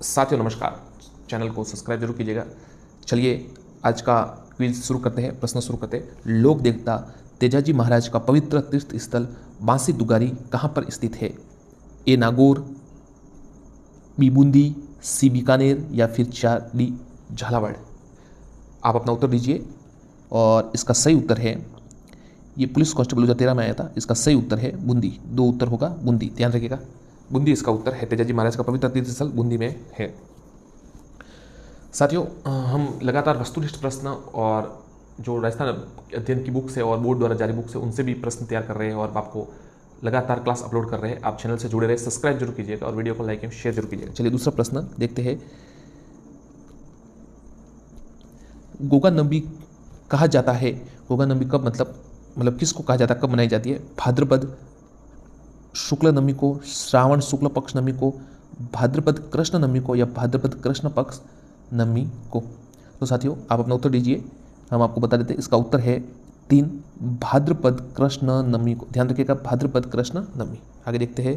साथियों नमस्कार, चैनल को सब्सक्राइब जरूर कीजिएगा। चलिए आज का क्विज शुरू करते हैं, प्रश्न शुरू करते हैं। लोक देवता तेजाजी महाराज का पवित्र तीर्थ स्थल बांसी दुगारी कहाँ पर स्थित है? ए नागौर, बी बूंदी, सी बीकानेर या फिर चार डी झालावाड़। आप अपना उत्तर दीजिए और इसका सही उत्तर है, ये पुलिस कांस्टेबल 2013 में आया था, इसका सही उत्तर है बूंदी। दो उत्तर होगा बूंदी, ध्यान रखिएगा, बूंदी इसका उत्तर है। तेजाजी महाराज का पवित्र तीर्थ स्थल बूंदी में है। साथियों, हम लगातार वस्तुनिष्ठ प्रश्न और जो राजस्थान अध्ययन की बुक से और बोर्ड द्वारा जारी बुक से उनसे भी प्रश्न तैयार कर रहे हैं और आपको लगातार क्लास अपलोड कर रहे हैं। आप चैनल से जुड़े रहे, सब्सक्राइब जरूर कीजिएगा और वीडियो को लाइक एवं शेयर जरूर कीजिएगा। चलिए दूसरा प्रश्न देखते हैं। गोगा नबी कहा जाता है, गोगा नबी कब मतलब किसको कहा जाता है, कब मनाई जाती है? भाद्रपद शुक्ल नमी को, श्रावण शुक्ल पक्ष नमी को, भाद्रपद कृष्ण नमी को या भाद्रपद कृष्ण पक्ष नमी को? तो साथियों आप अपना उत्तर दीजिए, हम आपको बता देते हैं। इसका उत्तर है 3 भाद्रपद कृष्ण नमी को। ध्यान रखिएगा, भाद्रपद कृष्ण नमी। आगे देखते हैं।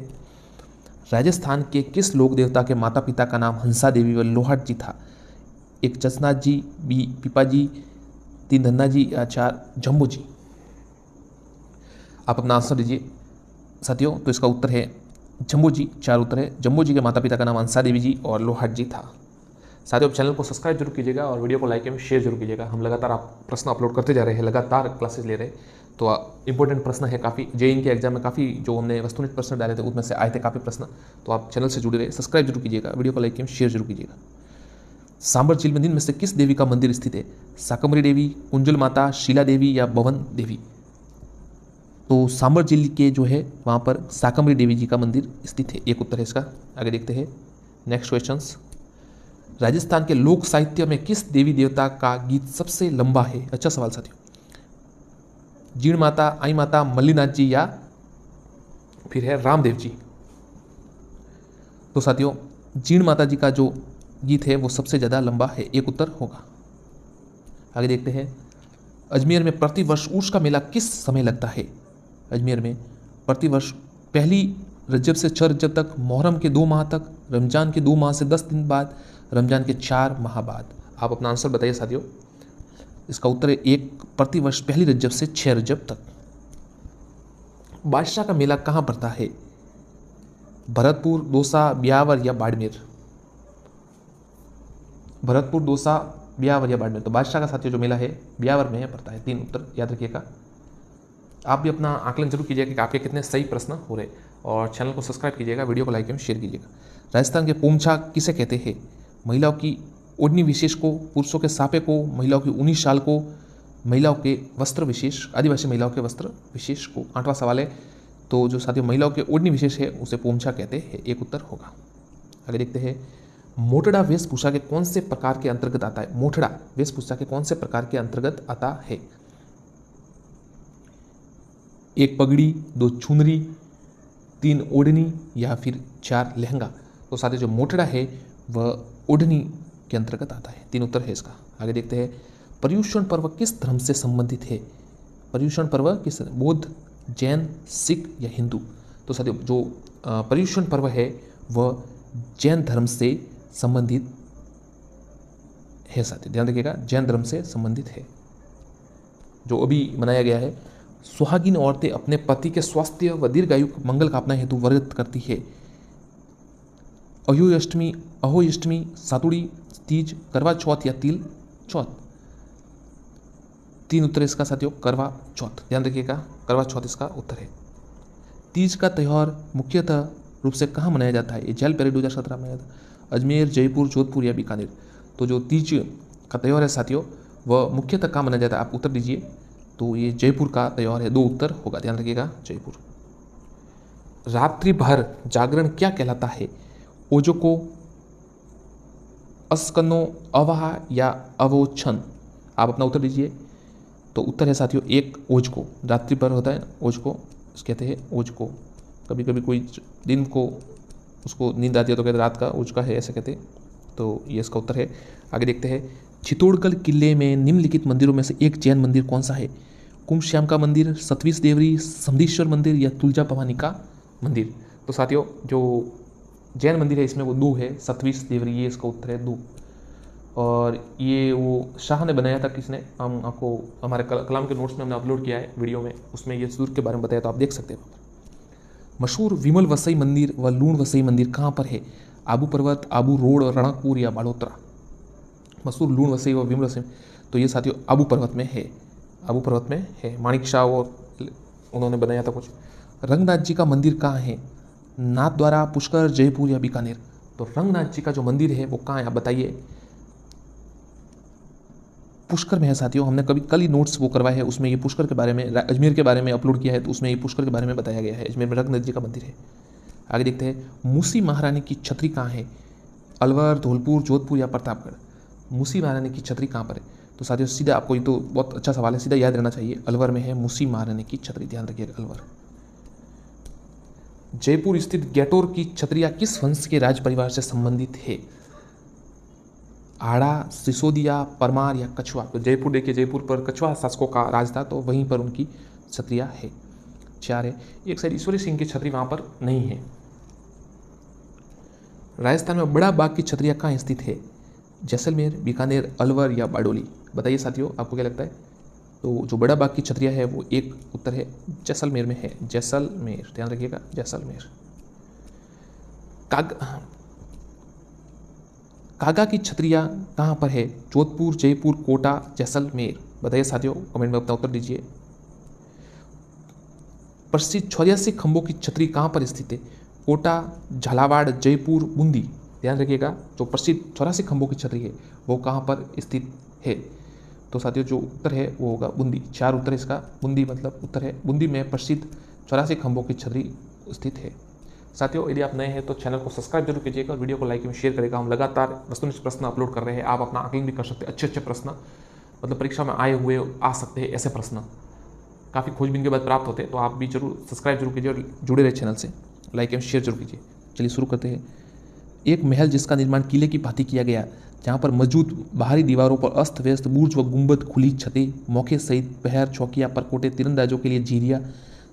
राजस्थान के किस लोक देवता के माता पिता का नाम हंसा देवी व लोहाट जी था? एक चचनाथ जी, बी पीपा जी, 3 धन्ना जी या 4 जम्बू जी। आप अपना आंसर दीजिए साथियों। तो इसका उत्तर है जम्बू जी, 4 उत्तर है। जम्बू जी के माता पिता का नाम हंसा देवी जी और लोहाट जी था। साथियों चैनल को सब्सक्राइब जरूर कीजिएगा और वीडियो को लाइक एवं शेयर जरूर कीजिएगा। हम लगातार आप प्रश्न अपलोड करते जा रहे हैं, लगातार क्लासेस ले रहे हैं, तो इंपॉर्टेंट प्रश्न है काफ़ी। जेईई के एग्जाम में काफ़ी जो हमने वस्तुनिष्ठ प्रश्न डाले थे उसमें से आए थे काफ़ी प्रश्न, तो आप चैनल से जुड़े रहे, सब्सक्राइब जरूर कीजिएगा, वीडियो को लाइक एवं शेयर जरूर कीजिएगा। सांबर झील में निम्न में से किस देवी का मंदिर स्थित है? शाकंभरी देवी, कुंजल माता, शीला देवी या भवन देवी? तो सांबर झील के जो है वहाँ पर शाकंभरी देवी जी का मंदिर स्थित है, एक उत्तर है इसका। आगे देखते हैं नेक्स्ट क्वेश्चंस। राजस्थान के लोक साहित्य में किस देवी देवता का गीत सबसे लंबा है? अच्छा सवाल साथियों। जीण माता, आई माता, मल्लीनाथ जी या फिर है रामदेव जी? तो साथियों जीण माता जी का जो गीत है वो सबसे ज़्यादा लंबा है, एक उत्तर होगा। आगे देखते हैं। अजमेर में प्रतिवर्ष उर्स का मेला किस समय लगता है? अजमेर में प्रतिवर्ष पहली रजब से 6 रजब तक, मुहर्रम के 2 माह तक, रमजान के 2 माह से 10 दिन बाद, रमजान के 4 माह बाद। आप अपना आंसर बताइए साथियों। इसका उत्तर है 1 प्रतिवर्ष पहली रजब से 6 रजब तक। बादशाह का मेला कहाँ पड़ता है? भरतपुर, दौसा, ब्यावर या बाड़मेर? भरतपुर, दौसा, ब्यावर या बाड़मेर? तो बादशाह का साथियों जो मेला है ब्यावर में पड़ता है। 3 उत्तर याद रखिएगा। आप भी अपना आकलन जरूर कीजिएगा कि आपके कितने सही प्रश्न हो रहे, और चैनल को सब्सक्राइब कीजिएगा, वीडियो को लाइक एवं शेयर कीजिएगा। राजस्थान के पोमछा किसे कहते हैं? महिलाओं की ओढ़नी विशेष को, पुरुषों के सापे को, महिलाओं की ऊनी शाल को, महिलाओं के वस्त्र विशेष, आदिवासी महिलाओं के वस्त्र विशेष को? 8वां सवाल है। तो जो साथियों महिलाओं के ओढ़नी विशेष है उसे पोमछा कहते हैं, एक उत्तर होगा। आगे देखते हैं। मोटड़ा वेशभूषा के कौन से प्रकार के अंतर्गत आता है? मोटड़ा वेशभूषा के कौन से प्रकार के अंतर्गत आता है? 1 पगड़ी, 2 चुनरी, 3 ओढ़नी या फिर 4 लहंगा? तो साथियों जो मोटड़ा है वह ओढ़नी के अंतर्गत आता है, 3 उत्तर है इसका। आगे देखते हैं। पर्युषण पर्व किस धर्म से संबंधित है? पर्युषण पर्व किस, बौद्ध, जैन, सिख या हिंदू? तो साथियों जो पर्युषण पर्व है वह जैन धर्म से संबंधित है साथियों, ध्यान रखिएगा, जैन धर्म से संबंधित है, जो अभी मनाया गया है। सुहागिन औरतें अपने पति के स्वास्थ्य व दीर्घायु मंगल कामना हेतु व्रत करती है। अहोई अष्टमी, सातुड़ी, तीज, करवा चौथ या तिल चौथ? 3 उत्तर इसका साथियों, करवा चौथ, ध्यान रखिएगा, करवा चौथ इसका उत्तर है। तीज का त्यौहार मुख्यतः रूप से कहाँ मनाया जाता है? ये जेल परेड 2017 में मनाया था। अजमेर, जयपुर, जोधपुर या बीकानेर? तो जो तीज का त्यौहार है साथियों वह मुख्यतः कहाँ मनाया जाता है? आप उत्तर दीजिए। तो ये जयपुर का त्यौहार है, 2 उत्तर होगा, ध्यान रखिएगा, जयपुर। रात्रि भर जागरण क्या कहलाता है? ओजोको, अस्कनो, अवाह या अवोछन? आप अपना उत्तर दीजिए। तो उत्तर है साथियों 1 ओज को, रात्रि भर होता है ओज को, कहते हैं ओज को। कभी कभी कोई दिन को उसको नींद आती है तो कहते रात का ओज का है, ऐसे कहते हैं, तो ये इसका उत्तर है। आगे देखते हैं। चित्तौड़गढ़ किले में निम्नलिखित मंदिरों में से एक जैन मंदिर कौन सा है? कुंभश्याम का मंदिर, सतवीश देवरी, समधीश्वर मंदिर या तुलजा भवानी का मंदिर? तो साथियों जो जैन मंदिर है इसमें वो 2 है, 27 देवरी, ये इसका उत्तर है 2। और ये वो शाह ने बनाया था, किसने, हम आपको हमारे कलाम के नोट्स में हमने अपलोड किया है वीडियो में, उसमें ये दुर्ग के बारे में बताया, तो आप देख सकते हैं। मशहूर विमल वसई मंदिर व लूण वसई मंदिर कहाँ पर है? आबू पर्वत, आबू रोड, रणकपुर या बालोतरा? मशहूर लूण वसई व विमल वसई, तो ये साथियों आबू पर्वत में है, आबू पर्वत में है। माणिक शाह और उन्होंने बनाया था कुछ। रंगनाथ जी का मंदिर कहाँ है? नाथद्वारा, पुष्कर, जयपुर या बीकानेर? तो रंगनाथ जी का जो मंदिर है वो कहाँ है, आप बताइए। पुष्कर में है साथियों। हमने कभी कल ही नोट्स वो करवाए हैं, उसमें ये पुष्कर के बारे में, अजमेर के बारे में अपलोड किया है, तो उसमें ये पुष्कर के बारे में बताया गया है। अजमेर में रंगनाथ जी का मंदिर है। आगे देखते हैं, मूसी महारानी की छतरी कहाँ है? अलवर, धौलपुर, जोधपुर या प्रतापगढ़? मूसी महारानी की छतरी कहाँ पर है? तो साथियों सीधा आपको, ये तो बहुत अच्छा सवाल है, सीधा याद रहना चाहिए, अलवर में है मूसी महारानी की छतरी, ध्यान रखिएगा, अलवर। जयपुर स्थित गैटोर की छतरिया किस वंश के राज परिवार से संबंधित है? आड़ा, सिसोदिया, परमार या कछुआ? तो जयपुर देखिए, जयपुर पर कछुआ शासकों का राज था, तो वहीं पर उनकी छतरिया है। 4 है, एक साइड ईश्वरी सिंह की छतरी वहां पर नहीं है। राजस्थान में बड़ा बाग की छतरिया कहाँ स्थित है? जैसलमेर, बीकानेर, अलवर या बारडोली? बताइए साथियों, आपको क्या लगता है? तो जो बड़ा बाग की छतरिया है वो एक उत्तर है, जैसलमेर में है, जैसलमेर, ध्यान रखिएगा, जैसलमेर। कागा की छतरिया कहाँ पर है? जोधपुर, जयपुर, कोटा, जैसलमेर? बताइए साथियों, कमेंट में अपना उत्तर दीजिए। प्रसिद्ध 84 खंभों की छतरी कहाँ पर स्थित है? कोटा, झालावाड़, जयपुर, बूंदी? ध्यान रखिएगा, जो प्रसिद्ध 84 खंभों की छतरी है वो कहाँ पर स्थित है? तो साथियों जो उत्तर है वो होगा बूंदी। 4 उत्तर इसका, बूंदी मतलब उत्तर है, बूंदी में प्रसिद्ध 84 खंभों की छतरी स्थित है। साथियों यदि आप नए हैं तो चैनल को सब्सक्राइब जरूर कीजिएगा और वीडियो को लाइक एवं शेयर करेगा। हम लगातार वस्तुनिष्ठ प्रश्न अपलोड कर रहे हैं, आप अपना आकलन भी कर सकते हैं। अच्छे प्रश्न, मतलब परीक्षा में आए हुए आ सकते हैं ऐसे प्रश्न, काफ़ी खोजबीन के बाद प्राप्त होते हैं, तो आप भी जरूर सब्सक्राइब जरूर कीजिए और जुड़े रहे चैनल से, लाइक एवं शेयर जरूर कीजिए। चलिए शुरू करते हैं। एक महल जिसका निर्माण किले की भांति किया गया, जहाँ पर मौजूद बाहरी दीवारों पर अस्त व्यस्त बुर्ज व गुंबद, खुली छतें, मौके सहित पहर, चौकियाँ, परकोटे, तीरंदाजों के लिए झीरिया,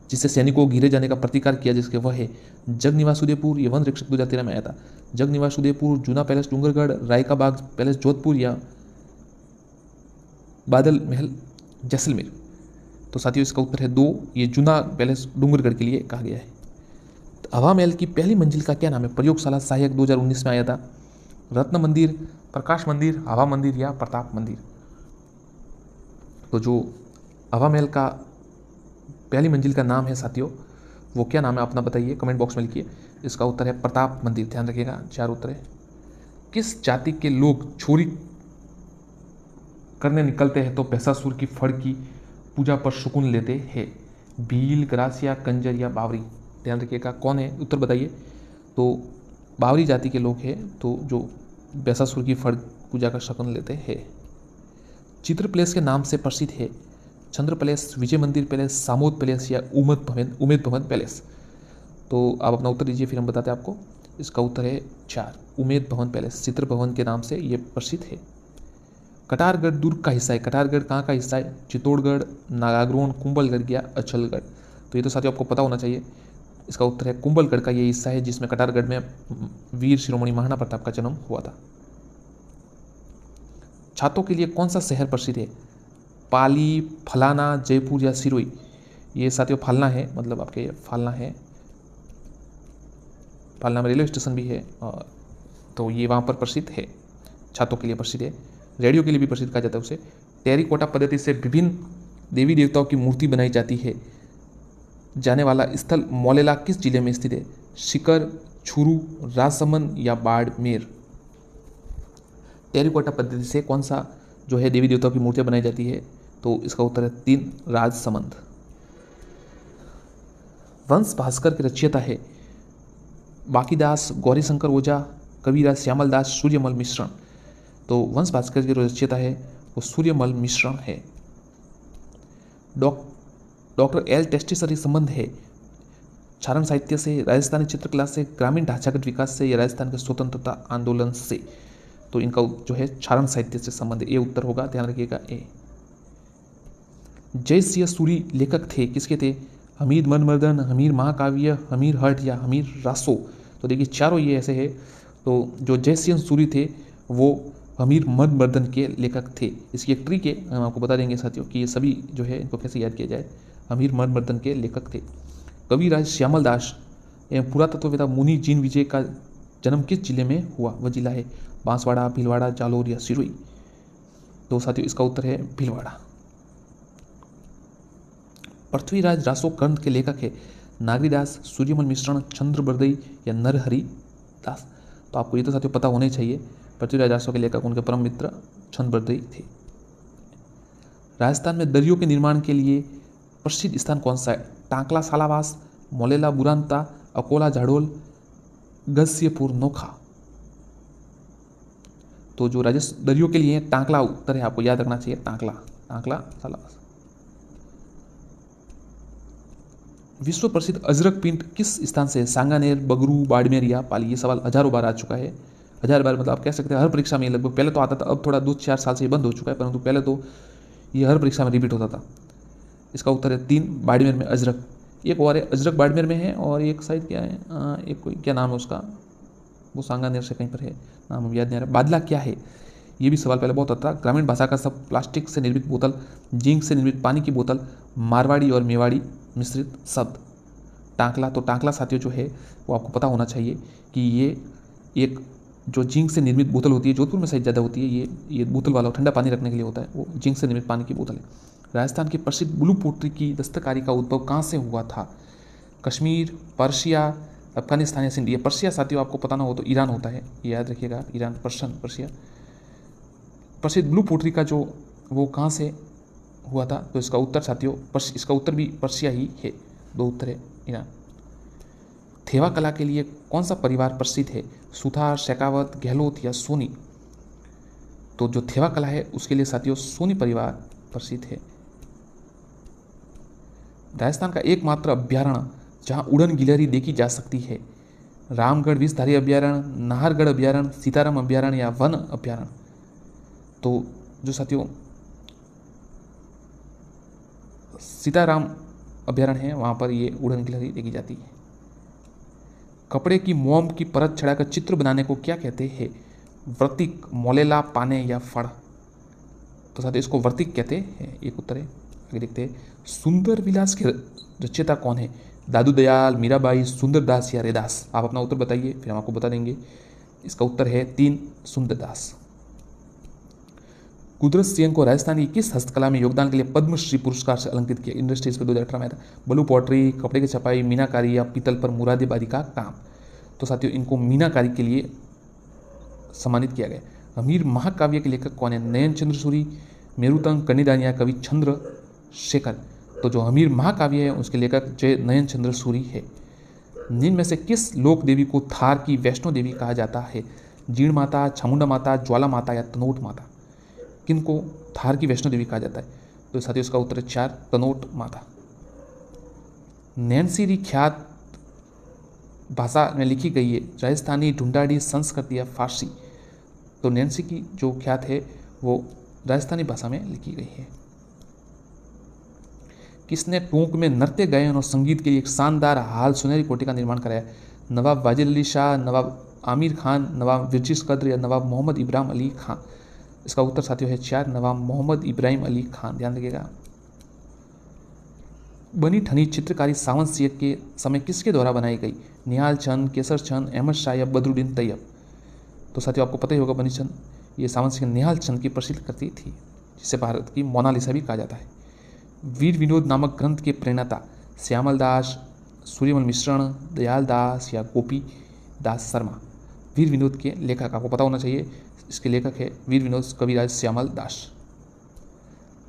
जिससे सैनिकों को घिरे जाने का प्रतिकार किया, जिसके वह है जगनिवास उदयपुर, ये वन रक्षक 2013 में आया था। जगनिवास उदयपुर, जूना पैलेस डूंगरगढ़, राय का बाग पैलेस जोधपुर या बादल महल जैसलमेर? तो साथियों इसका उत्तर है 2, ये जूना पैलेस डूंगरगढ़ के लिए कहा गया है। हवा महल की पहली मंजिल का क्या नाम है? प्रयोगशाला, सहायक, 2019 में आया था। रत्न मंदिर, प्रकाश मंदिर, हवा मंदिर या प्रताप मंदिर? तो जो हवा महल का पहली मंजिल का नाम है साथियों, वो क्या नाम है अपना बताइए, कमेंट बॉक्स में लिखिए। इसका उत्तर है प्रताप मंदिर, ध्यान रखिएगा। 4 उत्तर है। किस जाति के लोग चोरी करने निकलते हैं तो भैंसासुर की फड़ की पूजा पर शकुन लेते हैं? भील, ग्रासिया, कंजर या बावरी? ध्यान रखिएगा, कौन है, उत्तर बताइए। तो बावरी जाति के लोग हैं, तो जो भैंसासुर की फड़ पूजा का शकुन लेते हैं। चित्र पैलेस के नाम से प्रसिद्ध है? चंद्र पैलेस, विजय मंदिर पैलेस, सामोद पैलेस या उमेद भवन पैलेस? तो आप अपना उत्तर दीजिए, फिर हम बताते हैं आपको। इसका उत्तर है 4, उमेद भवन पैलेस, चित्र भवन के नाम से ये प्रसिद्ध है। कटारगढ़ दुर्ग का हिस्सा है। कटारगढ़ कहाँ का हिस्सा है? चित्तौड़गढ़, नागाग्रोन, कुंभलगढ़ या अचलगढ़? तो ये तो साथियों आपको पता होना चाहिए। इसका उत्तर है कुंभलगढ़ का ये हिस्सा है, जिसमें कटारगढ़ में वीर शिरोमणि महाराणा प्रताप का जन्म हुआ था। छातों के लिए कौन सा शहर प्रसिद्ध है? पाली, फलाना, जयपुर या सिरोही? ये साथियों फालना है, मतलब आपके फालना है, फालना में रेलवे स्टेशन भी है, और तो ये वहाँ पर प्रसिद्ध है, छातों के लिए प्रसिद्ध है। रेडियो के लिए भी प्रसिद्ध कहा जाता है उसे। टेरिकोटा पद्धति से विभिन्न देवी देवताओं की मूर्ति बनाई जाती है जाने वाला स्थल मौलेला किस जिले में स्थित है? सीकर, छुरू, राजसमंद या बाड़मेर? टेरिकोटा पद्धति से कौन सा जो है देवी देवताओं की मूर्तियां बनाई जाती है? तो इसका उत्तर है 3, राजसमंद। वंश भास्कर के रचयिता है? बाकीदास, गौरीशंकर ओझा, कविराज श्यामल दास, सूर्यमल मिश्रण? तो वंश भास्कर के जो रचयिता है वो सूर्यमल मिश्रण है। डॉक्टर एल टेस्टी संबंध है? चारण साहित्य से, राजस्थानी चित्रकला से, ग्रामीण ढांचागत विकास से या राजस्थान के स्वतंत्रता आंदोलन से? तो इनका जो है चारण साहित्य से संबंध है, ये उत्तर होगा, ध्यान रखिएगा ए। जय सिंह सूरी लेखक थे, किसके थे? हमीद मनमर्दन, हमीर महाकाव्य, हमीर हठ या हमीर रासो? तो देखिए चारों ये ऐसे है। तो जो जयसिंह सूरी थे वो अमीर मदमर्दन के लेखक थे। इसकी एक ट्रिक है, हम आपको बता देंगे साथियों कि ये सभी जो है इनको कैसे याद किया जाए। अमीर मदमर्दन के लेखक थे। कविराज श्यामल दास एवं पुरातत्ववेत्ता मुनि जीन विजय का जन्म किस जिले में हुआ? वह जिला है बांसवाड़ा, भीलवाड़ा, जालोर या सिरोही। तो साथियों इसका उत्तर है भीलवाड़ा। पृथ्वीराज रासो ग्रंथ के लेखक है नागरीदास, सूर्यमल मिश्रण, चंद्रबरदई या नरहरि दास। तो आपको ये तो साथियों पता होना ही चाहिए। पृथ्वीराज रासो के लेखक उनके परम मित्र चंद्रबरदई थे। राजस्थान में दरियों के निर्माण के लिए प्रसिद्ध स्थान कौन सा है? टांकला सालावास, मोलेला बुरांता, अकोला झाड़ोल, गस्यपुर नोखा। तो जो दरियों के लिए टांकला उत्तर है, आपको याद रखना चाहिए टांकला सालावास। विश्व प्रसिद्ध अजरक पिंड किस स्थान से? सांगानेर, बगरू, बाड़मेर या पाली। ये सवाल हजारों बार आ चुका है। 1000 बार मतलब आप कह सकते हैं हर परीक्षा में लगभग। पहले तो आता था, अब थोड़ा 2-4 साल से बंद हो चुका है, परंतु पहले तो ये हर परीक्षा में रिपीट होता था। इसका उत्तर है 3 बाड़मेर में अजरक। एक और है अजरक बाड़मेर में है, और एक शायद क्या है, एक कोई क्या नाम है उसका, वो सांगानेर से कहीं पर है, नाम याद नहीं आ रहा। बादला क्या है? ये भी सवाल पहले बहुत आता था। ग्रामीण भाषा का शब्द, प्लास्टिक से निर्मित बोतल, जिंक से निर्मित पानी की बोतल, मारवाड़ी और मेवाड़ी मिश्रित शब्द। टांकला, तो टांकला साथियों जो है वो आपको पता होना चाहिए कि ये एक जो जिंक से निर्मित बोतल होती है, जोधपुर में शायद ज़्यादा होती है, ये बोतल वाला ठंडा पानी रखने के लिए होता है, वो जिंक से निर्मित पानी की बोतल है। राजस्थान की प्रसिद्ध ब्लू पोट्री की दस्तकारी का उद्भव कहाँ से हुआ था? कश्मीर, पर्शिया, अफगानिस्तान या सिंध। ये पर्शिया साथियों आपको पता ना हो तो ईरान होता है, ये याद रखिएगा, ईरान, पर्शिया। प्रसिद्ध ब्लू पोट्री का जो वो कहाँ से हुआ था? तो इसका उत्तर साथियों इसका उत्तर भी पर्शिया ही है। 2 उत्तर है ईरान। थेवा कला के लिए कौन सा परिवार प्रसिद्ध है? सुथार, शेखावत, गहलोत या सोनी। तो जो थेवा कला है उसके लिए साथियों सोनी परिवार प्रसिद्ध है। राजस्थान का एकमात्र अभ्यारण्य जहां उड़न गिलहरी देखी जा सकती है? रामगढ़ विषधारी अभ्यारण्य, नाहरगढ़ अभ्यारण्य, सीताराम अभ्यारण्य या वन अभ्यारण्य। तो जो साथियों सीताराम अभ्यारण्य है वहां पर ये उड़न गिलहरी देखी जाती है। कपड़े की मोम की परत चढ़ाकर चित्र बनाने को क्या कहते हैं? वर्तिक, मोलेला, पाने या फड़। तो साथियों इसको वर्तिक कहते हैं, एक उत्तर है। आगे देखते हैं, सुंदर विलास के रचयिता कौन है? दादू दयाल, मीराबाई, सुंदरदास या रैदास। आप अपना उत्तर बताइए, फिर हम आपको बता देंगे। इसका उत्तर है 3 सुंदरदास। कुदरत सिंह को राजस्थान की किस हस्तकला में योगदान के लिए पद्मश्री पुरस्कार से अलंकृत किया? इंडस्ट्रीज पे 2018 में था। ब्लू पॉटरी, कपड़े की छपाई, मीनाकारी या पीतल पर मुरादेबाजी का काम। तो साथियों इनको मीनाकारी के लिए सम्मानित किया गया। हमीर महाकाव्य के लेखक कौन है? नयन चंद्र सूरी, मेरुतंग, कन्नीदान या कवि चंद्र शेखर। तो जो हमीर महाकाव्य है उसके लेखक जय नयन चंद्र सूरी है। निम्न में से किस लोक देवी को थार की वैष्णो देवी कहा जाता है? जीण माता, चामुंडा माता, ज्वाला माता या तनोट माता। किनको थार की वैष्णो देवी कहा जाता है? तो साथियों इसका उत्तर है 4 तनोट माता। नैनसी ख्यात भाषा में लिखी गई है? राजस्थानी, ढूंढाड़ी, संस्कृत या फारसी। तो नैन्सी की जो ख्यात है वो राजस्थानी भाषा में लिखी गई है। किसने टोंक में नृत्य, गायन और संगीत के लिए एक शानदार हाल सुनहरी कोठी का निर्माण कराया? नवाब वाजिद अली शाह, नवाब आमिर खान, नवाब विरजिस कद्र या नवाब मोहम्मद इब्राहिम अली खान। इसका उत्तर साथियों है 4 नवाब मोहम्मद इब्राहिम अली खान। ध्यान रखिएगा। बनी ठनी चित्रकारी सावन सिंह के समय किसके द्वारा बनाई गई? निहाल चंद, केसर चंद, अहमद शाह या बदरुद्दीन तैयब। तो साथियों आपको पता ही होगा बनी चंद, ये सावन सिंह निहाल चंद की प्रसिद्ध कृति थी, जिसे भारत की मोनालिसा भी कहा जाता है। वीर विनोद नामक ग्रंथ के प्रणेता श्यामल दास, सूर्यमल मिश्रण, दयाल दास या गोपी दास शर्मा। वीर विनोद के लेखक आपको पता होना चाहिए, इसके लेखक है वीर विनोद कविराज श्यामल दास।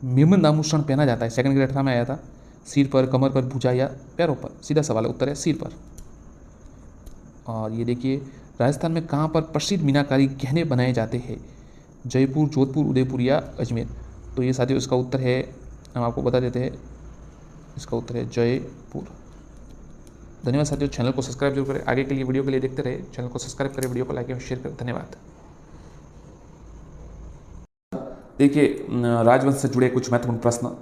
मेमन आभूषण पहना जाता है, 2nd ग्रेड 18 में आया था, सिर पर, कमर पर, भुजा या पैरों पर। सीधा सवाल है, उत्तर है सिर पर। और ये देखिए, राजस्थान में कहाँ पर प्रसिद्ध मीनाकारी गहने बनाए जाते हैं? जयपुर, जोधपुर, उदयपुर या अजमेर। तो ये साथियों इसका उत्तर है, हम आपको बता देते हैं, इसका उत्तर है जयपुर। धन्यवाद साथियों, चैनल को सब्सक्राइब जरूर करें। आगे के लिए वीडियो के लिए देखते रहे, चैनल को सब्सक्राइब करें, वीडियो को लाइक और शेयर करें। धन्यवाद। देखिए, राजवंश से जुड़े कुछ महत्वपूर्ण प्रश्न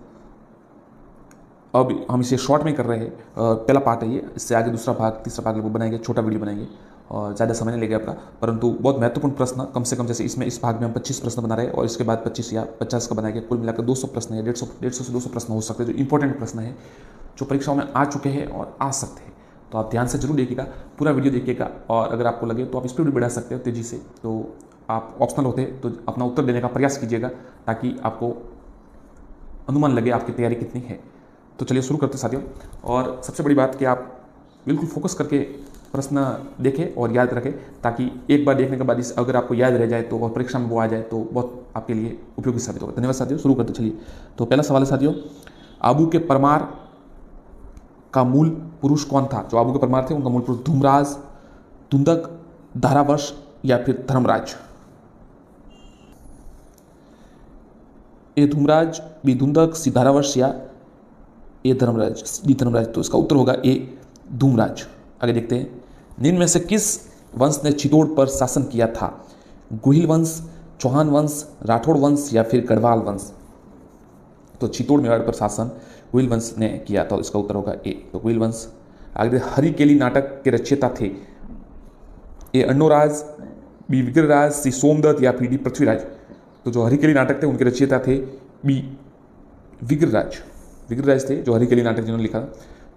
अब हम इसे शॉर्ट में कर रहे हैं। पहला पार्ट है ये, इससे आगे दूसरा भाग, तीसरा भाग लोग बनाएंगे, छोटा वीडियो बनाएंगे। और ज़्यादा समय नहीं लगेगा आपका, परंतु बहुत महत्वपूर्ण प्रश्न, कम से कम जैसे इसमें इस भाग में हम 25 प्रश्न बना रहे हैं और इसके बाद 25 या 50 का बनाएंगे, कुल मिलाकर 200 प्रश्न या 150 से 200 प्रश्न हो सकते हैं जो इंपॉर्टेंट प्रश्न है, जो परीक्षाओं में आ चुके हैं और आ सकते हैं। तो आप ध्यान से जरूर देखिएगा, पूरा वीडियो देखिएगा, और अगर आपको लगे तो आप स्पीड भी बढ़ा सकते हो तेज़ी से, तो आप ऑप्शनल होते हैं तो अपना उत्तर देने का प्रयास कीजिएगा ताकि आपको अनुमान लगे आपकी तैयारी कितनी है। तो चलिए शुरू करते हैं साथियों। और सबसे बड़ी बात कि आप बिल्कुल फोकस करके प्रश्न देखें और याद रखें, ताकि एक बार देखने के बाद इस अगर आपको याद रह जाए तो और परीक्षा में वो आ जाए तो बहुत आपके लिए उपयोगी साबित होगा। धन्यवाद साथियों, शुरू करते चलिए। तो पहला सवाल है साथियों, आबू के परमार का मूल पुरुष कौन था? जो आबू के परमार थे उनका मूल पुरुष धूमराज, धुंधक, धारावर्ष या फिर धर्मराज? ए धूमराज, बी धुंधक, सी धारावर्ष या ए धर्मराज, डी धर्मराज। तो इसका उत्तर होगा ए धूमराज। आगे देखते हैं, निम्न में से किस वंश ने चित्तौड़ पर शासन किया था? गुहिल वंश, चौहान वंश, राठौड़ वंश या फिर गढ़वाल वंश? तो चित्तौड़ मेवाड़ पर शासन गुहिल वंश ने किया था, इसका उत्तर होगा ए, तो गुहिल वंश। आगे हरिकेली नाटक के रचयिता थे? ए अन्नोराज, बी विग्रहराज, सी सोमदत्त या फिर डी पृथ्वीराज? तो जो हरिकेली नाटक थे उनके रचयिता थे बी विग्रहराज। विग्रहराज थे जो हरिकेली नाटक जिन्होंने लिखा।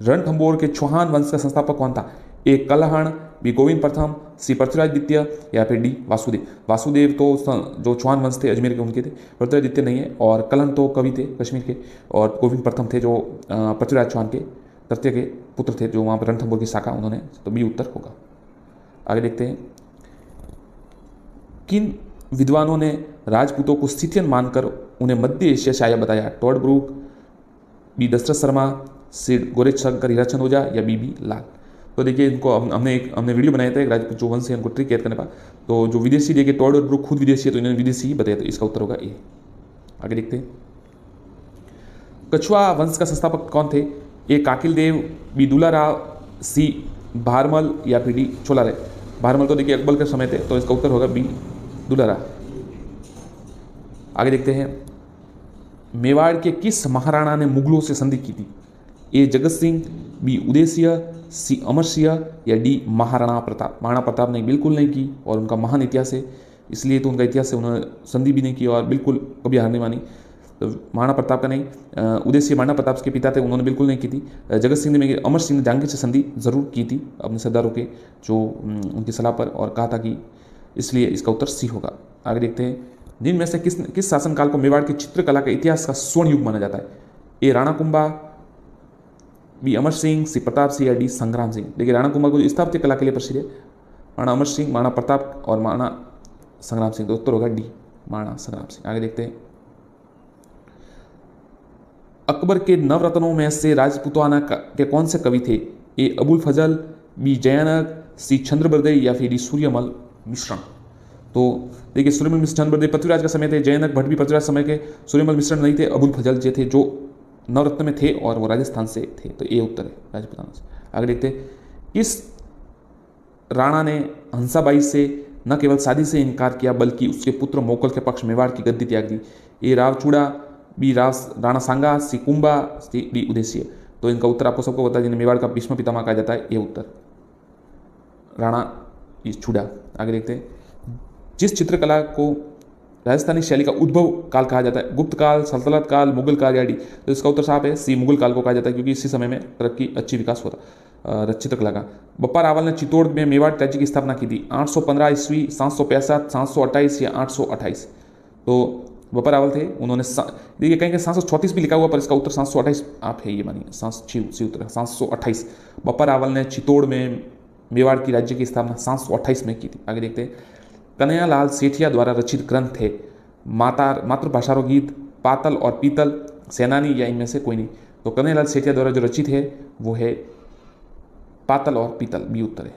रणथंभौर के चौहान वंश का संस्थापक कौन था? ए कलहण, बी गोविंद प्रथम, सी पृथ्वीराज द्वितीय या फिर डी वासुदेव? वासुदेव तो जो चौहान वंश थे अजमेर के उनके थे, पृथ्वीराज द्वितीय नहीं है, और कलहण तो कवि थे कश्मीर के, और गोविंद प्रथम थे जो पृथ्वीराज चौहान के तृतीय के पुत्र थे, जो वहाँ पर रणथंभौर की शाखा उन्होंने, तो बी उत्तर होगा। आगे देखते हैं, किन विद्वानों ने राजपूतों को स्थितियन मानकर उन्हें मध्य एशिया से आया बताया? Tod Brook, B Dasharath Sharma, C गोरेच शंकर हीराचंद ओझा या बी लाल? तो देखिए इनको हमने वीडियो बनाया था एक राजपूत जो वंश है उनको ट्रिक याद करने का, तो जो विदेशी देखिए टॉड और ब्रूक खुद विदेशी है तो इन्होंने विदेशी ही बताया, तो इसका उत्तर होगा ए। आगे देखते हैं, कछुआ वंश का संस्थापक कौन थे? ए काकिल देव, बी दुलाराव, सी भारमल या फिर डी छोलाराय? भारमल तो देखिए अकबर के समय थे, तो इसका उत्तर होगा बी दुलाराव। आगे देखते हैं, मेवाड़ के किस महाराणा ने मुगलों से संधि की थी? ए जगत सिंह, बी उदय सिंह, सी अमर सिंह या डी महाराणा प्रताप? महाराणा प्रताप ने बिल्कुल नहीं की, और उनका महान इतिहास है इसलिए तो उनका इतिहास है, उन्होंने संधि भी नहीं की और बिल्कुल कभी हार नहीं मानी। तो महाराणा प्रताप का नहीं, उदय सिंह महाराणा प्रताप के पिता थे, उन्होंने बिल्कुल नहीं की थी। जगत सिंह ने, अमर सिंह ने जहांगीर से संधि जरूर की थी अपने सरदारों के जो उनकी सलाह पर, और कहा था कि, इसलिए इसका उत्तर सी होगा। आगे देखते हैं, जिनमें में से किस शासनकाल को मेवाड़ की चित्रकला के इतिहास का स्वर्ण युग माना जाता है? ए राणा कुंभा, बी अमर सिंह, सी प्रताप सिंह या डी संग्राम सिंह? देखिए राणा कुंभा को स्थापत्य कला के लिए प्रसिद्ध है, महाराणा अमर सिंह, महाराणा प्रताप और महाराणा संग्राम सिंह, तो उत्तर होगा डी महाराणा संग्राम सिंह। आगे देखते हैं, अकबर के नवरत्नों में से राजपूताना के कौन से कवि थे? ए अबुल फजल, बी जयानक, सी चंद्रबरदई या फिर डी सूर्यमल मिश्रण? तो देखिए सूर्यमल मिश्र चंद्रबरदई पृथ्वीराज का समय थे, जयनक भट्ट भी पृथ्वीराज समय के, सूर्यमल मिश्रण नहीं थे, अबुल फजल जे थे जो नवरत्न में थे और वो राजस्थान से थे, तो ये उत्तर है राजपूताना से। आगे देखते हैं, किस राणा ने हंसाबाई से न केवल शादी से इनकार किया बल्कि उसके पुत्र मोकल के पक्ष मेवाड़ की गद्दी त्याग दी? ए रावचूड़ा, बी राणा सांगा, सी कुंभा, सी डी उदय सिंह? तो इनका उत्तर आपको सबको पता है, जिन्हें मेवाड़ का भीष्म पितामह कहा जाता है, ये उत्तर राणा छूड़ा। आगे देखते हैं, जिस चित्रकला को राजस्थानी शैली का उद्भव काल कहा जाता है? गुप्त काल, सल्तनत काल, मुगल काल या डी? तो इसका उत्तर साफ है, सी मुगल काल को कहा जाता है, क्योंकि इसी समय में तरक्की अच्छी विकास होता चित्रकला का। बप्पा रावल ने चित्तौड़ में मेवाड़ राज्य की स्थापना की थी? 815 ईस्वी, 765, 728 या 828? तो बप्पा रावल थे, उन्होंने देखिए कहीं 734 भी लिखा हुआ, पर इसका उत्तर 728 आप है, ये मानिए 728। बप्पा रावल ने चित्तौड़ में मेवाड़ की राज्य की स्थापना 728 में की थी। आगे देखते हैं, कन्हैयालाल सेठिया द्वारा रचित ग्रंथ है मातृभाषारो गीत, पातल और पीतल, सेनानी या इनमें से कोई नहीं? तो कन्हैयालाल सेठिया द्वारा जो रचित है वो है पातल और पीतल, बी उत्तर है।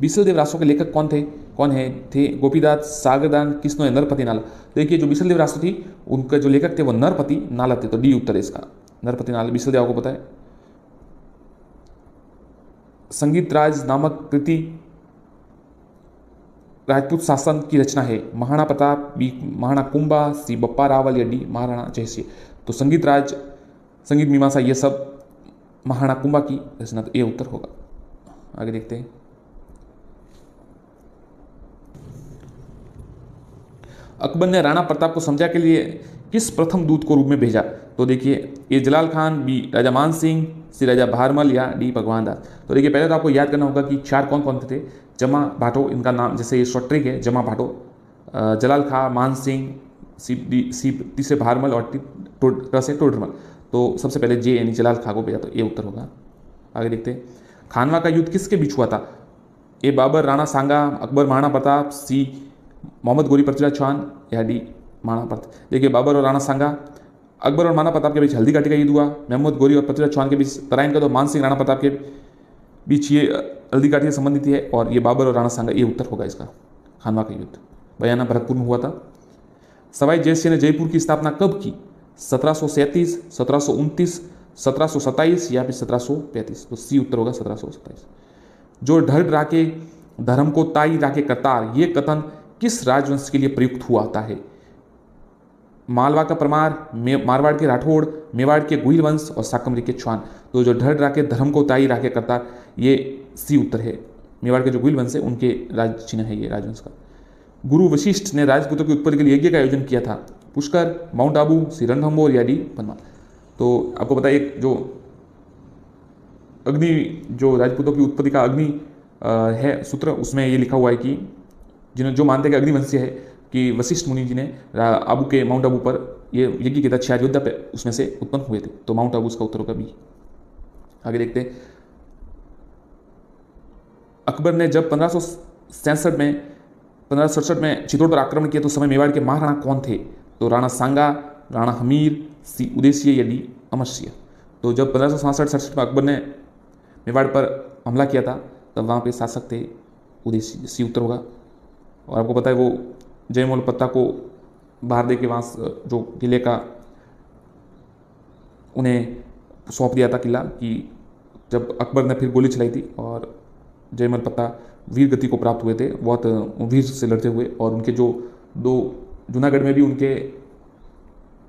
बिसलदेव रासो के लेखक कौन थे? गोपीदास, सागरदान, किसनो या नरपति नाला? देखिए जो बिसलदेव रासो थी उनके जो लेखक थे वो नरपति नाला थे, तो डी उत्तर है इसका, नरपति नाला। बिसलदेव आपको पता है। संगीत राज नामक कृति राजपूत शासन की रचना है? महाराणा प्रताप, बी महाराणा कुंभा, सी बप्पा रावल या डी महाराणा जयसिंह? तो संगीत राज, संगीत मीमांसा ये सब महाराणा कुंभा की रचना, तो ये उत्तर होगा। आगे देखते हैं। अकबर ने राणा प्रताप को समझा के लिए किस प्रथम दूत को रूप में भेजा? तो देखिए, ए जलाल खान, बी राजा मान सिंह, सी राजा भारमल या डी भगवान दास। तो देखिए, पहले तो आपको याद करना होगा कि चार कौन कौन थे। जमा भाटो, इनका नाम जैसे ये शॉर्ट ट्रिक है, जमा भाटो, जलाल खां, मान सिंह, सी तीसरे भारमल और ट से टोडरमल। तो सबसे पहले जे यानी जलाल खां को भेजा, तो ये उत्तर होगा। आगे देखते हैं, खानवा का युद्ध किसके बीच हुआ था? ए बाबर राणा सांगा, अकबर महाराणा प्रताप, सी मोहम्मद गोरी पृथ्वीराज चौहान या डी महाराणा प्रताप। देखिए, बाबर और राणा सांगा, अकबर और महाराणा प्रताप के बीच हल्दी घाटी का युद्ध हुआ। मोहम्मद गोरी और पृथ्वीराज चौहान के बीच तराइन का, तो मान सिंह राणा प्रताप के बीच ये हल्दी घाटी से संबंधित है। और ये बाबर और राणा सांगा, ये उत्तर होगा इसका। खानवा का युद्ध बयाना भरतपुर में हुआ था। सवाई जयसिंह ने जयपुर की स्थापना कब की? 1737, 1729, 1727 या फिर 1735। तो सी उत्तर होगा 1727। जो ढल राके धर्म को ताई राके करतार, ये कथन किस राजवंश के लिए प्रयुक्त हुआ होता है? मालवा का परमार, मारवाड़ के राठौड़, मेवाड़ के गुहिल वंश और साकमरी के चौहान। तो जो ढल राके धर्म को ताई राके करतार, ये सी उत्तर है। मेवाड़ के जो गुहिल वंश है उनके राज चिन्ह है ये राजवंश का। गुरु वशिष्ठ ने राजपूतों की उत्पत्ति के लिए यज्ञ का आयोजन किया था। पुष्कर, माउंट आबू, श्री रणथंभौर या डी बनवाल। तो आपको पता है, एक जो अग्नि, जो राजपूतों की उत्पत्ति का अग्नि है सूत्र, उसमें ये लिखा हुआ है कि जिन्हें जो मानते हैं कि अग्निवंशीय है, कि वशिष्ठ मुनि जी ने आबू के माउंट आबू पर ये यज्ञ किया था। 6 योद्धा पे उसमें से उत्पन्न हुए थे। तो माउंट आबू उसका उत्तर होगा बी। आगे देखते हैं, अकबर ने जब 1567 में चित्तौड़ पर आक्रमण किया तो समय मेवाड़ के महाराणा कौन थे? तो राणा सांगा, राणा हमीर, सी उदयसिंह या डी अमर सिंह। तो जब 1567 में अकबर ने मेवाड़ पर हमला किया था, तब वहाँ पे शासक थे उदयसिंह, सी उत्तर होगा। और आपको पता है, वो जयमल पत्ता को बाहर दे के वहाँ जो किले का उन्हें सौंप दिया था किला, कि जब अकबर ने फिर गोली चलाई थी और जयमल पत्ता वीर गति को प्राप्त हुए थे, बहुत वीर से लड़ते हुए। और उनके जो दो, जूनागढ़ में भी उनके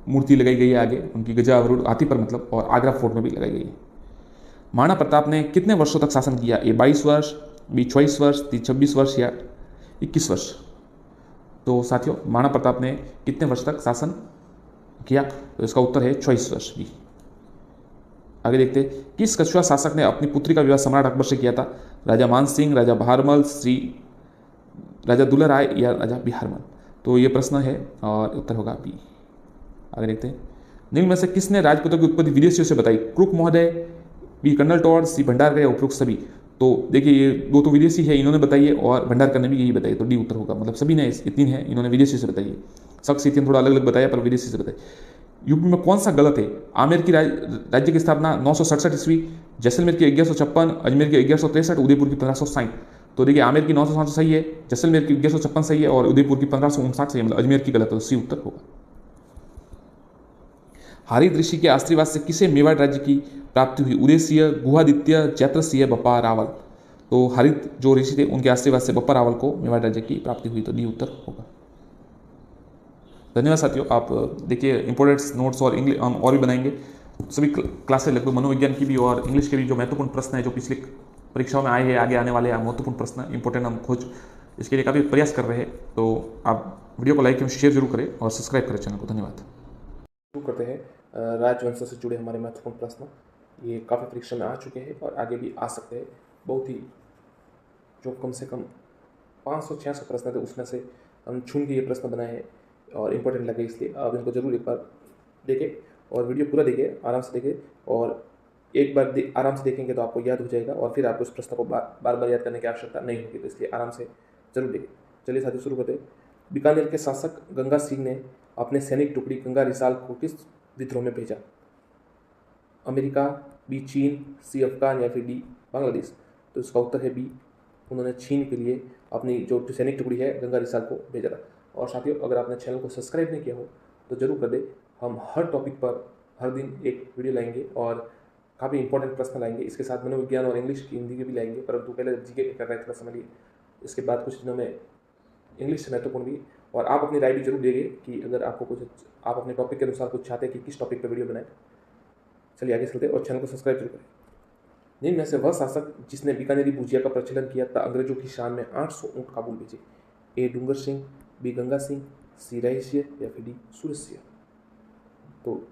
मूर्ति लगाई गई है आगे, उनकी गजा अवरुढ़ हाथी पर मतलब, और आगरा फोर्ट में भी लगाई गई है। महाराणा प्रताप ने कितने वर्षों तक शासन किया? ए 22 वर्ष, बी 24 वर्ष, सी 26 वर्ष या 21 वर्ष। तो साथियों, महाराणा प्रताप ने कितने वर्ष तक शासन किया? तो इसका उत्तर है 24 वर्ष भी। आगे देखते, किस कछुआ शासक ने अपनी पुत्री का विवाह सम्राट अकबर से किया था? राजा मान सिंह, राजा बहारमल, श्री राजा दुल्ला राय या राजा बिहारमल। तो ये प्रश्न है और उत्तर होगा बी। आगे देखते हैं, निम्न में से किसने राजपूतों की उत्पत्ति विदेशियों से बताई? क्रुक महोदय, बी कर्नल टॉड, सी भंडारकर या उपरोक्त सभी। तो देखिए, ये दो तो विदेशी है, इन्होंने बताई है, और भंडारकर ने भी यही बताई। तो डी उत्तर होगा। मतलब सभी ने, ये 3 है, इन्होंने विदेशी से बताई है। शख्स इतिहास थोड़ा अलग अलग बताया, पर विदेशी से बताई। यूपी में कौन सा गलत है? आमेर की राज्य की स्थापना 967 ईस्वी, जैसलमेर की 1156, अजमेर की 1163, उदयपुर की 1560। तो देखिए, आमेर की 967 सही है, जैसलमेर की 1156 सही है, और उदयपुर की 1559 सही है। मतलब अजमेर की गलत है, तो सी उत्तर होगा। हरित ऋषि के आशीर्वाद से किसे मेवाड़ राज्य की प्राप्ति हुई? उदयसिंह, गुहादित्य, जैत्रसिंह, बप्पा रावल। तो हरित जो ऋषि थे, उनके आशीर्वाद से बप्पा रावल को मेवाड़ राज्य की प्राप्ति हुई। तो डी उत्तर होगा। धन्यवाद साथियों। आप देखिए, इंपॉर्टेंट नोट्स और इंग्लिश हम और भी बनाएंगे। सभी क्लासेस लगभग मनोविज्ञान की भी और इंग्लिश के भी जो महत्वपूर्ण प्रश्न है, जो पिछली परीक्षाओं में आए हैं, आगे आने वाले महत्वपूर्ण प्रश्न इंपॉर्टेंट, हम खोज इसके लिए काफ़ी प्रयास कर रहे हैं। तो आप वीडियो को लाइक एवं शेयर जरूर करें और सब्सक्राइब करें चैनल को। धन्यवाद। शुरू करते हैं राजवंश से जुड़े हमारे महत्वपूर्ण प्रश्न। ये काफ़ी परीक्षा में आ चुके हैं और आगे भी आ सकते हैं। बहुत ही जो कम से कम 500-600 प्रश्न थे, उसमें से हम चुन के ये प्रश्न बनाए हैं और इम्पोर्टेंट लगे, इसलिए आप इनको जरूर एक बार देखें और वीडियो पूरा देखें, आराम से देखें। और एक बार आराम से देखेंगे तो आपको याद हो जाएगा और फिर आपको उस प्रश्न को बार बार याद करने की आवश्यकता नहीं होगी। तो इसलिए आराम से जरूर देखें। चलिए साथियों, शुरू करते हैं। बीकानेर के शासक गंगा सिंह ने अपने सैनिक टुकड़ी गंगा रिसाल को किस विद्रोह में भेजा? अमेरिका, बी चीन, सी अफगान या फिर डी बांग्लादेश। तो इसका उत्तर है बी। उन्होंने चीन के लिए अपनी जो सैनिक टुकड़ी है गंगा रिसाल को भेजा था। और साथियों, अगर आपने चैनल को सब्सक्राइब नहीं किया हो तो जरूर कर दे। हम हर टॉपिक पर हर दिन एक वीडियो लाएंगे और काफ़ी इंपॉर्टेंट प्रश्न लाएंगे। इसके साथ मनोविज्ञान और इंग्लिश की हिंदी के भी लाएंगे, परंतु पहले जीके कर रहे थे समझ लिए। इसके बाद कुछ दिनों में इंग्लिश से महत्वपूर्ण भी। और आप अपनी राय भी जरूर देंगे कि अगर आपको कुछ, आप अपने टॉपिक के अनुसार कुछ चाहते हैं कि किस टॉपिक पर वीडियो बनाए। चलिए आगे चलते हैं और चैनल को सब्सक्राइब जरूर करें। निम्न में से वह शासक जिसने बीकानेरी भुजिया का प्रचलन किया तथा अंग्रेजों की शान में 800 ऊँट काबुल भेजे? ए डूंगर सिंह, बी गंगा सिंह, सी राय सिंह या फिर डी सूरज सिंह? तो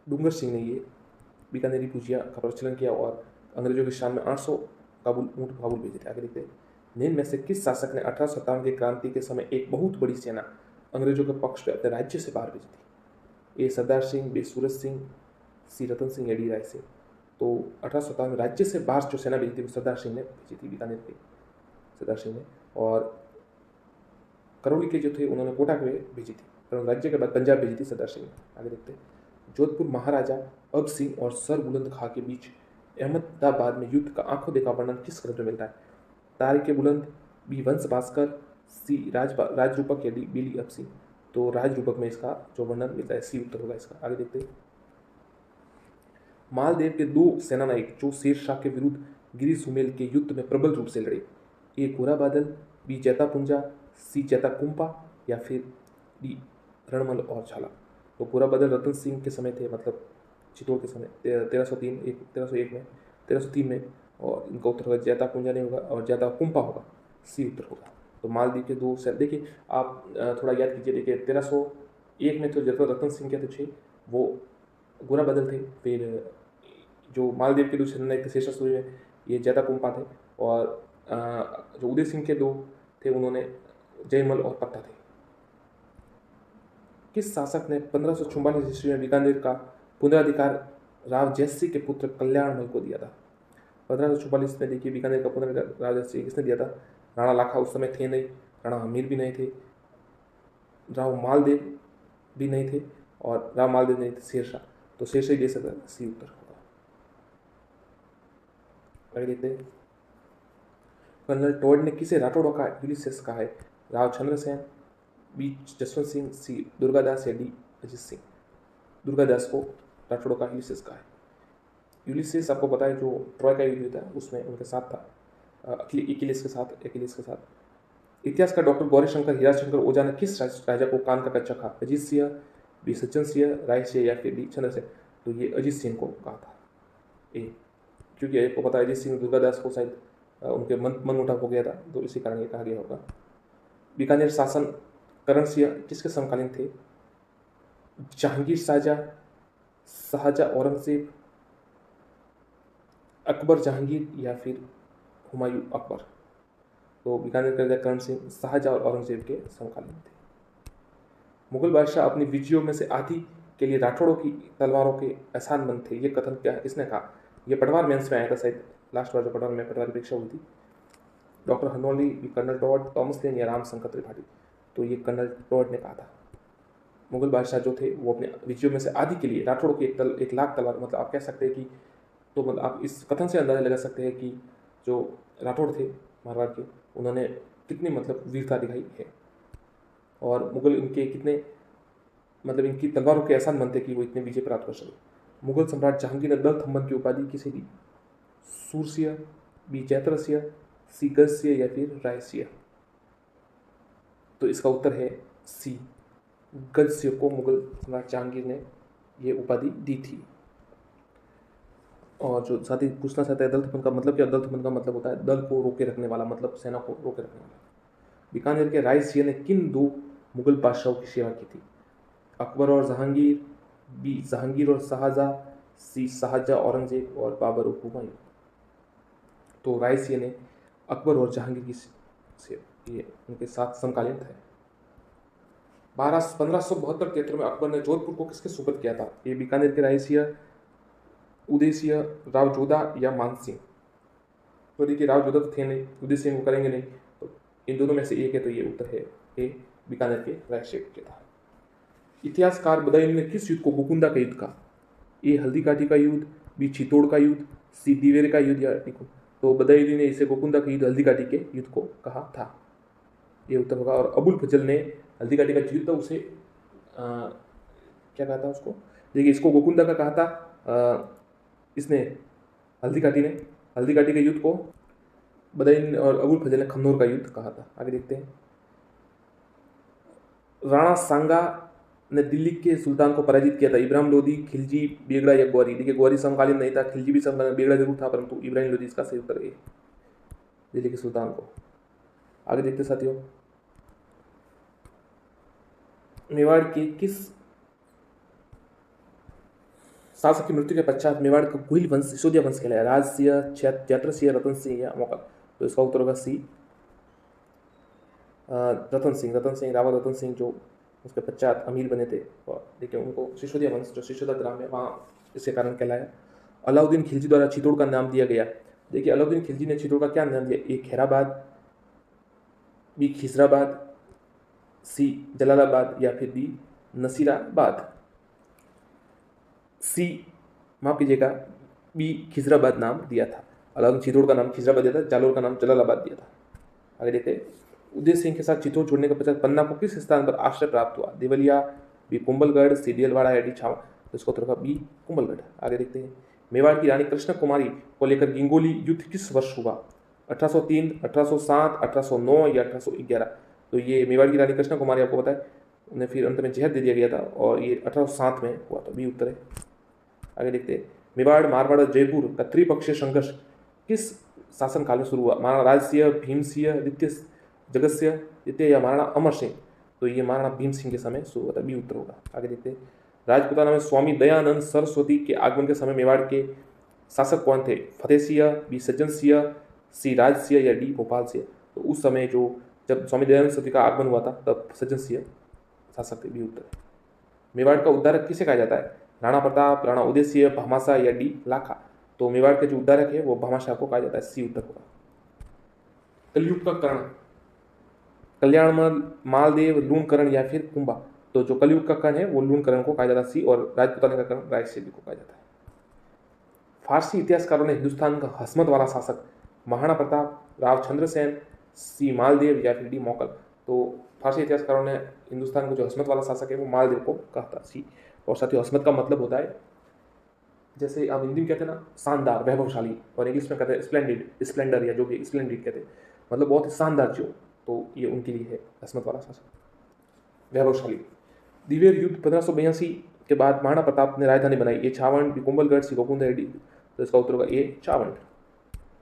डूंगर सिंह ने ये बीकानेरी भुजिया का प्रचलन किया और अंग्रेजों की शान में 800 ऊँट काबुल भेजे थे। आगे देखते हैं, निम्न में से किस शासक ने 1857 की क्रांति के समय एक बहुत बड़ी सेना अंग्रेजों के पक्ष में अपने राज्य से बाहर भेजी थी? ए सरदार सिंह, बी सूरज सिंह, सी रतन सिंह या डी राय सिंह? तो 1857 में राज्य से बाहर जो सेना भेजी थी वो सरदार सिंह ने भेजी थी, बीकानेर के सरदार सिंह ने। और करौली के जो थे उन्होंने कोटा के भेजी थी, पर राज्य के बाद पंजाब भेजी थी सरदार सिंह ने। आगे देखते हैं, जोधपुर महाराजा अब सिंह और सर बुलंद खां के बीच अहमदाबाद में युद्ध का आंखों देखा वर्णन किस ग्रंथ में मिलता है? तारिक बुलंद, बी वंश भास्कर, सी राजरूपक या डी बिली अब सिंह? तो राजरूपक में इसका जो वर्णन मिलता है, सी उत्तर होगा इसका। आगे देखते हैं, मालदेव के दो सेनानायक जो शेरशाह के विरुद्ध गिरी सुमेल के युद्ध में प्रबल रूप से लड़े? ए गोरा बादल, बी जैता पुंजा, सी जैता कुंपा या फिर डी रणमल और झाला? तो गोरा बादल रतन सिंह के समय थे, मतलब चित्तौड़ के समय 1303 में, और इनका उत्तर होगा जैता पुंजा नहीं होगा और जैता कुंपा होगा, सी उत्तर होगा। तो मालदीव के दो सेना, देखिए आप थोड़ा याद कीजिए, देखिए 1301 में तो जैता रतन सिंह के थे वो गोरा बादल थे, फिर जो मालदीव के दो सेनानायक थे शेषा सूर्य में ये जैता कुंपा थे, और जो उदय सिंह के दो थे उन्होंने जयमल और पत्ता थे। किस शासक ने 1544 ईस्वी में बीकानेर का पुनराधिकार राव जयसिंह के पुत्र कल्याणमल को दिया था? 1544 में देखिए बीकानेर का पुनराधिकार राव जयसिंह किसने दिया था? राणा लाखा उस समय थे नहीं, राणा हमीर भी नहीं थे, राव मालदेव भी नहीं थे, और राव मालदेव नहीं थे शेरशाह, तो शेरशाह ही दे सकता है, सी उत्तर होगा। आगे देखते हैं, कर्नल टॉड ने किसे राठौड़ों का यूलिसेस कहा है? राव चंद्रसेन, बी जसवंत सिंह, सी दुर्गादास या डी अजीत सिंह? दुर्गादास को राठौड़ों का यूलिसेस कहा है। यूलिसेस आपको पता है जो ट्रॉय का युद्ध होता है उसमें उनके साथ था, अकिलेस के साथ। इतिहास का डॉक्टर गौरीशंकर हीराशंकर ओझा ने किस राजा को कान का कच्चा कहा? अजीत सिंह, बी सज्जन सिंह, राय सिंह या फिर डी चंद्रसेन? तो ये अजीत सिंह को कहा था ए, क्योंकि आपको पता है अजीत सिंह दुर्गादास को शायद उनके मन उठा हो गया था, तो इसी कारण ये कहा गया होगा। बीकानेर शासन करण सिंह किसके समकालीन थे? जहांगीर शाहजहां औरंगजेब, अकबर जहांगीर या फिर हुमायूं अकबर? तो बीकानेर का राजा करण सिंह शाहजहां और औरंगजेब के समकालीन थे। मुगल बादशाह अपनी विजयों में से आधी के लिए राठौड़ों की तलवारों के एहसानमंद थे, ये कथन क्या किसने कहा? ये पटवार मेंस में आया था शायद, लास्ट बार जो पटवार परीक्षा हुई थी। डॉक्टर हनोली, कर्नल टॉड, थॉमस लेन या रामशंकर त्रिपाठी? तो ये कर्नल टॉड ने कहा था। मुगल बादशाह जो थे वो अपने विजयों में से आधी के लिए राठौड़ों की 1,00,000 तलवार, मतलब आप कह सकते हैं कि, तो मतलब आप इस कथन से अंदाजा लगा सकते हैं कि जो राठौड़ थे मारवाड़ के, उन्होंने कितनी मतलब वीरता दिखाई है, और मुगल इनके कितने मतलब इनकी तलवारों के एहसान मनते कि वो इतने विजय प्राप्त कर सके। मुगल सम्राट जहांगीर ने दल थम्मन की उपाधि किसे दी? सूरसिया, बी जैतरसिया, सी गजसिया या फिर रायसिया? तो इसका उत्तर है सी गजसिया को मुगल सम्राट जहांगीर ने ये उपाधि दी थी। और जो साथ ही पूछना चाहता है दल थम्मन का मतलब क्या? दल थम्मन का मतलब होता है दल को रोके रखने वाला, मतलब सेना को रोके रखने वाला। बीकानेर के रायसिया ने किन दो मुगल बादशाहों की सेवा की थी? अकबर और जहांगीर, बी जहांगीर और शाहजहां, सी शाहजहां औरंगजेब और बाबर और हुमायूं? तो रायसिया ने अकबर और जहांगीर की ये उनके साथ समकालीन थे। 1572-73 में अकबर ने जोधपुर को किसके सुपुर्द किया था? ये बीकानेर के रायसिया, उदय सिंह, राव जोधा या मानसिंह? तो देखिए राव जोधा तो थे नहीं, उदय सिंह को करेंगे नहीं, तो इन दोनों में से एक है, तो ये उत्तर है ए बीकानेर के रायसिया के था। इतिहासकार बदायूं ने किस युद्ध को गोकुंदा का युद्ध कहा? ए हल्दी घाटी का युद्ध, बी चित्तौड़ का युद्ध, सी दिवेर का युद्ध या टिको? तो बदायूं ने इसे गोकुंदा का युद्ध, हल्दी घाटी के युद्ध को कहा था, ये उत्तर होगा। और अबुल फजल ने हल्दी घाटी का युद्ध उसे क्या कहा था उसको? देखिए इसको गोकुंदा का कहा था, इसने हल्दी घाटी के युद्ध को बदायूं और अबुल फजल ने खन्नौर का युद्ध कहा था। आगे देखते हैं, राणा सांगा ने दिल्ली के सुल्तान को पराजित किया था? इब्राहिम लोदी, खिलजी, बेगड़ा या गौरी? देखिए गौरी समकालीन नहीं था, खिलजी भी समकालीन, बेगड़ा जरूर था, परंतु इब्राहिम लोदी इसका सही उत्तर है दिल्ली के सुल्तान को। आगे देखते साथियों, मेवाड़ के किस शासक की मृत्यु के पश्चात मेवाड़ का गुहिल वंश सिसोदिया वंश कहलाया? राजसिंह, जयद्रथ, रतन सिंह या मोकल? तो इसका उत्तर होगा सी, रतन सिंह। रतन सिंह रावत रतन सिंह जो उसके पश्चात अमीर बने थे, और देखिए उनको सिसोदिया वंश जो सिसोदा ग्राम है वहाँ इसके कारण कहलाया। अलाउद्दीन खिलजी द्वारा चित्तौड़ का नाम दिया गया? देखिए अलाउद्दीन खिलजी ने चित्तौड़ का क्या नाम दिया? ए खैराबाद, बी खिजराबाद, सी जलालाबाद या फिर डी नसीराबाद? सी, माफ कीजिएगा, बी खिजराबाद नाम दिया था। अलाउद्दीन चित्तौड़ का नाम खिजराबाद दिया था, जालोर का नाम जलालाबाद दिया था। आगे देखते हैं, उदय सिंह के साथ चित्तौड़ छोड़ने के पश्चात पन्ना को किस स्थान पर आश्रय प्राप्त हुआ? देवलिया, बी कुंभलगढ़, सी देलवाड़ा या डी छावा? तो इसको उत्तर होगा बी कुंभलगढ़। आगे देखते हैं, मेवाड़ की रानी कृष्ण कुमारी को लेकर गिंगोली युद्ध किस वर्ष हुआ? 1803, 1807, 1809 या 1811? तो ये मेवाड़ की रानी कृष्ण कुमारी आपको पता है, उन्हें फिर अंत में जहर दे दिया गया था और ये 1807 में हुआ था, बी उत्तर है। आगे देखते हैं, मेवाड़, मारवाड़ और जयपुर का त्रिपक्षीय संघर्ष किस शासनकाल में शुरू हुआ? महाराणा राजसिंह, भीमसिंह, द्वितीय जगतसिंह द्वितीय या महाराणा अमर सिंह? तो ये महाराणा भीम सिंह के समय शुरू हुआ था, बी उत्तर होगा। आगे देखते हैं, राजपूताना में स्वामी दयानंद सरस्वती के आगमन के समय मेवाड़ के शासक कौन थे? फतेह सिंह, बी सज्जन सिंह, सी राज सिंह या डी भोपाल सिंह? तो उस समय जो जब स्वामी दयानंद सरस्वती का आगमन हुआ था तब सज्जन सिंह शासक थे, बी उत्तर है। मेवाड़ का उद्धारक किसे कहा जाता है? राणा प्रताप, राणा उदय सिंह, भामाशाह या डी लाखा? तो मेवाड़ के जो उद्धारक है वो भामाशाह को कहा जाता है, सी उत्तर होगा। कलयुग का कर्ण? कल्याणमल, मालदेव, लूणकरण या फिर कुंभा? तो जो कलयुग का कर्ण है वो लूणकरण को कहा जाता है, सी, और राजपूताना का कर्ण रायसेन को कहा जाता है। फारसी इतिहासकारों ने हिंदुस्तान का हसमत वाला शासक महाराणा प्रताप, रावचंद्र सेन, सी मालदेव या फिर डी मोकल? तो फारसी इतिहासकारों ने हिंदुस्तान का जो हसमत वाला शासक है वो मालदेव को कहा था, सी। और साथ ही हसमत का मतलब होता है, जैसे आप हिंदी में कहते हैं ना शानदार, वैभवशाली, और इंग्लिश में कहते हैं स्प्लेंडिड, स्प्लेंडर या जो भी स्प्लेंडिड कहते हैं, मतलब बहुत ही शानदार जो, तो ये उनके लिए है हसमत वाला शासक, वैभवशाली। दिवेर युद्ध 1582 के बाद महाराणा प्रताप ने राजधानी बनाई? ये छावंड, कुंभलगढ़, सिकोकुंद, तो इसका उत्तर होगा ये छावंड।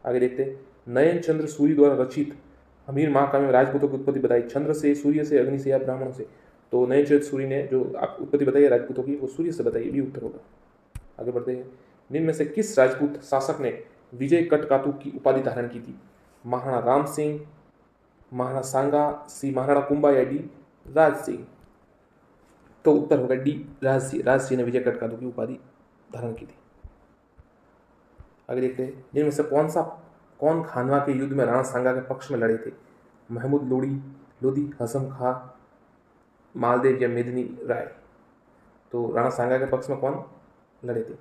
आगे देखते हैं, नयन चंद्र सूरी द्वारा रचित हमीर महाकाव्य में राजपूतों की उत्पत्ति बताई? चंद्र से, सूर्य से, अग्नि से या ब्राह्मणों से? तो नयन चंद्र सूरी ने जो उत्पत्ति बताई है राजपूतों की वो सूर्य से बताई, भी उत्तर होगा। आगे बढ़ते हैं, निम्न में से किस राजपूत शासक ने विजय कटकातु की उपाधि धारण की थी? महाराणा राम सिंह, महाराणा सांगा, सी महाराणा कुंभा या डी राज सिंह? तो उत्तर होगा डी राज सिंह। राज सिंह ने विजय कटकातु की उपाधि धारण की थी। आगे देखते हैं, जिनमें से कौन खानवा के युद्ध में राणा सांगा के पक्ष में लड़े थे? महमूद लोधी, हसम खां, मालदेव या मेदिनी राय? तो राणा सांगा के पक्ष में कौन लड़े थे?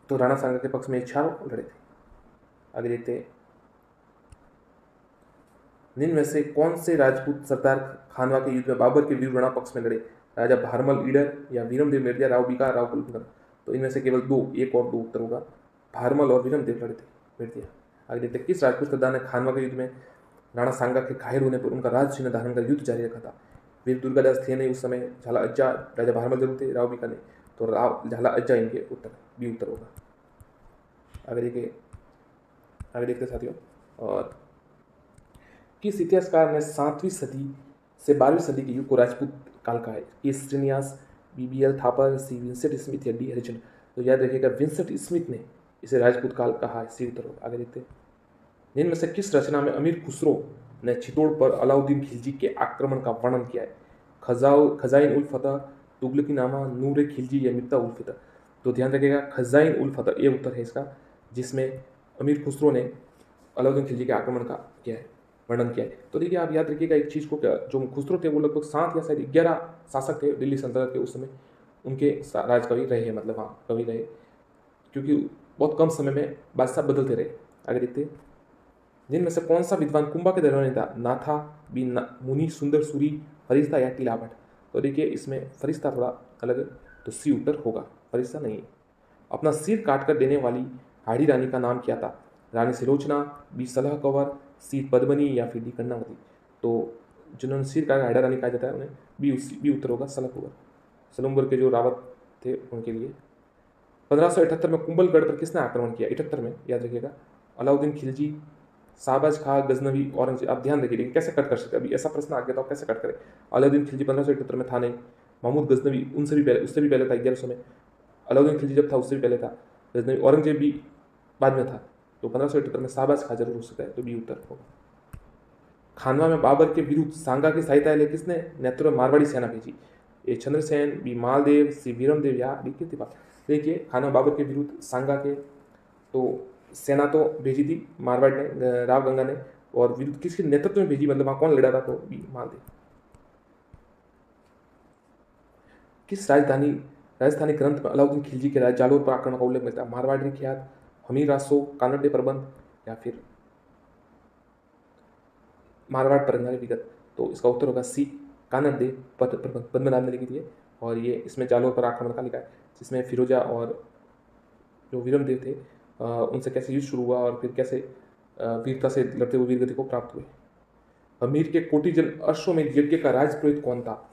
तो राणा सांगा के पक्ष में चारों लड़े थे। आगे देखते हैं, निम्न में से कौन से राजपूत सरदार खानवा के युद्ध में बाबर के वीर राणा पक्ष में लड़े? राजा भारमल ईडर या वीरमदेव मेड़िया, राव बीका, राव कुलभूषण? तो इनमें से केवल दो, एक और दो उत्तर होगा। भारमल और वीरमदेव लड़े थे मेड़िया। आगे देखते हैं, किस राजपूत सरदार ने खानवा के युद्ध में राणा सांगा के घायल होने पर उनका राज चिन्ह धारण कर युद्ध जारी रखा था? वीर दुर्गादास थे नहीं उस समय, झाला अज्जा, राजा भारमल जरूर थे, राव बीका ने, तो राव झाला अज्जा इनके उत्तर, बी उत्तर होगा। आगे देखते साथियों, और किस इतिहासकार ने 7वीं सदी से 12वीं सदी के युग को राजपूत काल कहा है? के श्रीनिवास, बीबीएल थापर, सी विंसेंट स्मिथ या डी हरिचंद्र? तो याद रखिएगा विंसेंट स्मिथ ने इसे राजपूत काल कहा है, सी उत्तर होगा। आगे देखते हैं, इनमें से किस रचना में अमीर खुसरो ने चित्तौड़ पर अलाउद्दीन खिलजी के आक्रमण का वर्णन किया है? खजाइन उल फतह, तुगलकीनामा, नूर खिलजी या मिर्ता उल फितर? तो ध्यान रखिएगा खजाइन उल फतह ये उत्तर है इसका, जिसमें अमीर खुसरो ने अलाउद्दीन खिलजी के आक्रमण का किया है, वर्णन किया है। तो देखिए आप याद रखिएगा एक चीज़ को, क्या जो खुसरो थे वो लगभग 7 या शायद 11 शासक थे दिल्ली सल्तनत के उस समय, उनके राजकवि रहे हैं, मतलब हाँ कवि रहे, क्योंकि बहुत कम समय में बादशाह बदलते रहे। आगे देखते हैं, जिनमें से कौन सा विद्वान कुंभा के दरबार में था? नाथा, बी मुनि सुंदर सूरी, फरिश्ता या टीलाभट्ट? तो देखिए इसमें फरिश्ता थोड़ा अलग है, तो सी उत्तर होगा, फरिश्ता नहीं है। अपना सिर काट कर देने वाली हाड़ी रानी का नाम क्या था? रानी सिलोचना, बी सलह कंवर, सी पद्मनी या फिर डी कर्णावती? तो जिन्होंने सिर का हैदर अली कहा जाता है उन्हें, बी उत्तर होगा सलमपुर। सलमपुर के जो रावत थे उनके लिए। 1578 में कुंभलगढ़ पर किसने आक्रमण किया? 78 में, याद रखिएगा। अलाउद्दीन खिलजी, शाहबाज खां, गजनवी, औरंगजेब। आप ध्यान रखिए कैसे कट कर सकते हैं, अभी ऐसा प्रश्न आ गया तो आप कैसे कट करें। अलाउद्दीन खिलजी 1578 में था नहीं, महमूद गजनवी उनसे भी पहले, उससे भी पहले था 1100 में। अलाउद्दीन खिलजी जब था उससे भी पहले था गजनवी। औरंगजेब भी बाद में था। तो 1578 में शाहबाज खां जरूर हो सकता है, तो बी उत्तर होगा। खानवा में बाबर के विरुद्ध सांगा की सहायता ले किसने नेतृत्व मारवाड़ी सेना भेजी? ए चंद्रसेन, बी मालदेव, सी वीरमदेव या डी कीर्तिपाल। देखिए खानवा बाबर के विरुद्ध सांगा के तो सेना तो भेजी थी मारवाड़ ने, राव गंगा ने, और विरुद्ध किसके नेतृत्व में भेजी, मतलब वहां कौन लड़ा था? तो बी मालदेव। किस राजस्थानी ग्रंथ में अलाउद्दीन खिलजी के राज जालोर पर आक्रमण का उल्लेख मिलता है? मारवाड़ी ख्यात, हमीर रासो, कानड़े प्रबंध या फिर मारवाड़ परगना विगत। तो इसका उत्तर होगा सी, कानड़े प्रबंध, पद्मनाभ ने लिखी थी और ये इसमें जालोर पर आक्रमण का लिखा है, जिसमें फिरोजा और जो वीरमदेव थे उनसे कैसे युद्ध शुरू हुआ और फिर कैसे वीरता से लड़ते हुए वीरगति को प्राप्त हुए। अमीर के कोटिजन अश्वमेध यज्ञ का राजपुरोहित कौन था?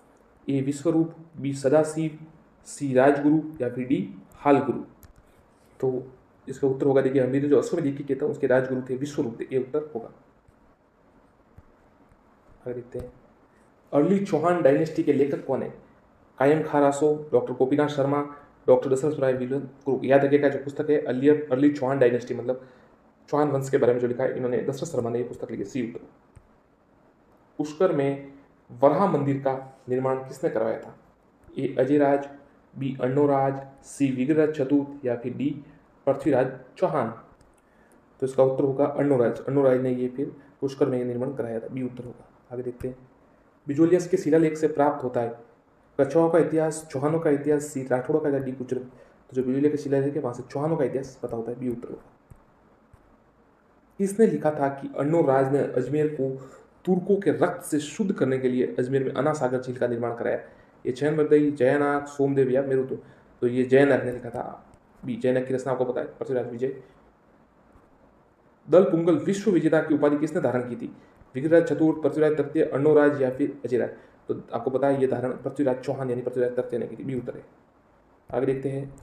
ए विश्वरूप, बी सदाशिव, सी राजगुरु या फिर डी हालगुरु। तो इसका उत्तर होगा, देखिए अमीर जो अश्वमेध यज्ञ किया था उसके राजगुरु थे विश्वरूप थे, ये उत्तर होगा। आगे देखते हैं, अर्ली चौहान डायनेस्टी के लेखक कौन है? कायम खां रासो, डॉक्टर गोपीनाथ शर्मा, डॉक्टर दशरथ राय विलन। याद रखिएगा जो पुस्तक है अर्ली चौहान डायनेस्टी, मतलब चौहान वंश के बारे में जो लिखा है इन्होंने दशरथ शर्मा ने ये पुस्तक लिखी, सी उत्तर। पुष्कर में वराह मंदिर का निर्माण किसने करवाया था? ए अजयराज, बी अण्णोराज, सी विग्रहराज चतुर्थ या फिर डी पृथ्वीराज चौहान। तो इसका उत्तर होगा अण्णोराज ने ये फिर पुष्कर में ये निर्माण कराया था, बी उत्तर होगा। आगे देखते हैं, बिजोलियस के शिलालेख से प्राप्त होता है कछुओं का इतिहास, चौहानों का इतिहास, सी राठौड़ों का, डी गुजर। तो जो बिजोलिया के शिलालेख है वहां से चौहानों का इतिहास पता होता है, बी उत्तर होगा। किसने लिखा था कि अण्णोराज ने अजमेर को तुर्कों के रक्त से शुद्ध करने के लिए अजमेर में अना सागर झील का निर्माण कराया? ये चैन बरदई, जयनाग, सोमदेव या मेरुदो। तो ये जयनाग ने लिखा था, बी जयनाग की रचना आपको पता है, पृथ्वीराज विजय। दल पुंगल विश्व विजेता की उपाधि किसने धारण की थी? विग्रहराज चतुर्थ, पृथ्वीराज तृतीय, अण्णोराज या फिर अजयराज। तो आपको पता है ये धारण पृथ्वीराज चौहान यानी पृथ्वीराज तृतीय ने की थी, बी उत्तर है। आगे देखते हैं,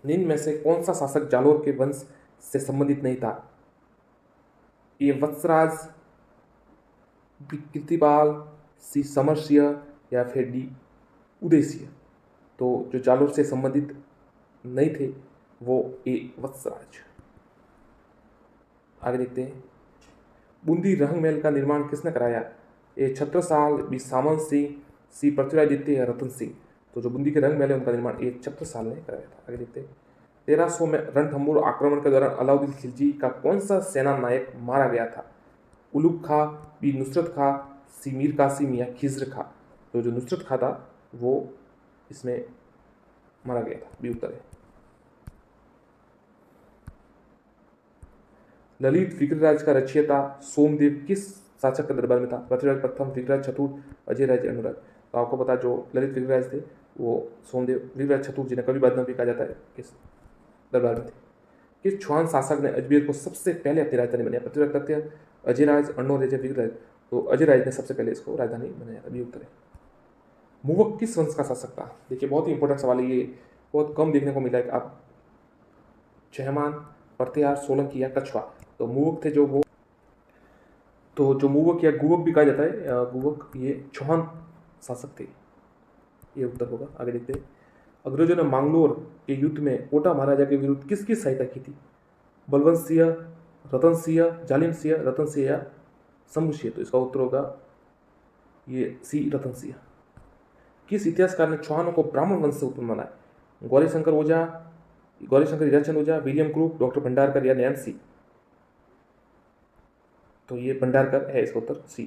निम्न में से कौन सा शासक जालोर के वंश से संबंधित नहीं था? ये वत्सराज, बी कीर्तिपाल, सी समरसिंह या फिर डी उदयसिंह। तो जो जालोर से संबंधित नहीं थे वो ए वत्सराज। आगे देखते हैं, बूंदी रहंग महल का निर्माण किसने कराया? ए छत्रसाल, बी सामंत सिंह, सी पृथ्वीराज द्वितीय या रतन सिंह। तो जो बूंदी के रंग महल है उनका निर्माण ए छत्रसाल ने कराया था। आगे देखते हैं, 1300 में रणथंभौर आक्रमण के दौरान अलाउद्दीन खिलजी का कौन सा सेना नायक मारा गया था? उलुग खां, बी नुसरत खां, सी मीर कासिम या खिज्र खां। तो जो नुसरत खां था वो इसमें मारा गया था, बी उत्तर है। ललित विग्रहराज का रचयिता सोमदेव किस शासक के दरबार में था? पृथ्वीराज प्रथम, विग्रहराज चतुर्थ, अजयराज, अनुराग। तो आपको पता जो ललित विग्रहराज थे वो सोमदेव, विग्रहराज चतुर्थ जिन्हें कभी बाद में भी कहा जाता है किस दरबार में थे। किस चौहान शासक ने अजमेर को सबसे पहले अपनी राजधानी बनाया? पृथ्वीराज तृतीय, अजयराज, अण्णोराज, विग्रहराज। तो अजयराज ने सबसे पहले इसको राजधानी बनाया था, बी उत्तर है। मुवक किस वंश का शासक था? देखिए बहुत ही इंपॉर्टेंट सवाल है ये, बहुत कम देखने को मिला है। आप चहमान, परतियार, सोलंकी या कछवा। तो मुवक थे जो वो, तो जो मुवक या गुवक भी कहा जाता है, गुवक ये चौहान शासक थे, ये उत्तर होगा। आगे देखते हैं, अंग्रेजों ने मांगलोर के युद्ध में कोटा महाराजा के विरुद्ध किसकी सहायता की थी? बलवंत सिंह, रतन सिंह, जालिम सिंह, रतन सिंह या शंभू सिंह। तो इसका उत्तर होगा ये सी रतन सिंह। किस इतिहासकार ने चौहानों को ब्राह्मण वंश से उत्पन्न माना है? गौरीशंकर ओझा, गौरीशंकर हीराचंद ओझा, विलियम क्रूप, डॉक्टर भंडारकर या नैन्सी। तो ये भंडारकर है, इसका उत्तर सी।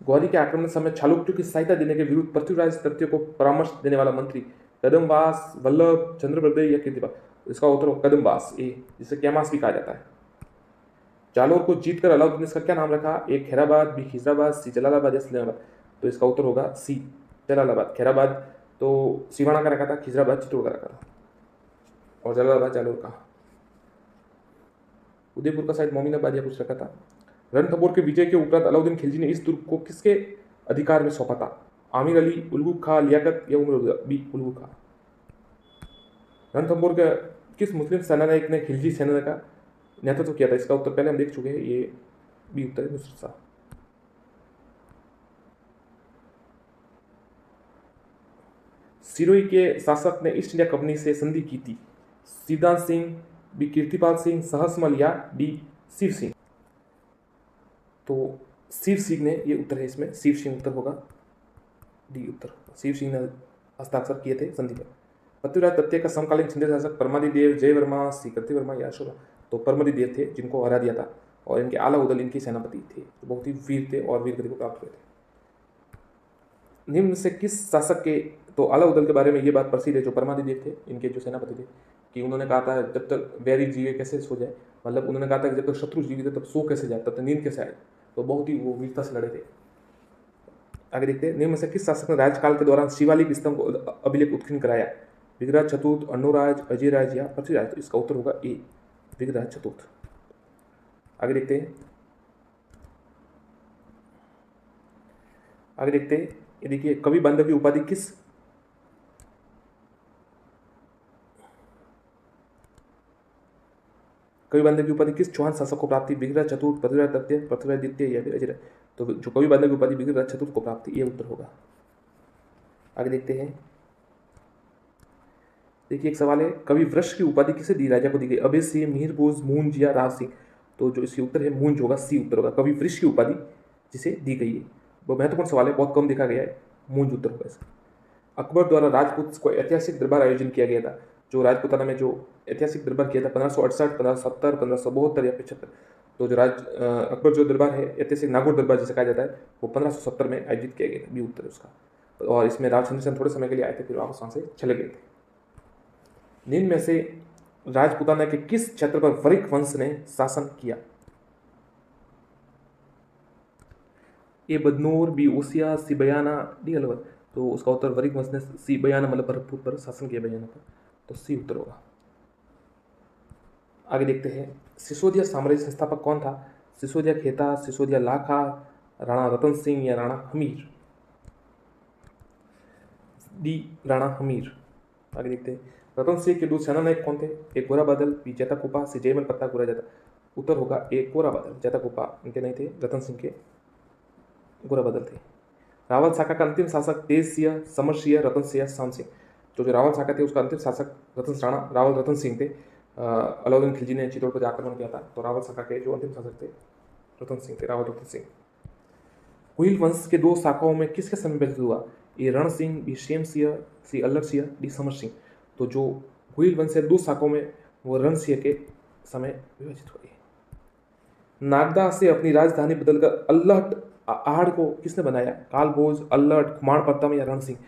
ग्वारी के आक्रमण समय चालुक्यों की सहायता देने के विरुद्ध पृथ्वीराज तृतीय को परामर्श देने वाला मंत्री कदमबास, वल्लभ, चंद्रप्रदय या कीर्तिपाल। इसका उत्तर कदमबास, ए जिसे कैमास भी कहा जाता है। जालोर को जीतकर अलाउद्दीन ने इसका क्या नाम रखा? ए खैराबाद, बी खिजराबाद, सी जलालाबाद या सलेमाबाद। तो इसका उत्तर होगा सी जलालाबाद। खैराबाद तो सिवाना का रखा था, खिजराबाद चित्तौड़ का रखा था और जलालाबाद जालोर का। उदयपुर का शायद मोमिनाबाद या कुछ रखा था, रणथंभौर के विजय के उपरांत अलाउद्दीन खिलजी ने इस दुर्ग को किसके अधिकार में सौंपा था? आमिर अली, उलगुग खां, लियाकत या उमर बी उलगुग खां। रणथंभौर का किस मुस्लिम सेनानायक ने खिलजी सेना का नेतृत्व किया था? इसका उत्तर पहले हम देख चुके हैं, ये बी उत्तर है नुसरत शाह। सिरोही के शासक ने ईस्ट इंडिया कंपनी से संधि की थी? शिवदास सिंह, बी कीर्तिपाल सिंह, सहसमल या डी शिव सिंह। तो शिव सिंह ने, ये उत्तर है इसमें, शिव सिंह उत्तर होगा, डी उत्तर। शिव सिंह ने हस्ताक्षर किए थे संधि पर। पृथ्वीराज तृतीय का समकालीन छिंदे शासक परमादिदेव, जयवर्मा, श्रीकृति वर्मा या अशोका। तो परमादिदेव थे जिनको हरा दिया था, और इनके आला उदल इनके सेनापति थे, तो बहुत ही वीर थे और वीर गति को प्राप्त हुए थे। निम्न से किस शासक के, तो आला उदल के बारे में ये बात प्रसिद्ध है, जो परमादिदेव थे इनके जो सेनापति थे, कि उन्होंने कहा था जब तक वैरी जीवे कैसे सो जाए, मतलब उन्होंने कहा था कि जब तक शत्रु जीवित है तब सो कैसे जाए, तब तक नींद कैसे आए। तो बहुत ही वो वीरता से लड़े थे। आगे देखते हैं, निम्न से किस शासक ने राज्यकाल के दौरान शिवालिक स्तंभ को अभिलेख उत्कीर्ण कराया? विग्रहराज चतुर्थ, अर्णोराज, अजयराज या पृथ्वीराज। तो इसका उत्तर होगा ए, विग्रहराज चतुर्थ। आगे देखते हैं, ये देखिए, कवि बांधव की उपाधि किस चौहान शासक को प्राप्त थी? विग्रहराज चतुर्थ, पृथ्वीराज तृतीय, पृथ्वीराज द्वितीय या फिर अजयराज। तो जो कवि बांधव की उपाधि विग्रहराज चतुर्थ को प्राप्त थी, ये उत्तर होगा। आगे देखते हैं, देखिए एक सवाल है, कवि वृष की उपाधि किसे दी, राजा को दी गई? अभय सिंह, मिहिर बोज, मूंज या राव सिंह। तो जो इसकी उत्तर है मूंज होगा, सी उत्तर होगा। कवि वृष की उपाधि जिसे दी गई है, वो महत्वपूर्ण सवाल है, बहुत कम देखा गया है, मूंज उत्तर होगा इसका। अकबर द्वारा राजपूत को ऐतिहासिक दरबार आयोजन किया गया था? जो राजपूताना में जो ऐतिहासिक दरबार किया था 1568, 1570, 1572 या 75। तो जो अकबर जो दरबार है, ऐतिहासिक नागौर दरबार जिसे कहा जाता है, वो 1570 में आयोजित किया गया था, बी उत्तर है उसका। और इसमें राजचंद्र सेन थोड़े समय के लिए आए थे, फिर वापस वहाँ से चले गए थे। निम्न में से राजपूताना के किस क्षेत्र पर वरिक वंश ने शासन किया? ए बदनूर, बी ओसिया, सी बयाना, डी अलवर। तो उसका उत्तर वरिक वंश ने सी बयाना मतलब भरतपुर पर शासन किया, बयाना पर। तो सी उत्तर होगा। आगे देखते हैं, सिसोदिया साम्राज्य संस्थापक कौन था? सिसोदिया खेता, सिसोदिया लाखा, राणा रतन सिंह या राणा हमीर। डी राणा हमीर। आगे देखते हैं, रतन सिंह के दो सेनानायक कौन थे? एक गोरा बादल, बी जैता कुपा, सी जयमल पत्ता गोरा जाता। उत्तर होगा एक गोरा बादल, जैता कुपा इनके नहीं थे, रतन सिंह के गोरा बादल थे। रावल शाखा का अंतिम शासक तेज सिंह, समर सिंह, रतन सिंह, शाम सिंह। जो रावल शाखा थे उसका अंतिम शासक रावल रतन सिंह थे। अलाउद्दीन खिलजी ने चित्तौड़ पर आक्रमण किया था, तो रावल शाखा के जो अंतिम शासक थे रतन सिंह थे, रावल रतन सिंह। हुईल वंश के दो शाखाओं में किसके समय विभाजित हुआ? ए रण सिंह, बी शेम सिंह, सी अल्लर सिंह, डी समर सिंह। तो जो हुईल वंश है दो शाखाओं में, वो रण सिंह के समय विभाजित हुई। नागदा से अपनी राजधानी बदलकर अल्लट आहड़ को किसने बनाया? कालभोज, अल्लट, कुमार प्रताप या रण सिंह।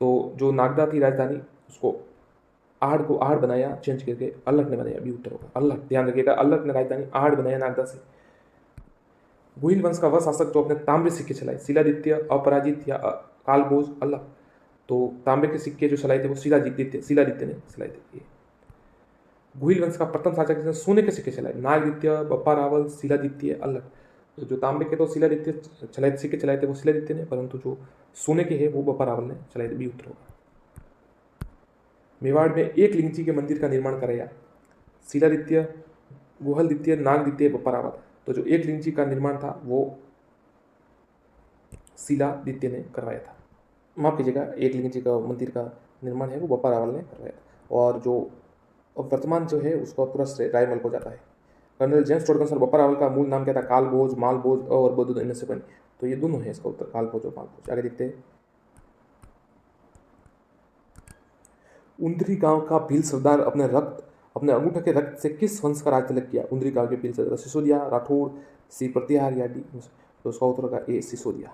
तो जो नागदा थी राजधानी, उसको आहड़ बनाया, चेंज करके अल्लट ने बनाया, बी उत्तर होगा अल्लट। ध्यान रखिएगा, अल्लट ने राजधानी आहड़ बनाया नागदा से। भुईल वंश का वह शासक जो अपने तांबे सिक्के चलाए? शिलादित्य, अपराजित या कालभोज, अल्लट। तो तांबे के सिक्के जो चलाए थे वो शिलादित्य ने चलाए थे। भुईल वंश का प्रथम शासक जिसने सोने के सिक्के चलाए? नागदित्य, बप्पा रावल, शिलादित्य, अल्लट। तो जो तांबे के तो शिलादित्य सिक्के चलाए थे वो शिलादित्य ने, परंतु जो सोने के हैं वो बप्पा रावल ने चलाए थे, बी उत्तर होगा। मेवाड़ में एक लिंगजी के मंदिर का निर्माण कराया? शिलादित्य, गुहलदित्य, नागदित्य, बप्पा रावल। तो जो एक लिंगजी का निर्माण था वो शिलादित्य ने करवाया था, माफ कीजिएगा, एक लिंगजी का मंदिर का निर्माण है वो बप्पा रावल ने करवाया था। और जो वर्तमान जो है उसका पूरा श्रेय रायमल को जाता है। कर्नल जेम्स टोड के अनुसार बप्पा रावल का मूल नाम क्या था? कालभोज, मालभोज और बौद्ध इनमें से बनी। तो ये दोनों है इसका उत्तर, कालभोज और मालभोज। आगे देखते हैं, उंदरी गांव का भील सरदार अपने अंगूठे के रक्त से किस वंश का राज तिलक किया? उंदरी गांव के भील सरदार? सिसोदिया, राठौड़, सी प्रतिहार या डी। तो उसका उत्तर होगा ए, सिसोदिया।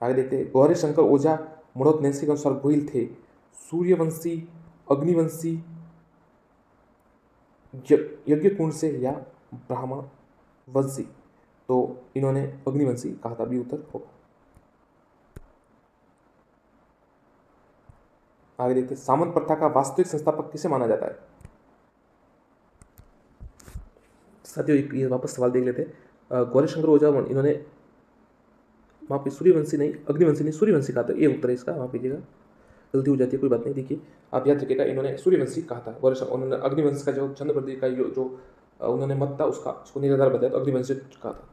आगे देखते हैं, गौरी शंकर ओझा मुड़त नेसी के अनुसार भुईल थे सूर्यवंशी, अग्निवंशी, यज्ञ कुंड से या ब्राह्मण वंशी। तो इन्होंने अग्निवंशी कहा था, बी उत्तर होगा। आगे देखते हैं, सामंत प्रथा का वास्तविक संस्थापक किसे माना जाता है? साथियों ये वापस सवाल देख लेते हैं। गौरीशंकर ओझा इन्होंने वहाँ पे सूर्यवंशी नहीं, अग्निवंशी नहीं, सूर्यवंशी कहा था, ये उत्तर है इसका, वहाँ कीजिएगा, गलती हो जाती है, कोई बात नहीं। देखिए आप याद रखिएगा, इन्होंने सूर्यवंशी कहा था, गौरीशंकर, उन्होंने अग्निवंश का जो चंद्रप्रदी का जो उन्होंने मत था उसका उसको निराधार बताया, तो अग्निवंशी कहा था।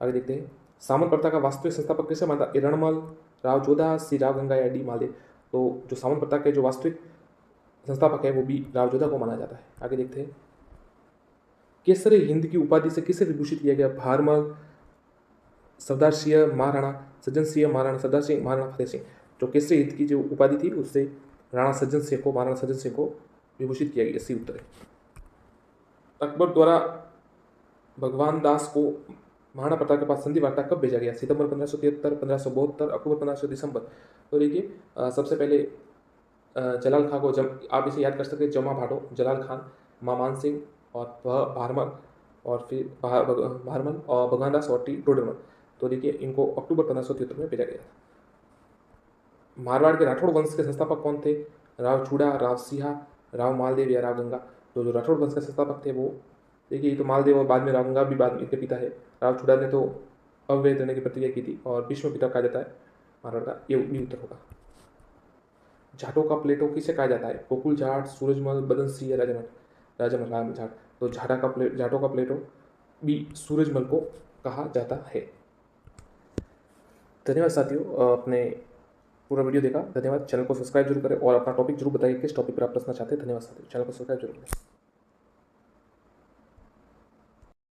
आगे देखते हैं, सामंत प्रथा का वास्तविक संस्थापक किसे माना? ए रणमल, राव जोधा, सी राव गंगा या डी मालदेव। तो जो सामंत प्रथा के जो वास्तविक संस्थापक है वो भी राव जोधा को माना जाता है। आगे देखते हैं, केसरी हिंद की उपाधि से किसे विभूषित किया गया? भारमल, सरदार सिंह महाराणा सज्जन सिंह, महाराणा सरदार सिंह, महाराणा फतेह सिंह। जो केसरी हिंद की जो उपाधि थी उससे राणा सज्जन सिंह को, महाराणा सज्जन सिंह को विभूषित किया गया। सही उत्तर है। अकबर द्वारा भगवान दास को महाराणा प्रताप के पास संधि वार्ता कब भेजा गया? सितंबर 1573, 1572, अक्टूबर 1500, दिसंबर। तो देखिए सबसे पहले जलाल खान को, आप इसे याद कर सकते हैं, जमा भाटो, जलाल खान, मामान सिंह और भारमल, और फिर भारमल और भगवान दास और टी टोडरमल। तो देखिए इनको अक्टूबर 1573 में भेजा गया। मारवाड़ के राठौड़ वंश के संस्थापक कौन थे? राव चूड़ा, राव सिंहा, राव मालदेव या राव गंगा। तो जो राठौड़ वंश के संस्थापक थे वो, देखिए ये तो मालदेव और बाद में राव गंगा भी बाद में इनके पिता है। राव चूड़ा ने तो अवैध रहने की प्रतिज्ञा की थी और भीष्म पिता कहा जाता है मारवाड़ का, ये भी उत्तर होगा। जाटों का प्लेटो किसे कहा जाता है? गोकुल जाट, सूरजमल, बदन सिंह या राजामल राम जाट। तो जाटों का प्लेटो भी सूरजमल को कहा जाता है। धन्यवाद साथियों, अपने पूरा वीडियो देखा, धन्यवाद। चैनल को सब्सक्राइब जरूर करें और अपना टॉपिक जरूर बताइए, किस टॉपिक पर आप पूछना चाहते हैं। धन्यवाद साथियों, चैनल को सब्सक्राइब जरूर करें।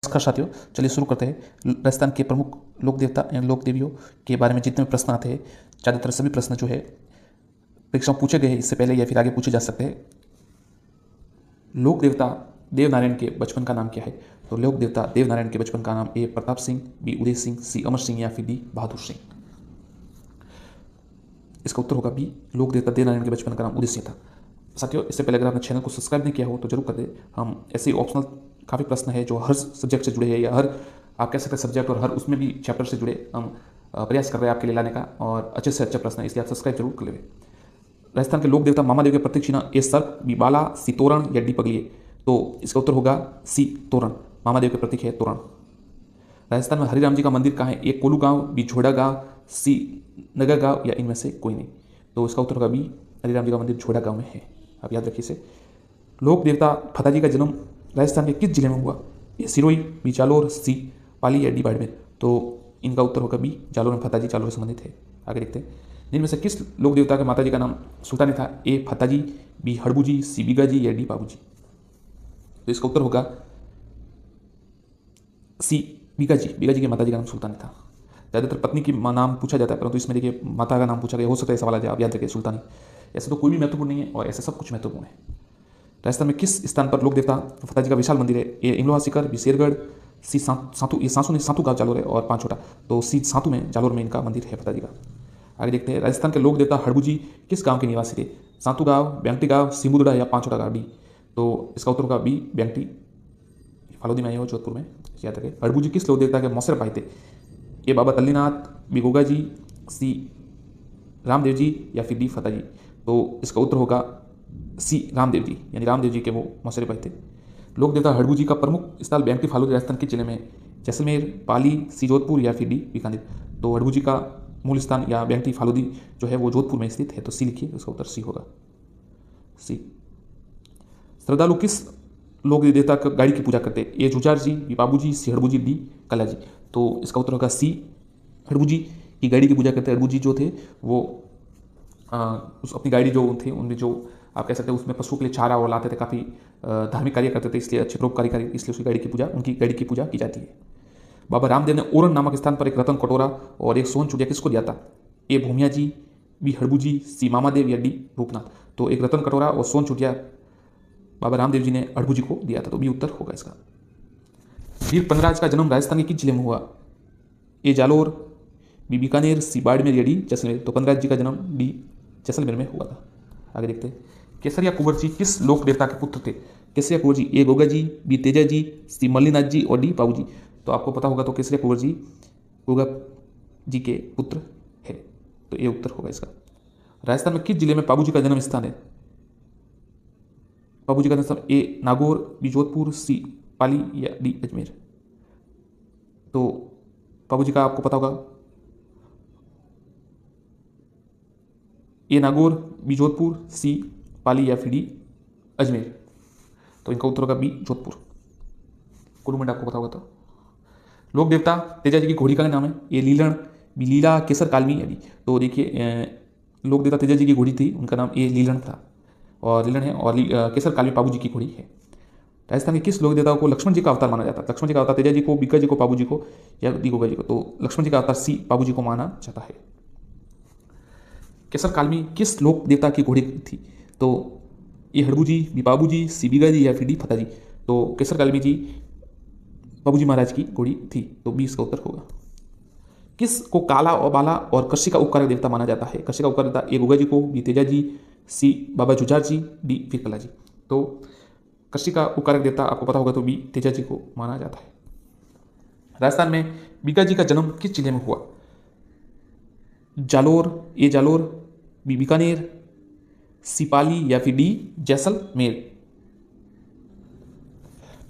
नमस्कार साथियों, चलिए शुरू करते हैं। राजस्थान के प्रमुख लोक देवता एवं लोक देवियों के बारे में जितने भी प्रश्न आते हैं, ज़्यादातर सभी प्रश्न जो है परीक्षा में पूछे गए हैं इससे पहले या फिर आगे पूछे जा सकते हैं। लोक देवता देवनारायण के बचपन का नाम क्या है? तो लोक देवता देवनारायण के बचपन का नाम ए प्रताप सिंह, बी उदय सिंह, सी अमर सिंह या फिर डी बहादुर सिंह। इसका उत्तर होगा बी, लोक देवता देवनारायण के बचपन का नाम उदय सिंह था। साथियों, इससे पहले अगर आपने चैनल को सब्सक्राइब नहीं किया हो तो जरूर कर दे। हम ऐसे ऑप्शनल काफ़ी प्रश्न है जो हर सब्जेक्ट से जुड़े हैं, या हर आप कह सकते हैं सब्जेक्ट और हर उसमें भी चैप्टर से जुड़े हम प्रयास कर रहे हैं आपके लिए लाने का, और अच्छे से अच्छे प्रश्न है, इसलिए आप सब्सक्राइब जरूर कर ले। राजस्थान के लोक देवता मामादेव के प्रतीक चिन्ह ए सर्प, बी बाला, सी तोरण या डी पगलिए। तो इसका उत्तर होगा सी तोरण। मामादेव के प्रतीक है तोरण। राजस्थान में हरिराम जी का मंदिर कहाँ है? ए कोलू गांव, बी झोड़ा गांव, सी नगर गांव या इनमें से कोई नहीं। तो इसका उत्तर होगा बी, हरिराम जी का मंदिर झोड़ा गांव में है। आप याद रखिए इसे। लोक देवता फताजी का जन्म राजस्थान के किस जिले में हुआ? ए सिरोही, बी जालोर, सी पाली या डी बाड़मेर। तो इनका उत्तर होगा बी, जालोर में फताजी जालोर से संबंधित है। आगे देखते हैं, जिनमें से किस लोक देवता के माताजी का नाम सुल्तानी था? ए फताजी, बी हड़बूजी, सी बीगाजी या डी बाबूजी। तो इसका उत्तर होगा सी बीगाजी। बीगाजी के माताजी का नाम सुल्तानी था। ज़्यादातर पत्नी की नाम पूछा जाता है, परंतु इसमें देखिए माता का नाम पूछा गया, हो सकता है सवाल आ जाए, आप याद रखिए सुल्तानी। ऐसे तो कोई भी महत्वपूर्ण नहीं है और ऐसे सब कुछ महत्वपूर्ण है। राजस्थान में किस स्थान पर लोक देवता फताजी का विशाल मंदिर है? ए इंगलोहा शिखर, बी शेरगढ़, सी सातू, ये सासू नहीं, सातू गाँव जालोर है, और पाँच छोटा। तो सी सातू में जालोर में इनका मंदिर है फताजी का। आगे देखते हैं, राजस्थान के लोक देवता हड़बूजी किस गांव के निवासी थे? सातू गांव, बैंगटी गांव, सिमुदड़ा या पाँचोटा गांव। डी। तो इसका उत्तर होगा बी, बैंगटी। फालोदी में आए हो, जोधपुर में, याद रखें। हड़बूजी किस लोक देवता के मौसर भाई थे? ए बाबा तल्लीनाथ, बी गोगा जी, सी रामदेव जी या फिर डी फताजी। तो इसका उत्तर होगा सी रामदेव जी, यानी रामदेव जी के वो मौसरे भाई थे। लोक देवता हड़बू जी का प्रमुख स्थल बैंगटी फालूदी राजस्थान के जिले में? जैसलमेर, पाली, सी जोधपुर या फिर डी बीकानेर। तो हड़बू जी का मूल स्थान या बैंगटी फालूदी जो है वो जोधपुर में स्थित है। तो सी लिखिए, उसका उत्तर सी होगा, सी। श्रद्धालु किस लोक देवता का गाड़ी की पूजा करते हैं? ए जुजार जी, बी बाबू जी, सी हड़बू जी, डी कला जी। तो इसका उत्तर होगा सी, हड़बू जी की गाड़ी की पूजा करते हैं। हड़बू जी जो थे वो उस अपनी गाड़ी जो थी उनमें जो आप कह सकते हैं उसमें पशुओं के लिए चारा वो लाते थे, काफ़ी धार्मिक कार्य करते थे, इसलिए अच्छे परोपकारी कार्य, इसलिए उसकी गाड़ी की पूजा की जाती है। बाबा रामदेव ने ओरन नामक स्थान पर एक रतन कटोरा और एक सोन चुटिया किसको दिया था? ए भूमिया जी, बी हड़बू जी, सी मामादेव या डी रूपनाथ। तो एक रतन कटोरा और सोन चुटिया बाबा रामदेव जी ने हड़बू जी को दिया था। तो बी उत्तर होगा इसका। वीर पनराज का जन्म राजस्थान के किस जिले में हुआ? ए जालोर, बी बीकानेर, सी बाड़मेर या डी जैसलमेर। तो पनराज जी का जन्म डी जैसलमेर में हुआ था। आगे देखते हैं, केसरिया कुंवर जी किस लोक देवता के पुत्र थे? केसरिया कुंवर जी, ए गोगा जी, बी तेजा जी, सी मल्लीनाथ जी और डी बाबू जी। तो आपको पता होगा तो केसरिया कुंवर जी गोगा जी के पुत्र है। तो ये उत्तर होगा इसका। राजस्थान में किस जिले में बाबू जी का जन्म स्थान है? बाबू जी का जन्म स्थान ए नागौर, बी जोधपुर, सी पाली या डी अजमेर। तो बाबूजी का आपको पता होगा, ए नागौर, बी जोधपुर, सी पाली या फिर डी अजमेर। तो इनका उत्तर होगा बी जोधपुर। कुरुमंड आपको पता होगा। तो लोक देवता तेजा जी की घोड़ी का नाम है ए लीलण, बी लीला, केसर, कालमी या डी। तो देखिए लोक देवता तेजा जी की घोड़ी थी, उनका नाम ए लीलण था और लीलण है, और केसर कालमी पाबू जी की घोड़ी है। राजस्थान के किस लोक देवता को लक्ष्मण जी का अवतार माना जाता है? लक्ष्मण जी का अवतार तेजा जी को, बीका जी को, पाबू जी को या दी गोगा जी को? तो लक्ष्मण जी का अवतार सी पाबू जी को माना जाता है। केसर कालमी किस लोक देवता की घोड़ी थी? तो ए हड़बू जी, बी पाबू जी, सी बीगा जी या फिर डी फता जी। तो केसर कालमी जी बाबू जी महाराज की घोड़ी थी, तो बी इसका उत्तर होगा। किस को काला और बाला और कशी का उपकारक देवता माना जाता है? कशी का उपकारक देवता ए गोगा जी को, बी तेजा जी, सी बाबा जुझार जी, डी फिर कला जी। तो कशी का उपकारक देवता आपको पता होगा, तो बी तेजा जी को माना जाता है। राजस्थान में बीका जी का जन्म किस जिले में हुआ? जालोर, ए जालोर, बी बीकानेर, सी पाली या फिर डी जैसलमेर।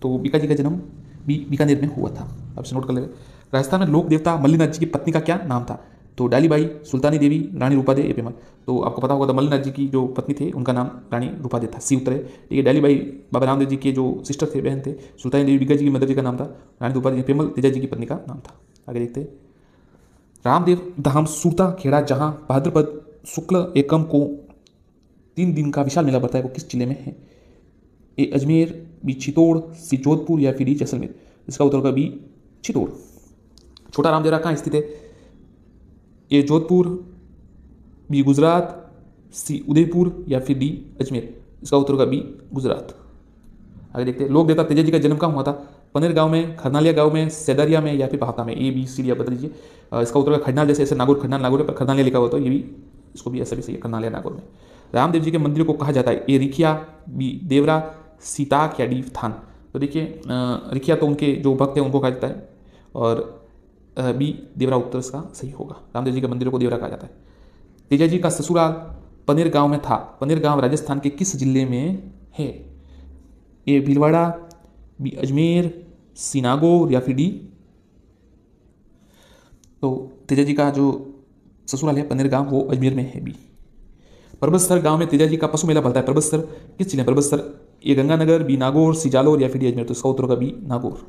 तो बीका जी का जन्म बीकानेर में हुआ था। आपसे नोट कर ले। राजस्थान में लोक देवता मल्लिनाथ जी की पत्नी का क्या नाम था? तो डालीबाई, सुल्तानी देवी, रानी रूपादे या पेमल। तो आपको पता होगा, तो मल्लिनाथ जी की जो पत्नी थे उनका नाम रानी रूपादे था। सी उत्तर है। ठीक है, डालीबाई बाबा रामदेव जी के जो सिस्टर थे, बहन थे। सुल्तानी देवी बीका जी की मदर जी का नाम था, रानी रूपादे, पेमल तेजा जी की पत्नी का नाम था। आगे देखते हैं। रामदेव धाम सूरता खेड़ा, जहाँ भाद्रपद शुक्ल एकम को 3 दिन का विशाल मेला बढ़ता है, वो किस जिले में है? ए अजमेर, बी चित्तौड़, सी जोधपुर या फिर डी जैसलमेर। इसका उत्तर होगा बी चित्तौड़। छोटा राम देवरा कहाँ स्थित है? ए जोधपुर, बी गुजरात, सी उदयपुर या फिर डी अजमेर। इसका उत्तर होगा बी गुजरात। आगे देखते हैं। लोक देवता तेजा जी का जन्म कहाँ हुआ था? पनेर गांव में, खरनालिया गांव में, सेदारिया में या फिर बहाता में? ए बी सी डी आप बता दीजिए। इसका उत्तर होगा खरनाल। जैसे ऐसे नागौर, खरनाल नागौर पर खरनालिया लिखा हुआ, तो ये भी, इसको भी ऐसा भी सही है, खरनालिया नागौर में। रामदेव जी के मंदिर को कहा जाता है? ए रिखिया, बी देवरा, सीताक या डी थान। तो देखिए रिखिया तो उनके जो भक्त हैं उनको कहा जाता है, और बी देवरा उत्तर इसका सही होगा। रामदेव जी के मंदिरों को देवरा कहा जाता है। तेजा जी का ससुराल पनेर गांव में था। पनेर गांव राजस्थान के किस जिले में है? ए भीलवाड़ा, बी अजमेर, सी नागौर या फिर डी। तो तेजा जी का जो ससुराल है पनेर गांव, वो अजमेर में है, बी। परबतसर गांव में तेजा जी का पशु मेला बढ़ता है। परबतसर किस जिले में? परबतसर ए गंगानगर, बी नागौर, सी जालोर या फिर डी अजमेर। तो इसका उत्तर होगा बी नागौर।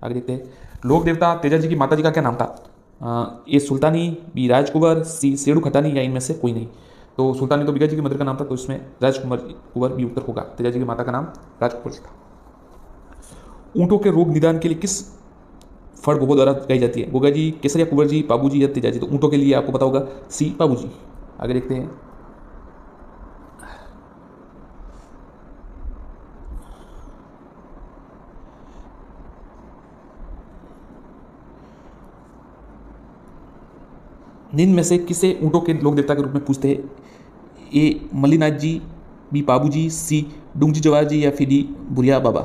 आगे देखते हैं। लोक देवता तेजा जी की माता जी का क्या नाम था? ए सुल्तानी, बी राजकुंवर, सी सेड़ू खटानी या इनमें से कोई नहीं। तो सुल्तानी तो बीका जी की मदर का नाम था, तो इसमें राजकुंवर बी उत्तर होगा। तेजा जी की माता का नाम राजकुंवर था। ऊँटों के रोग निदान के लिए किस फड़ गोगो द्वारा गाई जाती है? गोगा जी, केसरिया, कुंवर जी, पाबू जी या तेजा जी। तो ऊँटों के लिए आपको पता होगा सी पाबू जी। आगे देखते हैं। निम्न में से किसे ऊँटों के लोक देवता के रूप में पूछते हैं? ए मल्लिनाथ जी, बी पाबू जी, सी डूंगजी जवाहर जी या फिर डी बुरिया बाबा।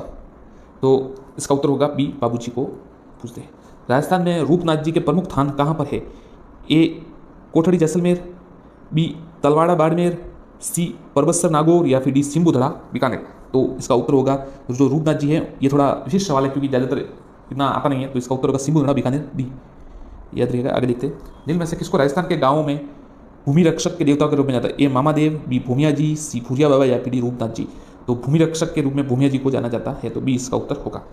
तो इसका उत्तर होगा बी पाबू जी को पूछते हैं। राजस्थान में रूपनाथ जी के प्रमुख स्थान कहाँ पर है? ए कोठड़ी जैसलमेर, बी तलवाड़ा बाड़मेर, सी परबतसर नागौर या फिर डी सिंबुधड़ा बीकानेर। तो इसका उत्तर होगा, जो रूपनाथ जी है, ये थोड़ा विशिष्ट सवाल है क्योंकि ज़्यादातर इतना आता नहीं है, तो इसका उत्तर होगा सिंबुधड़ा बीकानेर, डी। याद रखिएगा। आगे देखते हैं। निम्न में से किसको राजस्थान के गांवों में भूमि रक्षक के देवता के रूप में जाता है? ए मामादेव, बी भूमिया जी, सी भूरिया बाबा या फिर डी रूपनाथ जी। तो भूमि रक्षक के रूप में भूमिया जी को जाना जाता है, तो बी इसका उत्तर होगा।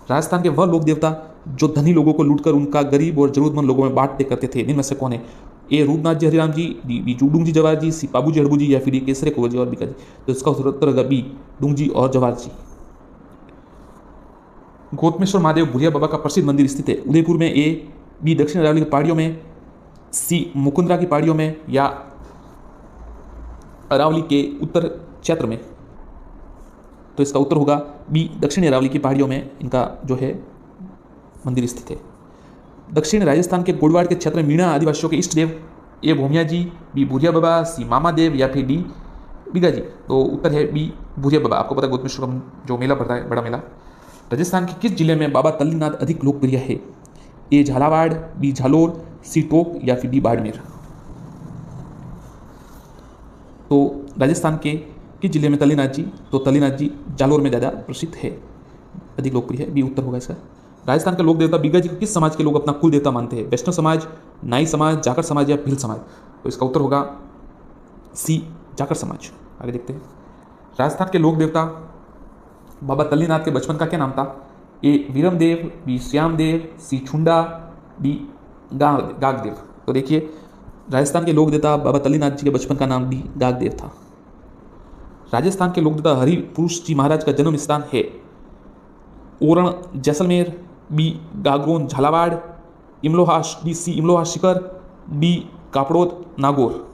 राजस्थान के वह लोक देवता जो धनी लोगों को लूटकर उनका गरीब और जरूरतमंद लोगों में बांटते करते थे, निम्न में से कौन है? ए रूपनाथ जी, हरिराम जी, बी डूंगजी जवाहर जी, सी पाबू जी, हड़बू जी या फिर डी केसरे कुंवर जी और बीका जी। तो इसका उत्तर होगा बी डूंगजी और जवाहर जी। गौतमेश्वर महादेव भूरिया बाबा का प्रसिद्ध मंदिर स्थित है उदयपुर में? ए बी दक्षिण अरावली की पहाड़ियों में, सी मुकुंदरा की पहाड़ियों में या अरावली के उत्तर क्षेत्र में। तो इसका उत्तर होगा बी दक्षिण अरावली की पहाड़ियों में इनका जो है मंदिर स्थित है। दक्षिण राजस्थान के गोडवाड़ के क्षेत्र में मीणा आदिवासियों के इष्ट देव? ए भूमिया जी, बी भूरिया बाबा, सी मामा देव या फिर डी बीगा जी। तो उत्तर है बी भूरिया बाबा। आपको पता है गौतमेश्वर का जो मेला पड़ता है, बड़ा मेला। राजस्थान के किस जिले में बाबा तल्लीनाथ अधिक लोकप्रिय है? ए झालावाड़, बी झालोर, सी टोक या फिर डी बाड़मेर। तो राजस्थान के किस जिले में तल्लीनाथ जी? तो तल्लीनाथ जी जालोर में ज़्यादा प्रसिद्ध है, अधिक लोकप्रिय है, बी उत्तर होगा इसका। राजस्थान के लोक देवता बीगा जी को किस समाज के लोग अपना कुल देवता मानते हैं? वैष्णव समाज, नाई समाज, जाखड़ समाज या भील समाज? तो इसका उत्तर होगा सी, जाखड़ समाज। आगे देखते हैं। राजस्थान के लोक देवता बाबा तल्लीनाथ के बचपन का क्या नाम था? ए वीरमदेव, बी श्यामदेव, सी छुंडा, डी गागदेव। तो देखिए, राजस्थान के लोक देवता बाबा तल्लीनाथ जी के बचपन का नाम डी गागदेव था। राजस्थान के लोक देवता हरिपुरुष जी महाराज का जन्म स्थान है Oran Jaisalmer, B Gagron Jhalawar, Imloha, D C Imloha शिखर, डी काकड़ोद नागौर।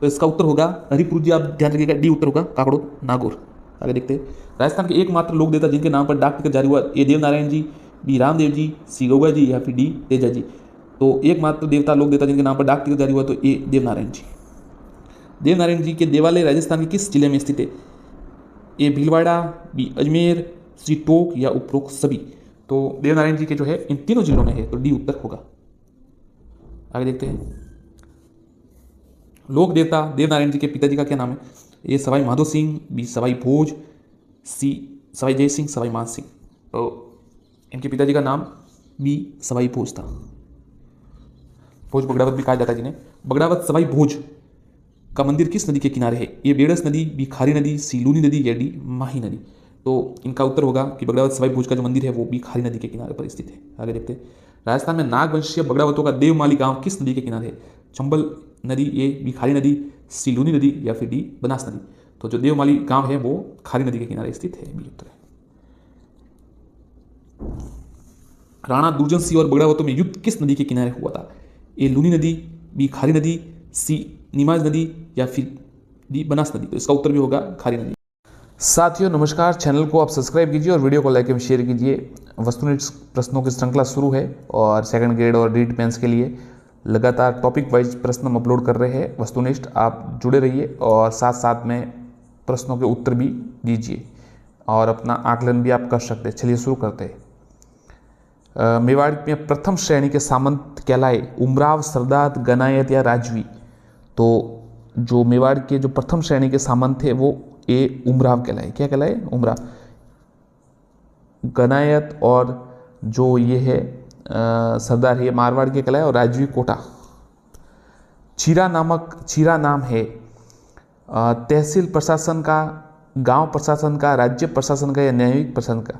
तो इसका उत्तर होगा हरिपुरुष जी, आप ध्यान रखिएगा, डी उत्तर होगा काकड़ोद नागौर। आगे देखते हैं। राजस्थान के एकमात्र लोक देवता जिनके नाम पर डाक टिकट जारी हुआ, ए देवनारायण जी, बी रामदेव जी, सी गौगा जी या फिर डी तेजा जी। तो एकमात्र देवता लोक देवता जिनके नाम पर डाक टिकट जारी हुआ तो ए देवनारायण जी। देवनारायण जी के देवालय राजस्थान के किस जिले में स्थित है? ए भीलवाड़ा, बी अजमेर, सी टोंक या उपरोक्त सभी। तो देवनारायण जी के जो है इन तीनों जिलों में है, तो डी उत्तर होगा। आगे देखते हैं। लोक देवता देवनारायण जी के पिताजी का क्या नाम है? ए सवाई माधो सिंह, बी सवाई भोज, सी सवाई जय सिंह, सवाई मान सिंह। तो इनके पिताजी का नाम बी सवाई भोज था। भोज बगड़ावत भी कहा जाता है जिन्हें। बगड़ावत सवाई भोज का मंदिर किस नदी के किनारे है? ए बेड़स नदी, बी खारी नदी, सी लूनी नदी या डी माही नदी। तो इनका उत्तर होगा कि बगड़ावत सवाई भोज का जो मंदिर है वो भी खारी नदी के किनारे पर स्थित है। आगे देखते हैं। राजस्थान में नागवंशीय बगड़ावतों का देवमाली गांव किस नदी के किनारे है? चंबल नदी, ए बी खारी नदी, सी लूनी नदी या फिर डी बनास नदी। तो जो देवमाली गांव है वो खारी नदी के किनारे स्थित है, बी उत्तर है। राणा दुर्जन सिंह और बगड़ावतों में युद्ध किस नदी के किनारे हुआ था? ए लूनी नदी, बी खारी नदी, सी नीमाज नदी या फिर डी बनास नदी। तो इसका उत्तर भी होगा खारी नदी। साथियों नमस्कार, चैनल को आप सब्सक्राइब कीजिए और वीडियो को लाइक एवं शेयर कीजिए। वस्तुनिष्ठ प्रश्नों की श्रृंखला शुरू है और सेकंड ग्रेड और रीट मेंस के लिए लगातार टॉपिक वाइज प्रश्न हम अपलोड कर रहे हैं। वस्तुनिष्ठ आप जुड़े रहिए और साथ साथ में प्रश्नों के उत्तर भी दीजिए और अपना आकलन भी आप कर सकते हैं। चलिए शुरू करते हैं। मेवाड़ में प्रथम श्रेणी के सामंत कहलाए उमराव, सरदार, गनायत या राजवी। तो जो मेवाड़ के जो प्रथम श्रेणी के सामंत थे वो ए उमराव कहलाए। क्या कहलाए? उमराव। गनायत और जो ये है सरदार है मारवाड़ के कहलाए और राजवी कोटा। चीरा नाम है तहसील प्रशासन का, गांव प्रशासन का, राज्य प्रशासन का या न्यायिक प्रशासन का?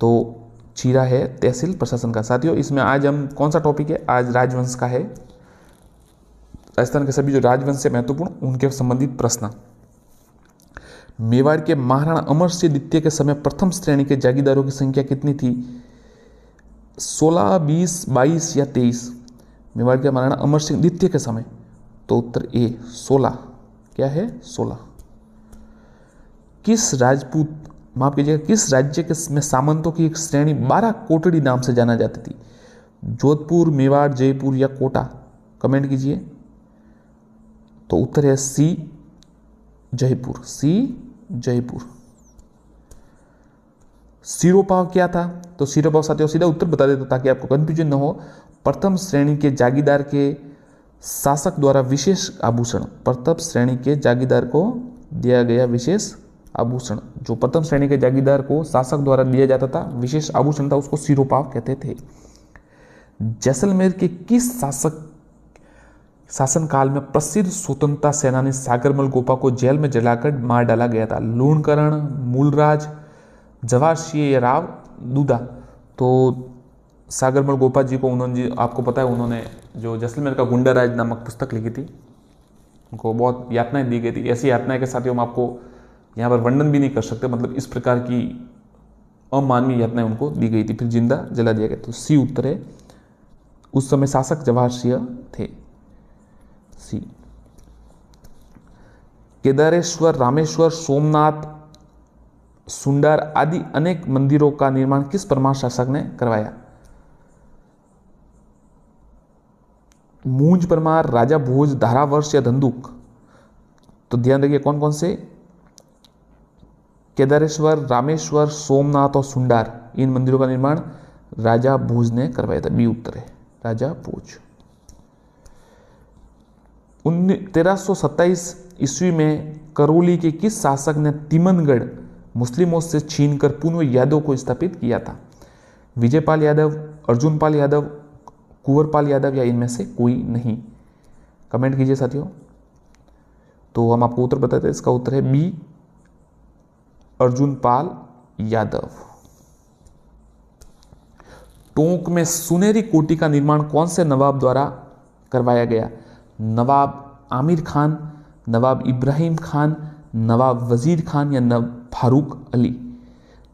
तो चीरा है तहसील प्रशासन का। साथियों इसमें आज हम कौन सा टॉपिक है? आज राजवंश का है। राजस्थान के सभी जो राजवंश से महत्वपूर्ण उनके संबंधित प्रश्न। मेवाड़ के महाराणा अमर सिंह द्वितीय के समय प्रथम श्रेणी के जागीरदारों की संख्या कितनी थी? 16, 20, 22 या 23? मेवाड़ के महाराणा अमर सिंह द्वितीय के समय, तो उत्तर ए 16। क्या है? 16। किस किस राज्य के में सामंतों की एक श्रेणी 12 कोटड़ी नाम से जाना जाती थी? जोधपुर, मेवाड़, जयपुर या कोटा? कमेंट कीजिए। तो उत्तर है सी जयपुर। सी जयपुर। सिरोपाव क्या था? तो सिरोपाव साथियों सीधा उत्तर बता देता ताकि आपको कंफ्यूजन न हो। प्रथम श्रेणी के जागीरदार के शासक द्वारा विशेष आभूषण। प्रथम श्रेणी के जागीरदार को दिया गया विशेष आभूषण। जो प्रथम श्रेणी के जागीरदार को शासक द्वारा दिया जाता था विशेष आभूषण था, उसको सिरोपाव कहते थे। जैसलमेर के किस शासनकाल में प्रसिद्ध स्वतंत्रता सेनानी सागरमल गोपा को जेल में जलाकर मार डाला गया था? लूणकरण, मूलराज, जवाहर सिंह या राव दूधा? तो सागरमल गोपा जी को उन्होंने, आपको पता है उन्होंने जो जैसलमेर का गुंडा राज नामक पुस्तक लिखी थी, उनको बहुत यातनाएं दी गई थी। ऐसी यातनाएं के साथियों हम आपको यहाँ पर वर्णन भी नहीं कर सकते, मतलब इस प्रकार की अमानवीय यातनाएं उनको दी गई थी, फिर जिंदा जला दिया गया। तो सी उत्तर है। उस समय शासक जवाहर सिंह थे। सी। केदारेश्वर, रामेश्वर, सोमनाथ, सुंडर आदि अनेक मंदिरों का निर्माण किस परमार शासक ने करवाया? मूंज परमार, राजा भोज, धारावर्ष या धंधुक? तो ध्यान रखिए कौन कौन से? केदारेश्वर, रामेश्वर, सोमनाथ और सुंडर, इन मंदिरों का निर्माण राजा भोज ने करवाया था। बी उत्तर है राजा भोज। 1327 ईस्वी में करौली के किस शासक ने तिमनगढ़ मुस्लिमों से छीनकर पुनः यादव को स्थापित किया था? विजयपाल यादव, अर्जुनपाल यादव, कुंवरपाल यादव या इनमें से कोई नहीं? कमेंट कीजिए साथियों। तो हम आपको उत्तर बताते हैं, इसका उत्तर है बी, अर्जुनपाल यादव। टोंक में सुनहरी कोठी का निर्माण कौन से नवाब द्वारा करवाया गया? नवाब आमिर खान, नवाब इब्राहिम खान, नवाब वजीर खान या नवाब फारूक अली?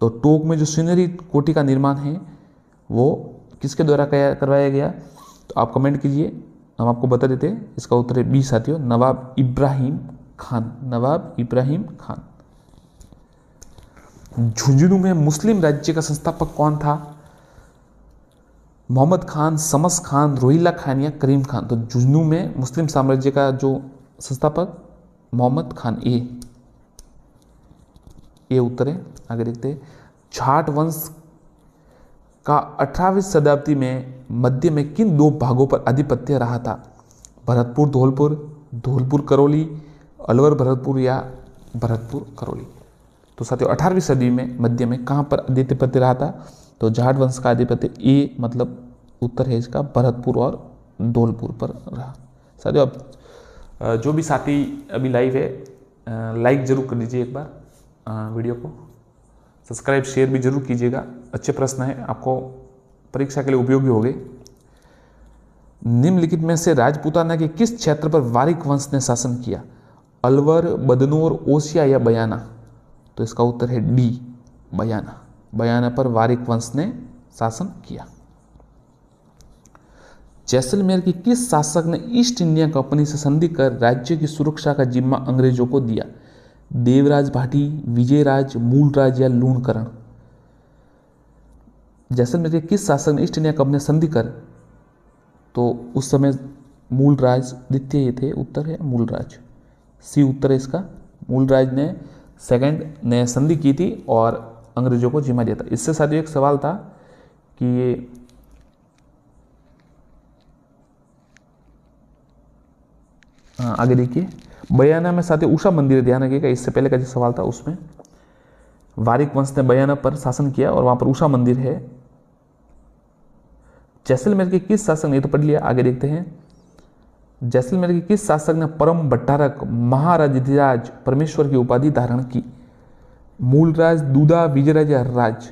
तो टोंक में जो सुनहरी कोठी का निर्माण है वो किसके द्वारा करवाया गया? तो आप कमेंट कीजिए, हम आपको बता देते हैं। इसका उत्तर है बी साथियों, नवाब इब्राहिम खान। नवाब इब्राहिम खान। झुंझुनू में मुस्लिम राज्य का संस्थापक कौन था? मोहम्मद खान, शमस खान, रोहिल्ला खान या करीम खान? तो झुंझुनू में मुस्लिम साम्राज्य का जो संस्थापक मोहम्मद खान। ये उत्तर है। आगे देखते हैं। जाट वंश का 18वीं शताब्दी में मध्य में किन दो भागों पर आधिपत्य रहा था? भरतपुर धौलपुर, धौलपुर करौली, अलवर भरतपुर या भरतपुर करौली? तो साथियों 18वीं सदी में मध्य में कहाँ पर आधिपत्य रहा था? तो जाट वंश का आधिपत्य, ए मतलब उत्तर है इसका भरतपुर और धौलपुर पर रहा। साथियों अब जो भी साथी अभी लाइव है लाइक जरूर कर दीजिए एक बार वीडियो को, सब्सक्राइब शेयर भी जरूर कीजिएगा। अच्छे प्रश्न है, आपको परीक्षा के लिए उपयोगी होंगे। निम्नलिखित में से राजपूताना के किस क्षेत्र पर वारिक वंश ने शासन किया? अलवर, बदनौर, ओसिया या बयाना? तो इसका उत्तर है डी, बयाना। बयाना पर वारिक वंश ने शासन किया। जैसलमेर के किस शासक ने ईस्ट इंडिया कंपनी से संधि कर राज्य की सुरक्षा का जिम्मा अंग्रेजों को दिया? देवराज भाटी, विजयराज, मूलराज या लूणकरण? जैसलमेर के किस शासक ने ईस्ट इंडिया कंपनी से संधि कर, तो उस समय मूलराज द्वितीय थे, उत्तर है मूलराज। सी उत्तर है इसका। मूलराज ने सेकंड ने संधि की थी और अंग्रेजों को जिम्मा दिया था। इससे साथ एक सवाल था कि ये आगे देखिए, बयाना में साथ उषा मंदिर, ध्यान रखिएगा, इससे पहले का जो सवाल था उसमें वारिक वंश ने बयाना पर शासन किया और वहां पर उषा मंदिर है। जैसलमेर के किस शासक ने, तो पढ़ लिया, आगे देखते हैं। जैसलमेर के किस शासक ने परम भट्टारक महाराजाधिराज परमेश्वर की उपाधि धारण की? मूलराज, दूधा, विजयराज या राज?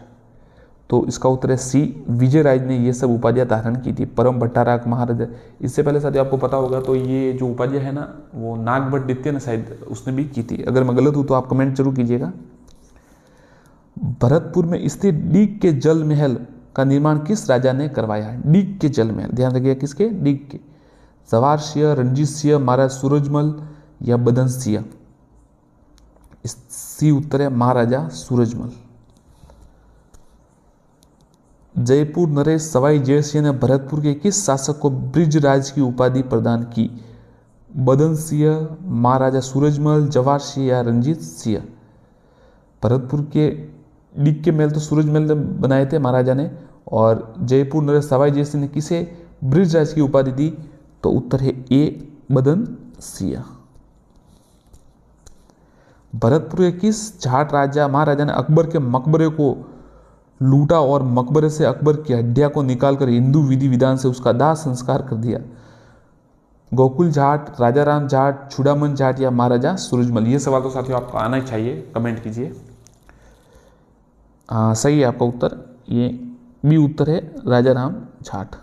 तो इसका उत्तर है सी, विजयराज ने ये सब उपाधियां धारण की थी, परम भट्टारक महाराजा। इससे पहले साथ आपको पता होगा तो ये जो उपाधियां है ना वो नागभट्ट द्वितीय ने शायद उसने भी की थी। अगर मैं गलत हूं तो आप कमेंट जरूर कीजिएगा। भरतपुर में स्थित डीग के जल महल का निर्माण किस राजा ने करवाया? डीग के जल महल, ध्यान रखिएगा, किसके? डीग के। जवाहर सिंह, रणजीत सिंह, महाराज सूरजमल या बदन सिंह? सी उत्तर है महाराजा सूरजमल। जयपुर नरेश सवाई जयसिंह ने भरतपुर के किस शासक को ब्रिजराज की उपाधि प्रदान की? बदन सिंह, महाराजा सूरजमल, जवाहर सिंह या रंजीत सिंह? भरतपुर के डीग के महल तो सूरजमल ने बनाए थे महाराजा ने, और जयपुर नरेश सवाई जयसिंह ने किसे ब्रिजराज की उपाधि दी? तो उत्तर है ए, बदन सिंह। भरतपुर के किस जाट राजा महाराजा ने अकबर के मकबरे को लूटा और मकबरे से अकबर की हड्डियां को निकालकर हिंदू विधि विधान से उसका दाह संस्कार कर दिया? गोकुल जाट, राजाराम जाट, चूड़ामन जाट या महाराजा सूरजमल? ये सवाल तो साथियों आपको आना ही चाहिए, कमेंट कीजिए। हाँ सही है आपका उत्तर, ये बी उत्तर है राजाराम जाट।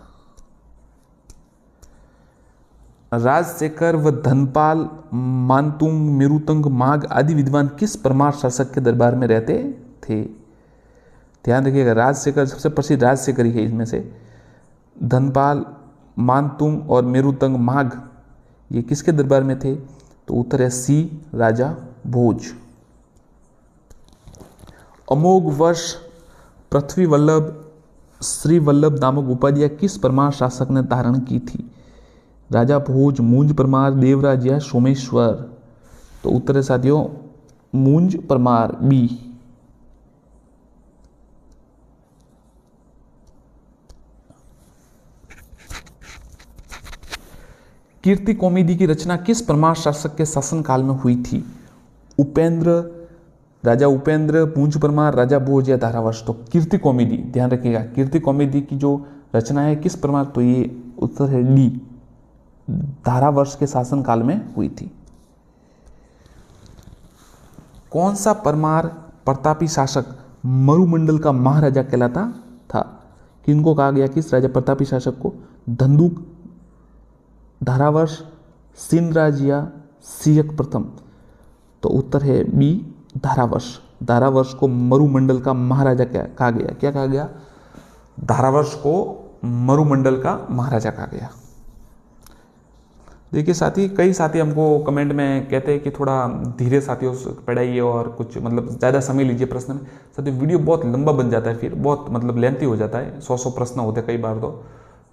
राजशेखर व धनपाल, मानतुंग, मेरुतंग, माघ आदि विद्वान किस परमार शासक के दरबार में रहते थे? ध्यान रखिएगा, राजशेखर सबसे प्रसिद्ध राजशेखर ही है इसमें से। धनपाल, मानतुंग और मेरुतंग, माघ ये किसके दरबार में थे? तो उत्तर है सी, राजा भोज। अमोघ वर्ष, पृथ्वी वल्लभ, श्री वल्लभ नामक उपाधियां किस परमार शासक ने धारण की थी? राजा भोज, मूंज परमार, देवराज या सोमेश्वर? तो उत्तर है साथियों मूंज परमार, बी। कीर्ति कौमुदी की रचना किस परमार शासक के शासनकाल में हुई थी? उपेंद्र, राजा उपेंद्र, पूंज परमार, राजा भोज या धारावर्ष। तो कीर्ति कौमुदी, ध्यान रखिएगा, कीर्ति कौमुदी की जो रचना है किस परमार, तो ये उत्तर है डी, धारावर्ष के शासन काल में हुई थी। कौन सा परमार प्रतापी शासक मरुमंडल का महाराजा कहलाता था? किनको कहा गया, किस राजा प्रतापी शासक को? धंधुक, धारावर्ष, सिंधराज या सियक प्रथम। तो उत्तर है बी, धारावर्ष। धारावर्ष को मरुमंडल का महाराजा कहा गया। क्या कहा गया? धारावर्ष को मरुमंडल का महाराजा कहा गया। देखिए साथी, कई साथी हमको कमेंट में कहते हैं कि थोड़ा धीरे साथियों पढ़ाइए और कुछ मतलब ज़्यादा समय लीजिए प्रश्न में। साथियों वीडियो बहुत लंबा बन जाता है, फिर बहुत मतलब लेंथी हो जाता है, 100 प्रश्न होते हैं कई बार।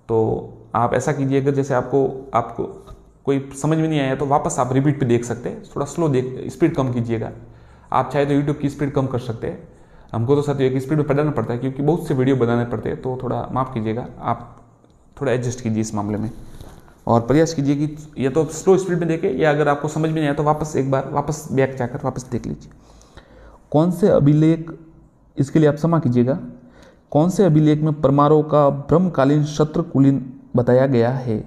तो आप ऐसा कीजिए, अगर जैसे आपको कोई समझ में नहीं आया तो वापस आप रिपीट पे देख सकते हैं, थोड़ा स्लो स्पीड कम कीजिएगा। आप चाहे तो यूट्यूब की स्पीड कम कर सकते हैं। हमको तो साथियों एक स्पीड में पढ़ाना पड़ता है क्योंकि बहुत से वीडियो बनाने पड़ते हैं, तो थोड़ा माफ़ कीजिएगा, आप थोड़ा एडजस्ट कीजिए इस मामले में और प्रयास कीजिए कि या तो स्लो स्पीड में देखें, या अगर आपको समझ में नहीं आया तो वापस एक बार वापस बैक जाकर वापस देख लीजिए। कौन से अभिलेख, इसके लिए आप क्षमा कीजिएगा, कौन से अभिलेख में परमारों का ब्रह्मकालीन शत्रुकुलीन बताया गया है?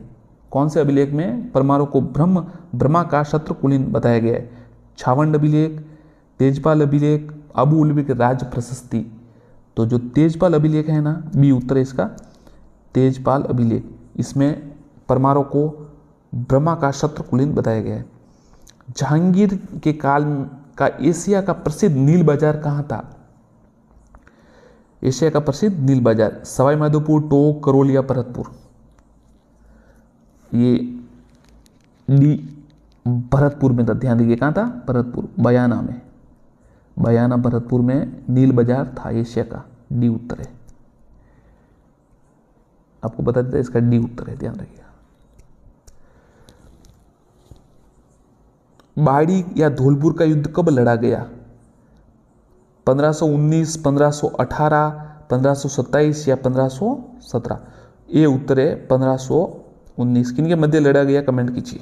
कौन से अभिलेख में परमारों को ब्रह्मा का शत्रुकुलीन बताया गया है? छावंड अभिलेख, तेजपाल अभिलेख, अबू उलबी राज प्रशस्ति। तो जो तेजपाल अभिलेख है ना, बी उत्तर है इसका, तेजपाल अभिलेख। इसमें परमारों को ब्रह्मा का शत्रुकुलीन बताया गया है। जहांगीर के काल का एशिया का प्रसिद्ध नील बाजार कहाँ था? एशिया का प्रसिद्ध नील बाजार सवाई माधोपुर, टोंक, करौल या भरतपुर। ये डी भरतपुर में था, ध्यान दीजिए कहाँ था? भरतपुर, बयाना में, बयाना भरतपुर में नील बाजार था एशिया का। डी उत्तर है, आपको बता देता इसका डी उत्तर है, ध्यान रखिएगा। बाड़ी या धौलपुर का युद्ध कब लड़ा गया? 1519, 1518, 1527 या 1517। ये उत्तर है 1519। किन के मध्य लड़ा गया, कमेंट कीजिए।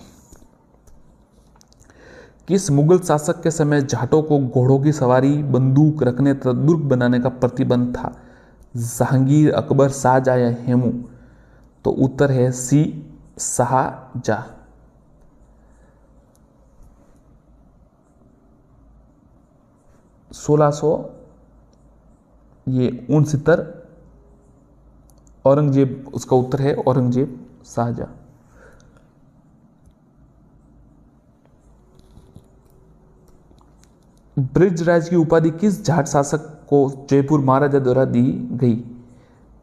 किस मुगल शासक के समय जाटों को घोड़ों की सवारी, बंदूक रखने तथा दुर्ग बनाने का प्रतिबंध था? जहांगीर, अकबर, शाहजहां या हेमू। तो उत्तर है सी, शाहजहां। 1669 औरंगजेब, उसका उत्तर है औरंगजेब, शाहजहां। ब्रिजराज की उपाधि किस जाट शासक को जयपुर महाराजा द्वारा दी गई?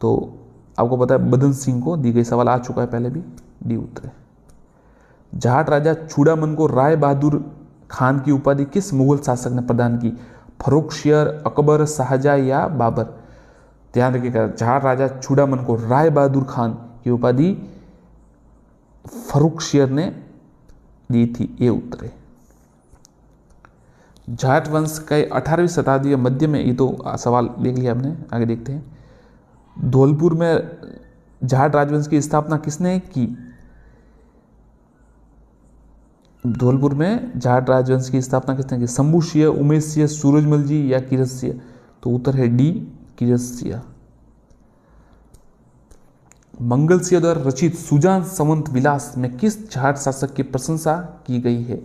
तो आपको पता है बदन सिंह को दी गई, सवाल आ चुका है पहले भी, डी उत्तर है। जाट राजा चूड़ामन को राय बहादुर खान की उपाधि किस मुगल शासक ने प्रदान की? फर्रुखशियर, अकबर, शाहजहां या बाबर। ध्यान रखिएगा, जाट राजा चूड़ामन को राय बहादुर खान की उपाधि फर्रुखशियर ने दी थी, ये उत्तर है। जाट वंश के 18वीं शताब्दी के मध्य में, ये तो सवाल देख लिया आपने, आगे देखते हैं। धौलपुर में जाट राजवंश की स्थापना किसने की? धौलपुर में जाट राजवंश की स्थापना किसने की? शंभुसिंह, उमेशसिंह, सूरजमल जी या कीरतसिंह। तो उत्तर है डी, कीरतसिंह। मंगल सिंह द्वारा रचित सुजान संवत विलास में किस जाट शासक की प्रशंसा की गई है?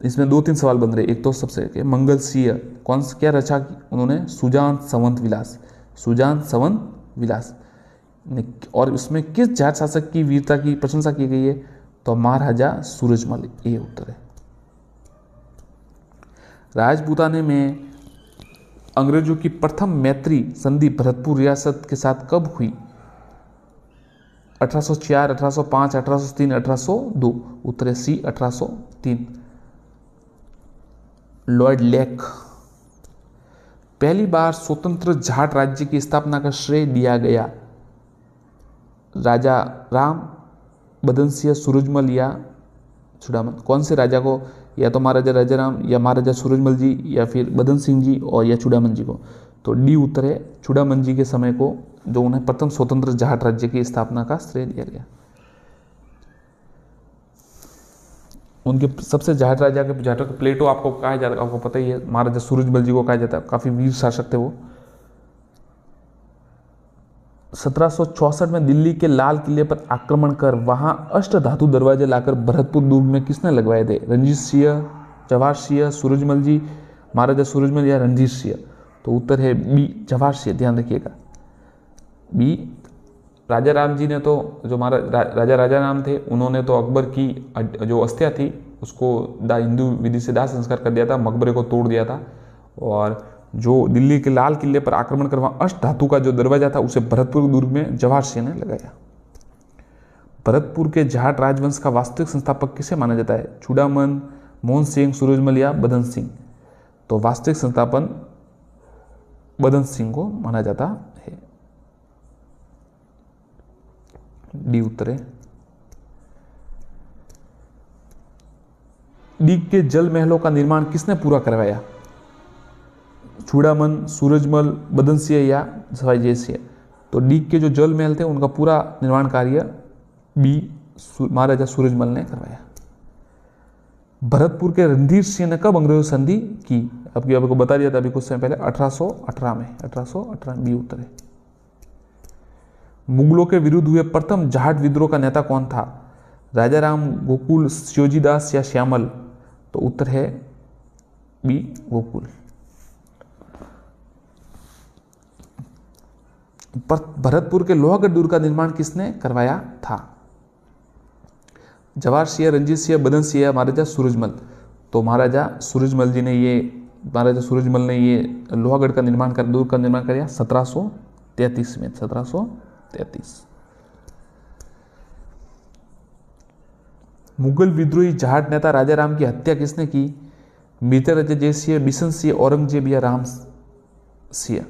इसमें 2-3 सवाल बन रहे। एक तो सबसे मंगल सिंह कौन सा क्या रचा उन्होंने? सुजान संवत विलास, सुजान संवत विलास। और इसमें किस जाट शासक की वीरता की प्रशंसा की गई है? तो महाराजा सूरजमल, ये उत्तर है। राजपूताने में अंग्रेजों की प्रथम मैत्री संधि भरतपुर रियासत के साथ कब हुई? 1804, 1805, 1803, 1802। उत्तर है सी, 1803। Lord lake. पहली बार स्वतंत्र जाट राज्य की स्थापना का श्रेय दिया गया राजा राम, बदन सिंह, सूरजमल या चूड़ामन। कौन से राजा को? या तो महाराजा राजाराम या महाराजा सूरजमल जी या फिर बदन सिंह जी और या चूड़ामन जी को। तो डी उत्तर है, चूड़ामन जी के समय को जो उन्हें प्रथम स्वतंत्र जाट राज्य की स्थापना का श्रेय दिया गया। उनके सबसे जाट राजा के जाट प्लेटो आपको कहा जाता है, आपको पता ही है, महाराजा सूरजमल जी को कहा जाता है, काफ़ी वीर शासक थे वो। 1764 में दिल्ली के लाल किले पर आक्रमण कर वहां अष्ट धातु दरवाजे लाकर भरतपुर दुर्ग में किसने लगवाए थे? रणजीत सिंह, जवाहर सिंह, सूरजमल जी, महाराजा सूरजमल या रणजीत सिंह? तो उत्तर है बी, जवाहर सिंह। ध्यान रखिएगा बी। राजा राम जी ने तो, जो राजा राजा राम थे, उन्होंने तो अकबर की जो अस्थियां थी उसको हिंदू विधि से दाह संस्कार कर दिया था, मकबरे को तोड़ दिया था। और जो दिल्ली के लाल किले पर आक्रमण कर वहां अष्ट धातु का जो दरवाजा था उसे भरतपुर दुर्ग में जवाहर सिंह ने लगाया। भरतपुर के जाट राजवंश का वास्तविक संस्थापक किसे माना जाता है? चूड़ामन, मोहन सिंह, सूरजमल या बदन सिंह? तो वास्तविक संस्थापन बदन सिंह को माना जाता है। डी उत्तर है। डीग के जल महलों का निर्माण किसने पूरा करवाया? चूड़ामन, सूरजमल, बदन सिंह या सवाई जय सिंह? तो डीग के जो जल महल थे उनका पूरा निर्माण कार्य बी, महाराजा सूरजमल ने करवाया। भरतपुर के रणधीर सिंह ने कब अंग्रेजों से संधि की? आपको बता दिया था अभी कुछ समय पहले, 1818 में। 1818 बी उत्तर है। मुगलों के विरुद्ध हुए प्रथम जाट विद्रोह का नेता कौन था? राजा राम, गोकुल, श्योजीदास या श्यामल? तो उत्तर है बी, गोकुल। भरतपुर के लोहागढ़ दुर्ग का निर्माण किसने करवाया था? जवाहर सिंह, रणजीत सिंह, बदन सिंह या महाराजा सूरजमल? तो महाराजा सूरजमल ने ये लोहागढ़ का निर्माण कर दुर्ग का निर्माण किया 1733 में। 1733। मुगल विद्रोही जाट नेता राजा राम की हत्या किसने की? मिर्जा जय सिंह, बिशन सिंह, औरंगजेब या राम सिंह?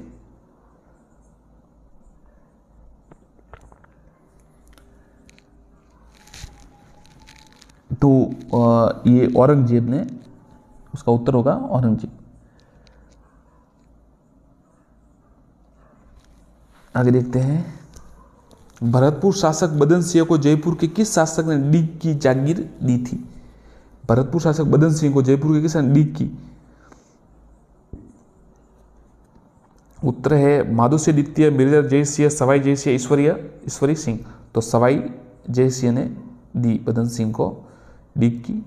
तो ये औरंगजेब ने, उसका उत्तर होगा औरंगजेब। आगे देखते हैं। भरतपुर शासक बदन सिंह को जयपुर के किस शासक ने डीग की जागीर दी थी? भरतपुर शासक बदन सिंह को जयपुर के किस ने डीग की? उत्तर है माधो सिंह द्वितीय, मिर्जा जय सिंह, सवाई जय सिंह, ईश्वरी सिंह? तो सवाई जय सिंह ने दी बदन सिंह को डीग की।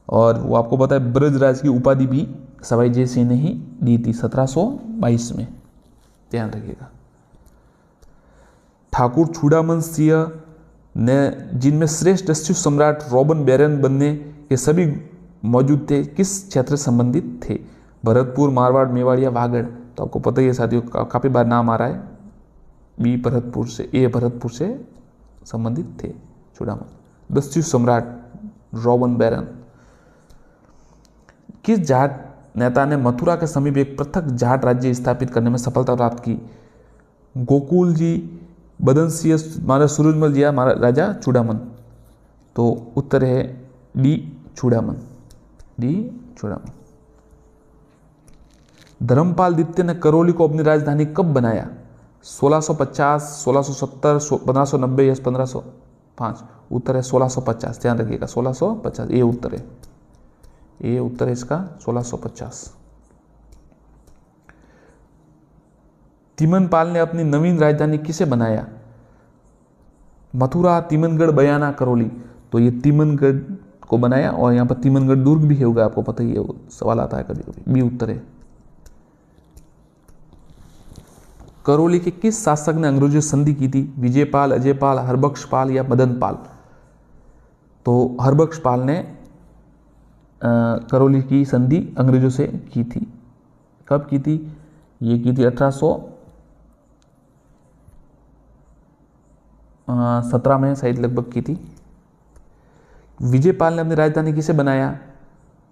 और वो आपको पता है ब्रजराज की उपाधि भी सवाई जय सिंह ने ही दी थी 1722 में। ध्यान रखिएगा। ठाकुर चूड़ामन सिंह ने, जिनमें श्रेष्ठ दस्यु सम्राट रॉबन बैरन बनने के सभी मौजूद थे, किस क्षेत्र से संबंधित थे? भरतपुर, मारवाड़, मेवाड़ या वागड़? तो आपको पता ही है साथियों, काफी बार नाम आ रहा है। बी भरतपुर से, ए भरतपुर से संबंधित थे चूड़ामन। दस्यु सम्राट रॉबन बैरन। किस जाट नेता ने मथुरा के समीप एक पृथक जाट राज्य स्थापित करने में सफलता प्राप्त की? गोकुल जी, बदन सिंह, महाराजा सूरजमल जी या महाराजा चूड़ामन? तो उत्तर है डी, चूड़ामन। डी, चूड़ामन। धर्मपाल द्वितीय ने करौली को अपनी राजधानी कब बनाया? 1650, 1670, 1590 या 1505? उत्तर है 1650। ध्यान रखिएगा 1650, ये उत्तर है। ये उत्तर है इसका 1650। तिमनपाल ने अपनी नवीन राजधानी किसे बनाया? मथुरा, तिमनगढ़, बयाना, करौली? तो ये तिमनगढ़ को बनाया, और यहाँ पर तिमनगढ़ दुर्ग भी होगा, आपको पता ही है, सवाल आता है कभी कभी। बी उत्तर है। करौली के किस शासक ने अंग्रेजों से संधि की थी? विजयपाल, अजयपाल, हरबख्शपाल या मदनपाल? तो हरबख्शपाल ने करौली की संधि अंग्रेजों से की थी। कब की थी? ये की थी 1817 में शायद लगभग की थी। विजयपाल ने अपनी राजधानी किसे बनाया?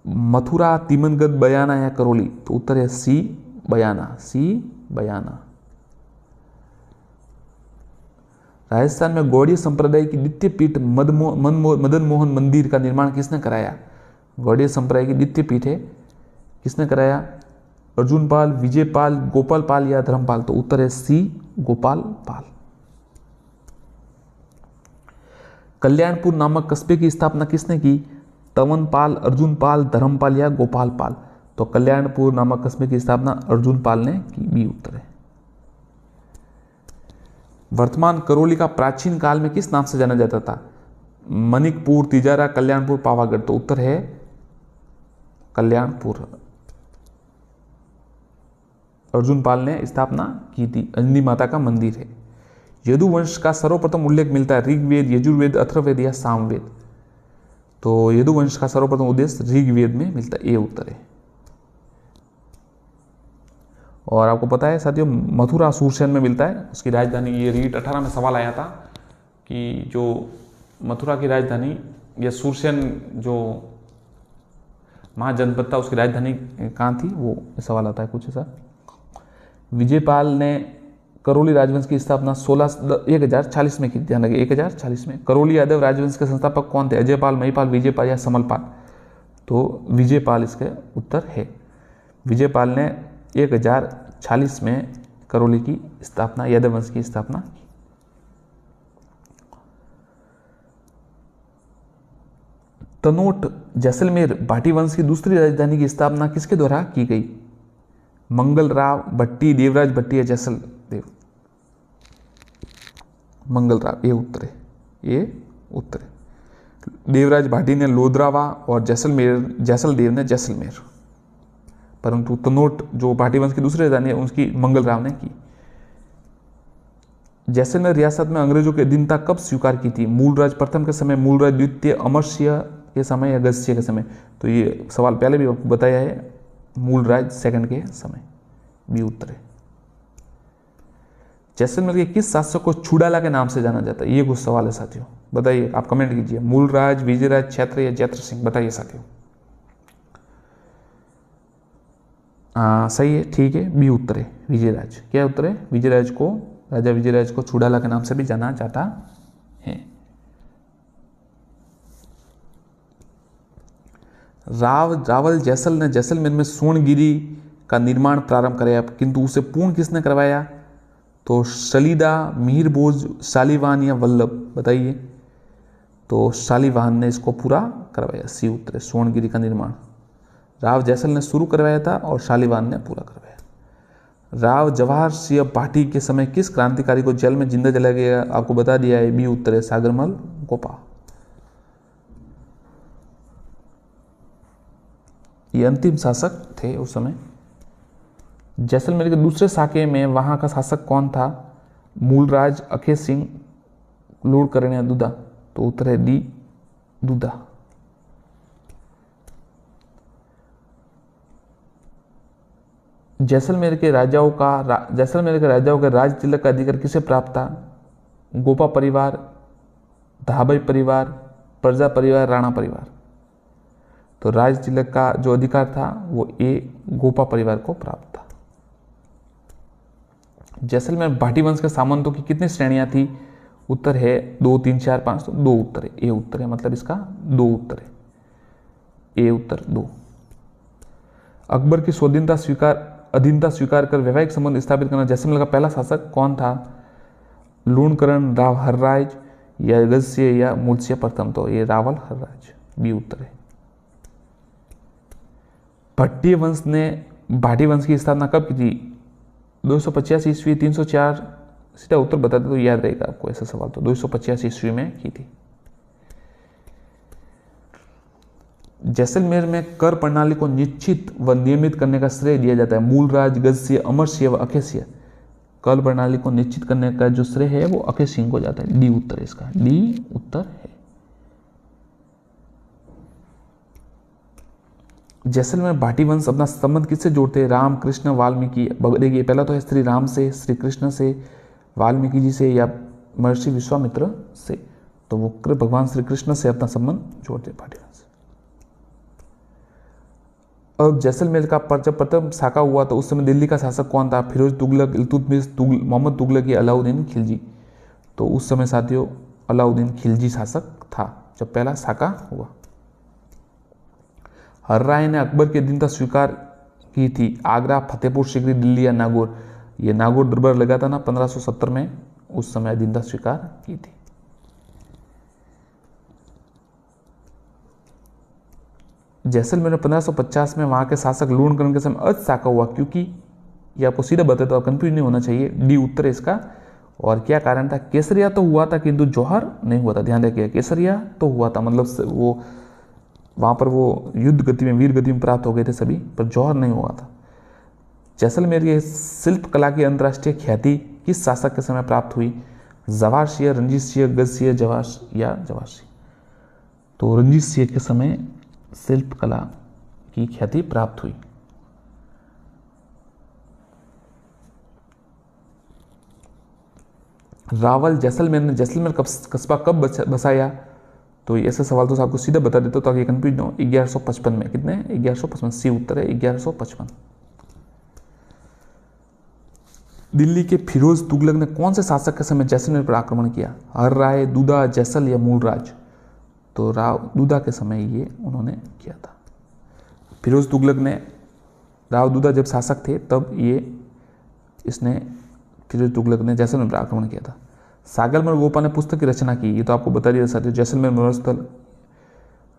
मथुरा, तिमनगढ़, बयाना या करौली? तो उत्तर है सी, बयाना। सी, बयाना। राजस्थान में गौड़ीय संप्रदाय की द्वितीय पीठ मदन मोहन मंदिर का निर्माण किसने कराया? गौड़ीय संप्रदाय की द्वितीय पीठ है, किसने कराया? अर्जुन पाल, विजयपाल, गोपाल पाल या धर्मपाल? तो उत्तर है सी, गोपाल पाल। कल्याणपुर नामक कस्बे की स्थापना किसने की? तवनपाल, अर्जुनपाल, धर्मपाल या गोपालपाल? तो कल्याणपुर नामक कस्बे की स्थापना अर्जुनपाल ने की। बी उत्तर है। वर्तमान करौली का प्राचीन काल में किस नाम से जाना जाता था? मनिकपुर, तिजारा, कल्याणपुर, पावागढ़? तो उत्तर है कल्याणपुर। अर्जुनपाल ने स्थापना की थी। अंजनी माता का मंदिर है। यदुवंश का सर्वप्रथम उल्लेख मिलता है ऋग्वेद, यजुर्वेद, अथर्ववेद या सामवेद? तो यदुवंश का सर्वप्रथम उद्देश्य ऋग्वेद में मिलता है। ये उत्तर है। और आपको पता है साथियों, मथुरा सूरसेन में मिलता है, उसकी राजधानी। ये रीट 18 में सवाल आया था कि जो मथुरा की राजधानी या सूरसेन जो महाजनपद था उसकी राजधानी कहाँ थी, वो सवाल आता है कुछ ऐसा। विजयपाल ने करौली राजवंश की स्थापना 1040 में की। ध्यान रखिए 1040 में। करौली यादव राजवंश के संस्थापक कौन थे? अजयपाल, महिपाल, विजयपाल या समलपाल? तो विजयपाल इसका उत्तर है। विजयपाल ने 1040 में करौली की स्थापना, यादव वंश की स्थापना की। तनोट, जैसलमेर, भाटी वंश की दूसरी राजधानी की स्थापना किसके द्वारा की गई? मंगल राव भट्टी, देवराज भट्टी या जैसल देव? मंगल राव। ये उत्तर है। ये उत्तर है। देवराज भाटी ने लोधरावा और जैसल देव ने जैसलमेर। परंतु तनोट जो भाटी वंश की दूसरी राजधानी है उसकी मंगल राव ने की। जैसलमेर रियासत में अंग्रेजों की अधीनता कब स्वीकार की थी? मूलराज प्रथम के समय, मूलराज द्वितीय, अमरसिंह के समय या गजसिंह के समय? तो ये सवाल पहले भी बताया है, मूलराज सेकंड के समय। बी उत्तर है। जैसलमेर के किस शासक को चूड़ाला के नाम से जाना जाता है? ये कुछ सवाल है साथियों, बताइए, आप कमेंट कीजिए। मूलराज, विजयराज, क्षेत्र या जैत्र सिंह? बताइए साथियों। सही है, ठीक है, बी उत्तर है, विजयराज। क्या उत्तर है? विजयराज को, राजा विजयराज को चूड़ाला के नाम से भी जाना जाता है। रावल जैसल ने जैसलमेर में सोनगिरी का निर्माण प्रारंभ कराया, किंतु उसे पूर्ण किसने करवाया? तो सलीदा, मीरबोज, शालीवान या वल्लभ? बताइए। तो शालीवान ने इसको पूरा करवाया। सी उत्तर है, सोनगिरी का निर्माण राव जैसल ने शुरू करवाया था और शालीवान ने पूरा करवाया। राव जवाहर सिंह भाटी के समय किस क्रांतिकारी को जेल में जिंदा जलाया गया? आपको बता दिया है। बी उत्तर है, सागरमल गोपा। ये अंतिम शासक थे उस समय। जैसलमेर के दूसरे साके में वहां का शासक कौन था? मूलराज, अखेर सिंह, लूणकरण या दुधा? तो उत्तर है डी, दुधा। जैसलमेर के राजाओं के राज तिलक का अधिकार किसे प्राप्त था? गोपा परिवार, धाबई परिवार, प्रजा परिवार, राणा परिवार? तो राज तिलक का जो अधिकार था वो ए, गोपा परिवार को प्राप्त था। जैसलमेर भाटी वंश के सामंतों की कितनी श्रेणियां थी? उत्तर है 2, 3, 4, 5। तो 2 उत्तर है। ए उत्तर है, मतलब इसका 2 उत्तर है। ए उत्तर 2। अकबर की अधीनता स्वीकार कर वैवाहिक संबंध स्थापित करना जैसलमेर का पहला शासक कौन था? लूणकरण, राव हर्राज या गजसिंह या मूलसिंह प्रथम? तो ये रावल हर्राज। बी उत्तर है। भट्टी वंश ने भाटी वंश की स्थापना कब की थी? 285 ईस्वी, 304? सीधा उत्तर बता दे तो याद रहेगा आपको ऐसा सवाल। तो 285 ईस्वी में की थी। जैसलमेर में कर प्रणाली को निश्चित व नियमित करने का श्रेय दिया जाता है मूलराज, गजसिंह, अमरसिंह व अखेसिंह? कर प्रणाली को निश्चित करने का जो श्रेय है वो अखेसिंह को जाता है। डी उत्तर है इसका। डी उत्तर है। जैसलमेर भाटी वंश अपना संबंध किससे जोड़ते हैं? राम, कृष्ण, वाल्मीकि? देखिए, पहला तो है श्री राम से, श्री कृष्ण से, वाल्मीकि जी से या महर्षि विश्वामित्र से? तो वो भगवान श्री कृष्ण से अपना संबंध जोड़ते भाटी वंश। अब जैसलमेर का जब प्रथम साका हुआ तो उस समय दिल्ली का शासक कौन था? फिरोज तुगलक, इल्तुतमिश, मोहम्मद तुगलक या अलाउद्दीन खिलजी? तो उस समय साथियों अलाउद्दीन खिलजी शासक था जब पहला साका हुआ। हर्राय ने अकबर की अधीनता स्वीकार की थी आगरा, फतेहपुर सीकरी, दिल्ली या नागौर? ये नागौर दरबार लगा था ना 1570 में, उस समय अधीनता स्वीकार की थी। जैसलमेर में 1550 में वहाँ के शासक लूणकरण के समय अशाका हुआ, क्योंकि ये आपको सीधा बताया तो कंफ्यूज नहीं होना चाहिए। डी उत्तर है इसका। और क्या कारण था? केसरिया तो हुआ था किंतु जौहर नहीं हुआ था। ध्यान रखिए, केसरिया तो हुआ था, मतलब वो वहाँ पर वो युद्ध गति में, वीर गति में प्राप्त हो गए थे सभी, पर जौहर नहीं हुआ था। जैसलमेर की शिल्प कला की अंतर्राष्ट्रीय ख्याति किस शासक के समय प्राप्त हुई? जवाहर सिंह, रंजीत सिंह, गज सिंह, जवाहर सिंह। तो रंजीत सिंह के समय शिल्प कला की ख्याति प्राप्त हुई। रावल जैसलमेर ने जैसलमेर कस्बा कब बसाया? तो ऐसे सवाल तो आपको सीधा बता देता हूं ताकि कंफ्यूज ना हो। 1155 में। कितने? 1155। सी उत्तर है 1155। दिल्ली के फिरोज तुगलक ने कौन से शासक के समय जैसलमेर पर आक्रमण किया? हर राय, दूधा, जैसल या मूलराज? तो राव दूधा के समय ये उन्होंने किया था। फिरोज तुगलक ने, राव दूधा जब शासक थे तब इसने फिरोज तुगलक ने जैसलमेर पर आक्रमण किया था। सागरमल गोपा ने पुस्तक की रचना की, ये तो आपको बता दिया साथियों। जैसलमेर मरुस्थल,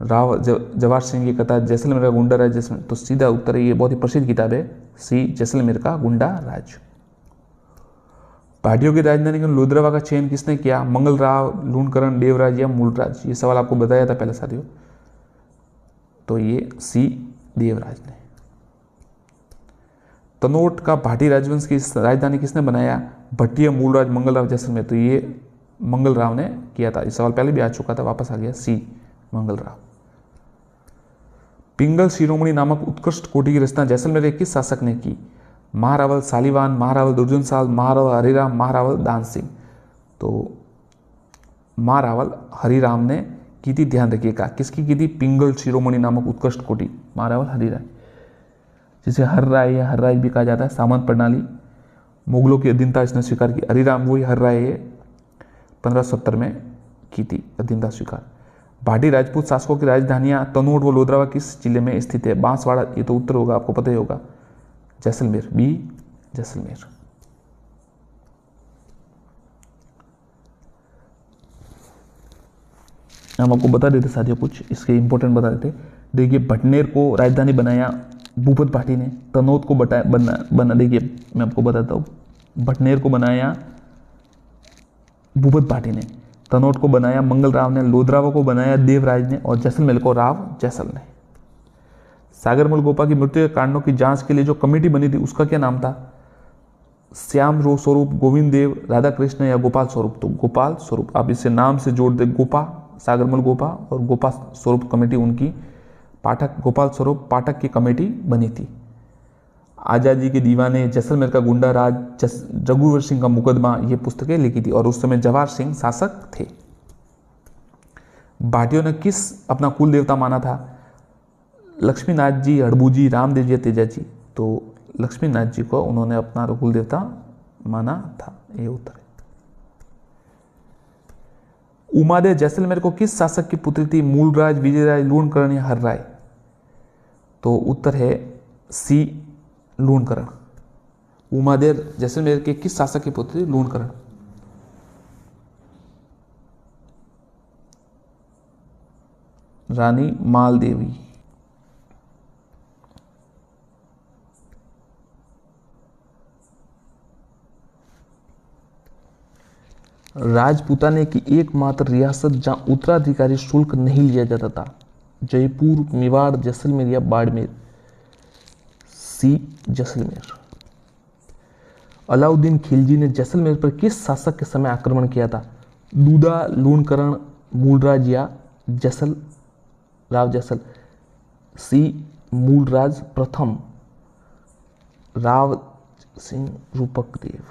राव जवाहर सिंह की कथा, जैसलमेर का गुंडा राज। जैसलमेर, तो सीधा उत्तर है, ये बहुत ही प्रसिद्ध किताब है, सी जैसलमेर का गुंडा राज। भाटियों की राजधानी के लोधरावा का चयन किसने किया? मंगल राव, लूणकरण, देवराज या मूलराज? ये सवाल आपको बताया था पहले साथियों। तो ये सी देवराज ने। तनोट का भाटी राजवंश की राजधानी किसने बनाया? भट्टिया, मूलराज, मंगलराव, जैसलमेर? तो ये मंगल राव ने किया था। इस सवाल पहले भी आ चुका था, वापस आ गया, सी मंगल राव। पिंगल शिरोमणि नामक उत्कृष्ट कोटि की रचना जैसलमेर के किस शासक ने की? महारावल सालीवान, महारावल दुर्जनसाल, महारावल हरिराम, महारावल दान सिंह? तो महारावल हरिराम ने की थी। ध्यान रखिएगा, किसकी की थी? पिंगल शिरोमणि नामक उत्कृष्ट कोटि, महारावल हरिराय, जिसे हर राय या हर राज भी कहा जाता है। सामंत प्रणाली, मुगलों की अधीनता इसने स्वीकार की। हरिराम वही हर राय 1570 में की थी अधीनता स्वीकार। भाटी राजपूत शासकों की राजधानियां तनोट व लोधरावा किस जिले में स्थित है? बांसवाड़ा, ये तो उत्तर होगा, आपको पता ही होगा। जैसलमेर, बी जैसलमेर। हम आपको बता देते साथियों, कुछ इसके इंपॉर्टेंट बता देते। देखिए, भटनेर को राजधानी बनाया भूपत भाटी ने। तनोट को बना देखिए मैं आपको बताता हूँ, भटनेर को बनाया भूपत भाटी ने, तनोट को बनाया मंगल राव ने, लोधरावा को बनाया देवराज ने, और जैसलमेर को राव जैसल ने। सागरमल गोपा की मृत्यु के कारणों की जांच के लिए जो कमेटी बनी थी उसका क्या नाम था? श्याम स्वरूप, गोविंद देव, राधा कृष्ण या गोपाल स्वरूप? तो गोपाल स्वरूप। आप इसे नाम से जोड़ दे, गोपा, सागरमल गोपा और गोपाल स्वरूप कमेटी उनकी, पाठक गोपाल स्वरूप पाठक की कमेटी बनी थी। आजादी के दीवाने, जैसलमेर का गुंडा राज, रघुवर सिंह का मुकदमा, ये पुस्तकें लिखी थी, और उस समय जवाहर सिंह शासक थे। भाटियों ने किस अपना कुल देवता माना था? लक्ष्मीनाथ जी, हड़बू जी, रामदेव जी, तेजा जी? तो लक्ष्मीनाथ जी को उन्होंने अपना कुल देवता माना था, ये उत्तर है। उमादेव जैसलमेर को किस शासक की पुत्री थी? मूलराज, विजयराज, लूणकरण या हर्राय? तो उत्तर है सी लूणकरण। उमादेव जैसलमेर के किस शासक की पुत्री? लूणकरण। रानी मालदेवी। राजपूताने की एकमात्र रियासत जहां उत्तराधिकारी शुल्क नहीं लिया जाता था? जयपुर, मेवाड़, जैसलमेर या बाड़मेर? सी जैसलमेर। अलाउद्दीन खिलजी ने जैसलमेर पर किस शासक के समय आक्रमण किया था? दूधा, लूणकरण, मूलराज या जैसल राव जैसल? सी मूलराज प्रथम, राव सिंह रूपक देव।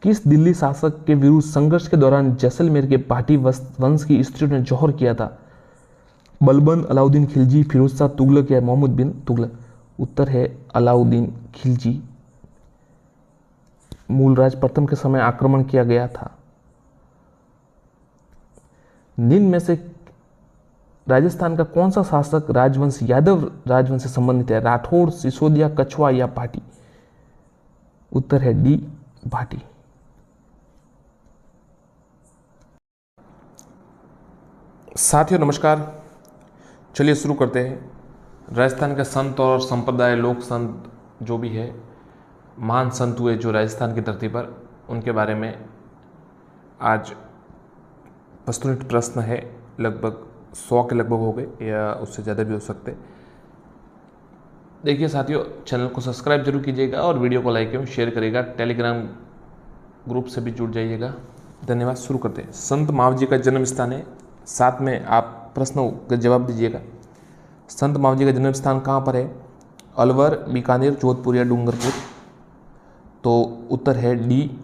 किस दिल्ली शासक के विरुद्ध संघर्ष के दौरान जैसलमेर के भाटी वंश की स्त्रियों ने जौहर किया था? बलबन, अलाउद्दीन खिलजी, फिरोज शाह तुगलक या मोहम्मद बिन तुगलक? उत्तर है अलाउद्दीन खिलजी। मूलराज प्रथम के समय आक्रमण किया गया था। निम्न में से राजस्थान का कौन सा शासक राजवंश यादव राजवंश से संबंधित है? राठौड़, सिसोदिया, कछवा या भाटी? उत्तर है डी भाटी। साथियों नमस्कार, चलिए शुरू करते हैं। राजस्थान के संत और संप्रदाय, लोक संत जो भी है, महान संत हुए जो राजस्थान की धरती पर, उनके बारे में आज प्रस्तुत प्रश्न है। लगभग 100 के लगभग हो गए या उससे ज़्यादा भी हो सकते। देखिए साथियों, चैनल को सब्सक्राइब जरूर कीजिएगा और वीडियो को लाइक एवं शेयर करिएगा। टेलीग्राम ग्रुप से भी जुड़ जाइएगा। धन्यवाद। शुरू करते हैं। संत महावीर जी का जन्म स्थान है, साथ में आप प्रश्नों का जवाब दीजिएगा। संत महावीर जी का जन्म स्थान कहाँ पर है? अलवर, बीकानेर, जोधपुर या डूंगरपुर? तो उत्तर है डी,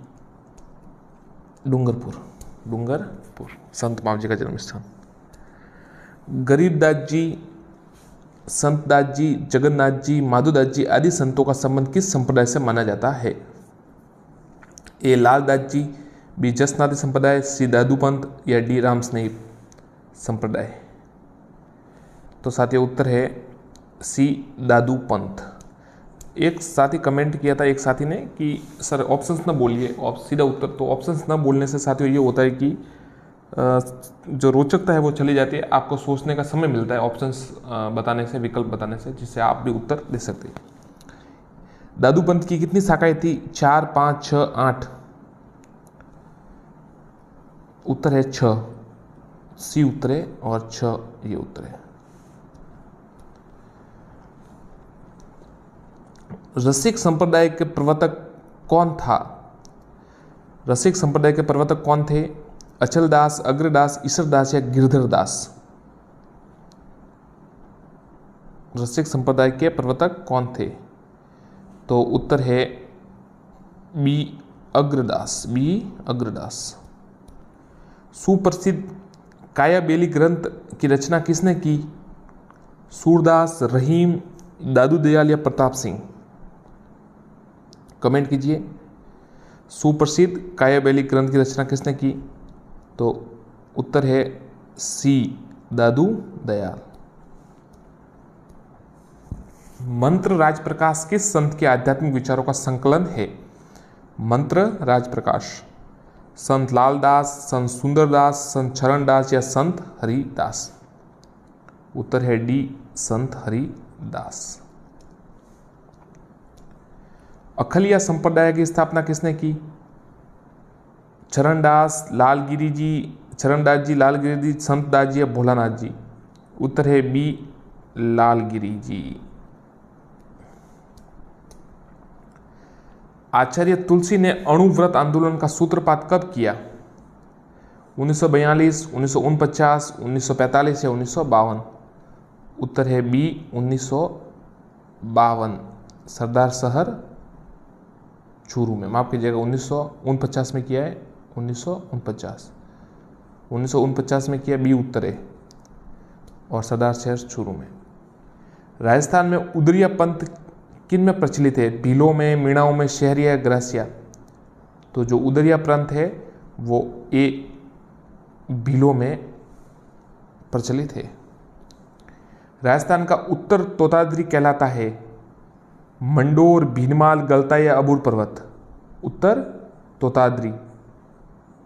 डूंगरपुर। डूंगरपुर संत महावीर जी का जन्म स्थान। गरीबदास जी, संतदास जी, जगन्नाथ जी, माधोदास जी आदि संतों का संबंध किस संप्रदाय से माना जाता है? ए लालदास जी, बी जसनाथी संप्रदाय, सी दादू पंथ या डी रामस्नेही संप्रदाय? तो साथियों उत्तर है सी, दादू पंथ। एक साथी कमेंट किया था, एक साथी ने, कि सर ऑप्शंस ना बोलिए, सीधा उत्तर। तो ऑप्शंस ना बोलने से साथियों ये होता है कि जो रोचकता है वो चली जाती है, आपको सोचने का समय मिलता है ऑप्शंस बताने से, विकल्प बताने से, जिससे आप भी उत्तर दे सकते हैं। दादू पंथ की कितनी शाखाएं थी? 4, 5, 6, 8? उत्तर है 6, सी उत्तर है और 6 ये उत्तर है। रसिक संप्रदाय के प्रवर्तक कौन था? रसिक संप्रदाय के प्रवर्तक कौन थे? अचलदास, अग्रदास, ईश्वरदास या गिरधरदास? रसिक संप्रदाय के प्रवर्तक कौन थे? तो उत्तर है बी, अग्रदास। बी, अग्रदास। सुप्रसिद्ध कायाबेली ग्रंथ की रचना किसने की? सूरदास, रहीम, दादू दयाल या प्रताप सिंह? कमेंट कीजिए। सुप्रसिद्ध कायाबेली ग्रंथ की रचना किसने की? तो उत्तर है सी, दादू दयाल। मंत्र राजप्रकाश किस संत के आध्यात्मिक विचारों का संकलन है? मंत्र राजप्रकाश संत लालदास, संत सुंदरदास, संत चरणदास या संत हरिदास? उत्तर है डी, संत हरिदास। अखलिया संप्रदाय की स्थापना किसने की? चरणदास, लालगिरी जी, चरणदास जी, लालगिरी जी, संतदास जी या भोलानाथ जी? उत्तर है बी, लालगिरी जी। आचार्य तुलसी ने अणुव्रत आंदोलन का सूत्रपात कब किया? 1942, 1949, 1945 या 1952? उत्तर है बी, 1952, सरदार शहर चूरू में। माफ कीजिएगा, 1949 में किया है। 1949 में किया, बी उत्तर है, और सरदार शहर चूरू में। राजस्थान में उदरिया पंथ किन में प्रचलित है? भीलों में, मीणाओं में, शहरिया या ग्रासिया? तो जो उदरिया पंथ है वो ए, भीलों में प्रचलित है। राजस्थान का उत्तर तोताद्री कहलाता है। मंडोर, भीनमाल, गलता या अबूर पर्वत? उत्तर तोताद्री।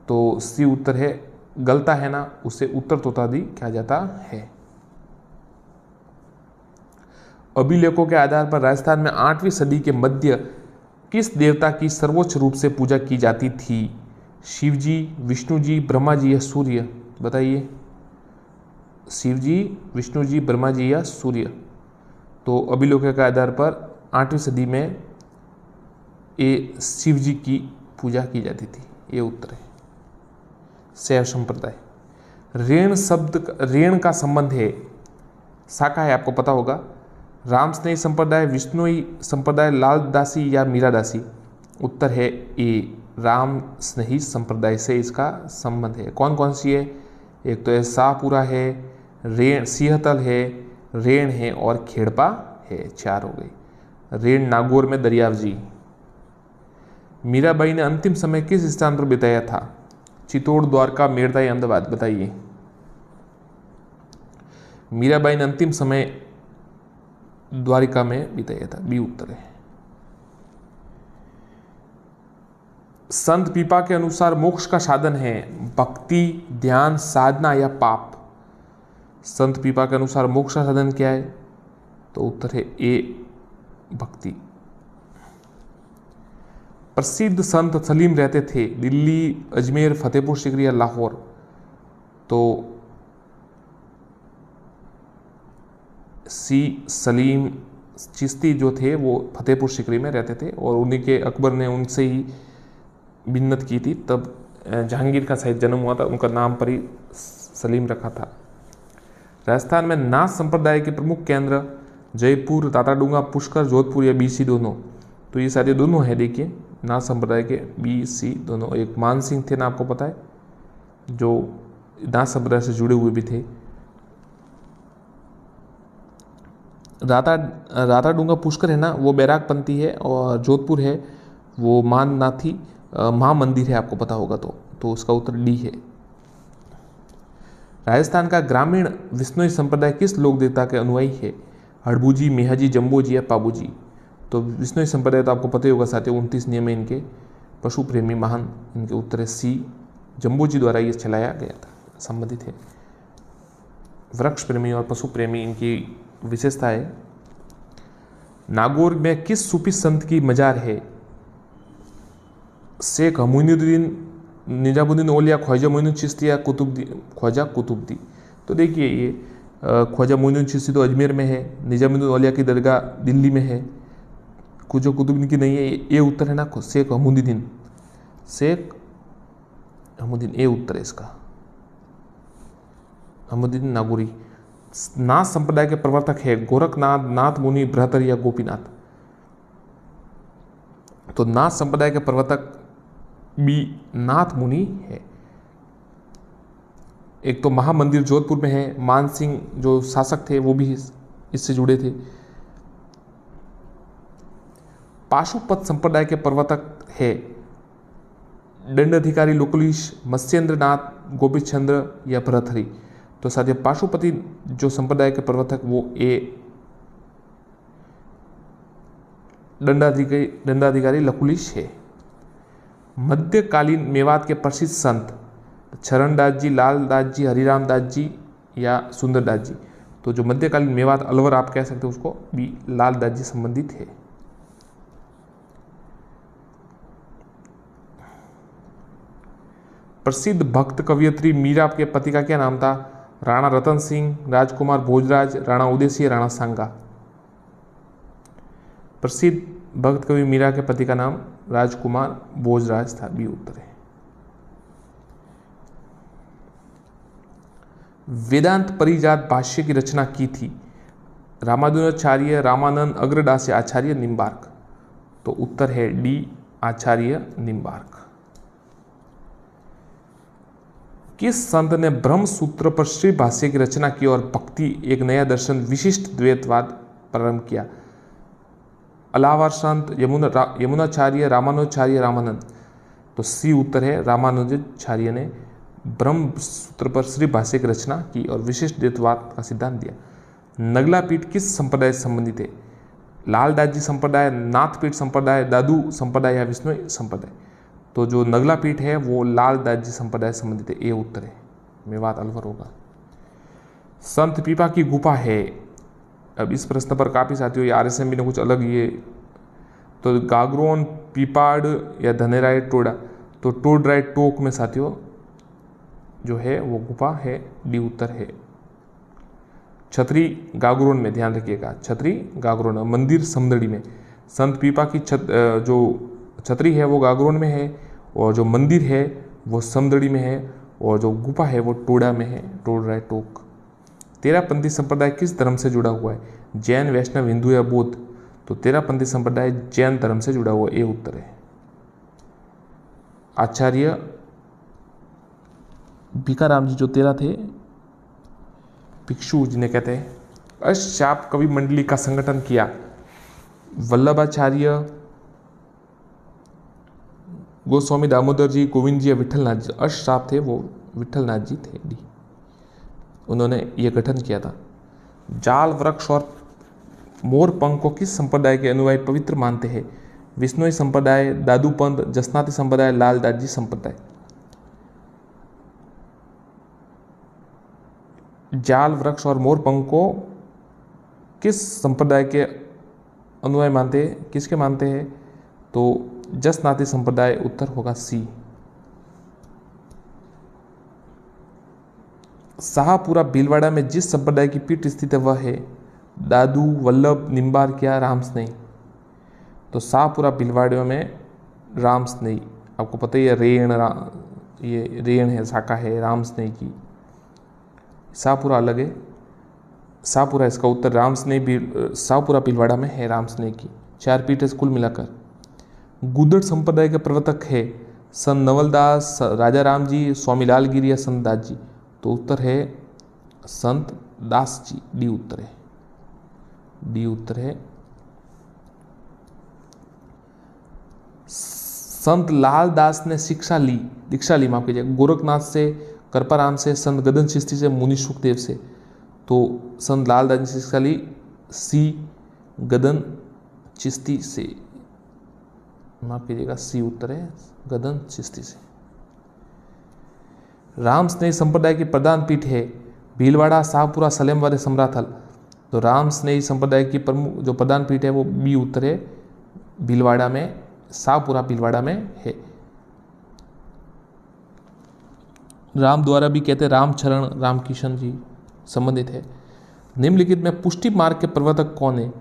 तो सी उत्तर है, गलता है ना, उसे उत्तर तोताद्री कहा जाता है। अभिलेखों के आधार पर राजस्थान में 8वीं सदी के मध्य किस देवता की सर्वोच्च रूप से पूजा की जाती थी? शिव जी, विष्णु जी, ब्रह्मा जी या सूर्य? बताइए। शिव जी, विष्णु जी, ब्रह्मा जी या सूर्य? तो अभिलेखों के आधार पर 8वीं सदी में ये शिव जी की पूजा की जाती थी, ये उत्तर है। शैव संप्रदाय। रेण का संबंध है, शाखा है, आपको पता होगा। रामस्नेही संप्रदाय, विष्णुई संप्रदाय, लालदासी या मीरादासी? उत्तर है ए, रामस्नेही संप्रदाय से इसका संबंध है। कौन कौन सी है? एक तो है शाहपुरा है, रेण सिंहतल है, रेण है और खेड़पा है। 4 हो गई। रेण नागौर में दरियाव जी। मीराबाई ने अंतिम समय किस स्थान पर बिताया था? चित्तौड़, द्वारका, मेड़ता या अहमदाबाद? बताइए। मीराबाई ने अंतिम समय द्वारिका में बिताया था, बी उत्तर है। संत पीपा के अनुसार मोक्ष का साधन है भक्ति, ध्यान, साधना या पाप? संत पीपा के अनुसार मोक्ष का साधन क्या है? तो उत्तर है ए भक्ति। प्रसिद्ध संत सलीम रहते थे दिल्ली, अजमेर, फतेहपुर सीकरी या लाहौर, तो सी सलीम चिश्ती जो थे वो फतेहपुर सीकरी में रहते थे और उन्हीं के अकबर ने उनसे ही मिन्नत की थी, तब जहांगीर का शायद जन्म हुआ था, उनका नाम पर ही सलीम रखा था। राजस्थान में नाथ संप्रदाय के प्रमुख केंद्र जयपुर, ताताडूंगा, पुष्कर, जोधपुर या BC दोनों, तो ये सारे दोनों है। देखिए नाथ संप्रदाय के BC दोनों। एक मान सिंह थे ना, आपको पता है, जो नाथ संप्रदाय से जुड़े हुए भी थे। राताडूंगा पुष्कर है ना, वो बैरागपंथी है, और जोधपुर है वो माननाथी महामंदिर है, आपको पता होगा तो उसका उत्तर डी है। राजस्थान का ग्रामीण विश्नोई संप्रदाय किस लोक देवता के अनुयायी है? हड़बूजी, मेहाजी, जम्बोजी या पाबूजी। तो विश्नोई संप्रदाय तो आपको पता ही होगा साथियों, 29 नियम है इनके, पशु प्रेमी महान, इनके उत्तर है सी, जम्बोजी द्वारा ये चलाया गया था, संबंधित है। वृक्ष प्रेमी और पशु प्रेमी इनकी विशेषता है। नागौर में किस सूफी संत की मजार है? शेख मोइनुद्दीन, निजामुद्दीन औलिया, ख्वाजा मोइनुद्दीन चिश्ती या ख्वाजा कुतुबदी। तो देखिए ये ख्वाजा मोइनुद्दीन चिश्ती तो अजमेर में है, निजामुद्दीन औलिया की दरगाह दिल्ली में है, ख्वाजा कुतुबदी की नहीं है, ये उत्तर है ना शेख हमूदुद्दीन, शेख हमूदुद्दीन, ये उत्तर है इसका, हमूदुद्दीन नागौरी। नाथ संप्रदाय के प्रवर्तक है गोरखनाथ, नाथ मुनि, बृहत्तर या गोपीनाथ। तो नाथ संप्रदाय के प्रवर्तक बी नाथ मुनि है। एक तो महामंदिर जोधपुर में है, मान सिंह जो शासक थे वो भी इससे जुड़े थे। पाशुपत संप्रदाय के प्रवर्तक है दंडाधिकारी लोकुलीश, मत्स्येंद्र नाथ, गोपी चंद्र या भरतहरि। तो साथियों पाशुपति जो संप्रदाय के प्रवर्तक वो ए दंडाधिकारी लकुलिश है। मध्यकालीन मेवात के प्रसिद्ध संत चरणदास जी, लाल दास जी, हरिराम दास जी या सुंदरदास जी। तो जो मध्यकालीन मेवात अलवर आप कह सकते हो उसको भी लाल दास जी संबंधित है। प्रसिद्ध भक्त कवियत्री मीरा के पति का क्या नाम था? राणा रतन सिंह, राजकुमार भोजराज, राणा उदय सिंह, राणा सांगा। प्रसिद्ध भक्त कवि मीरा के पति का नाम राजकुमार भोजराज था, बी उत्तर है। वेदांत परिजात भाष्य की रचना की थी रामानुजाचार्य, रामानंद, अग्रदास या आचार्य निम्बार्क। तो उत्तर है डी आचार्य निम्बार्क। किस संत ने ब्रह्म सूत्र पर श्री भाष्य की रचना की और भक्ति एक नया दर्शन विशिष्ट द्वैतवाद प्रारंभ किया? अलाहाबाद संत, यमुनाचार्य, रामानुजाचार्य, रामानंद। तो सी उत्तर है, रामानुजाचार्य ने ब्रह्म सूत्र पर श्री भाष्य की रचना की और विशिष्ट द्वैतवाद का सिद्धांत दिया। नगला पीठ किस संप्रदाय से संबंधित है? लाल दास जी संप्रदाय, नाथपीठ संप्रदाय, दादू संप्रदाय या विष्णु संप्रदाय। तो जो नगला पीठ है वो लाल दास जी संप्रदाय से संबंधित है, ये उत्तर है, मेवात अलवर होगा। संत पीपा की गुफा है। अब इस प्रश्न पर काफ़ी साथियों ये RSMB ने कुछ अलग ये, तो गागरोन, पीपाड़ या धनेराय टोडा। तो टोडराय टोक में साथियों जो है वो गुफा है, डी उत्तर है। छतरी गागरोन में, ध्यान रखिएगा, छतरी गागरोन, मंदिर समदड़ी में। संत पीपा की जो छतरी है वो गागरोन में है और जो मंदिर है वो समदड़ी में है और जो गुफा है वो टोडा में है, टोडराय टोक। तेरापंथी संप्रदाय किस धर्म से जुड़ा हुआ है? जैन, वैष्णव, हिंदू या बौद्ध। तो तेरापंथी संप्रदाय जैन धर्म से जुड़ा हुआ, ये उत्तर है। आचार्य भिकाराम जी जो तेरा थे, भिक्षु जिन्हें कहते हैं, अष्टचाप कवि मंडली का संगठन किया? वल्लभाचार्य, गोस्वामी दामोदर जी, गोविंद जी या विठलनाथ जी। अष्टचाप थे वो विठलनाथ जी थे, डी, उन्होंने ये गठन किया था। जाल वृक्ष और मोर पंख को किस संप्रदाय के अनुयायी पवित्र मानते हैं? विष्णुई संप्रदाय, दादूपंथ, जसनाती संप्रदाय, लाल दास जी संप्रदाय। जाल वृक्ष और मोर पंख को किस संप्रदाय के अनुयायी मानते हैं, किसके मानते हैं? तो जसनाती संप्रदाय, उत्तर होगा सी। शाहपुरा भीलवाड़ा में जिस संप्रदाय की पीठ स्थित है वह है दादू, वल्लभ, निम्बार्क या रामस्नेही। तो शाहपुरा भीलवाड़ा में रामस्नेही, आपको पता ही है रेण, ये रेण है, शाखा है रामस्नेही की। शाहपुरा अलग है, शाहपुरा इसका उत्तर, रामस्नेही भी शाहपुरा भीलवाड़ा में है रामस्नेही की। 4 पीठ है कुल मिलाकर। गुदड़ संप्रदाय के प्रवर्तक है संत नवलदास, राजा राम जी, स्वामी लालगिरी या संत दास जी। तो उत्तर है संत दास जी, डी उत्तर है, डी उत्तर है। संत लाल दास ने दीक्षा ली माफ कीजिए, गोरखनाथ से, कृपाराम से, संत गदन चिश्ती से, मुनि सुखदेव से। तो संत लाल दास ने शिक्षा ली सी, गदन चिश्ती से, माफ कीजिएगा सी उत्तर है, गदन चिश्ती से। रामस्नेही संप्रदाय की प्रधान पीठ है भीलवाड़ा, शाहपुरा, सलेमवाद, समराथल। तो रामस्नेही संप्रदाय की प्रमुख जो प्रधान पीठ है वो बी उत्तर है, भीलवाड़ा में, शाहपुरा भीलवाड़ा में है। राम द्वारा भी कहते हैं रामचरण, रामकिशन जी संबंधित है। निम्नलिखित में पुष्टि मार्ग के प्रवर्तक कौन है?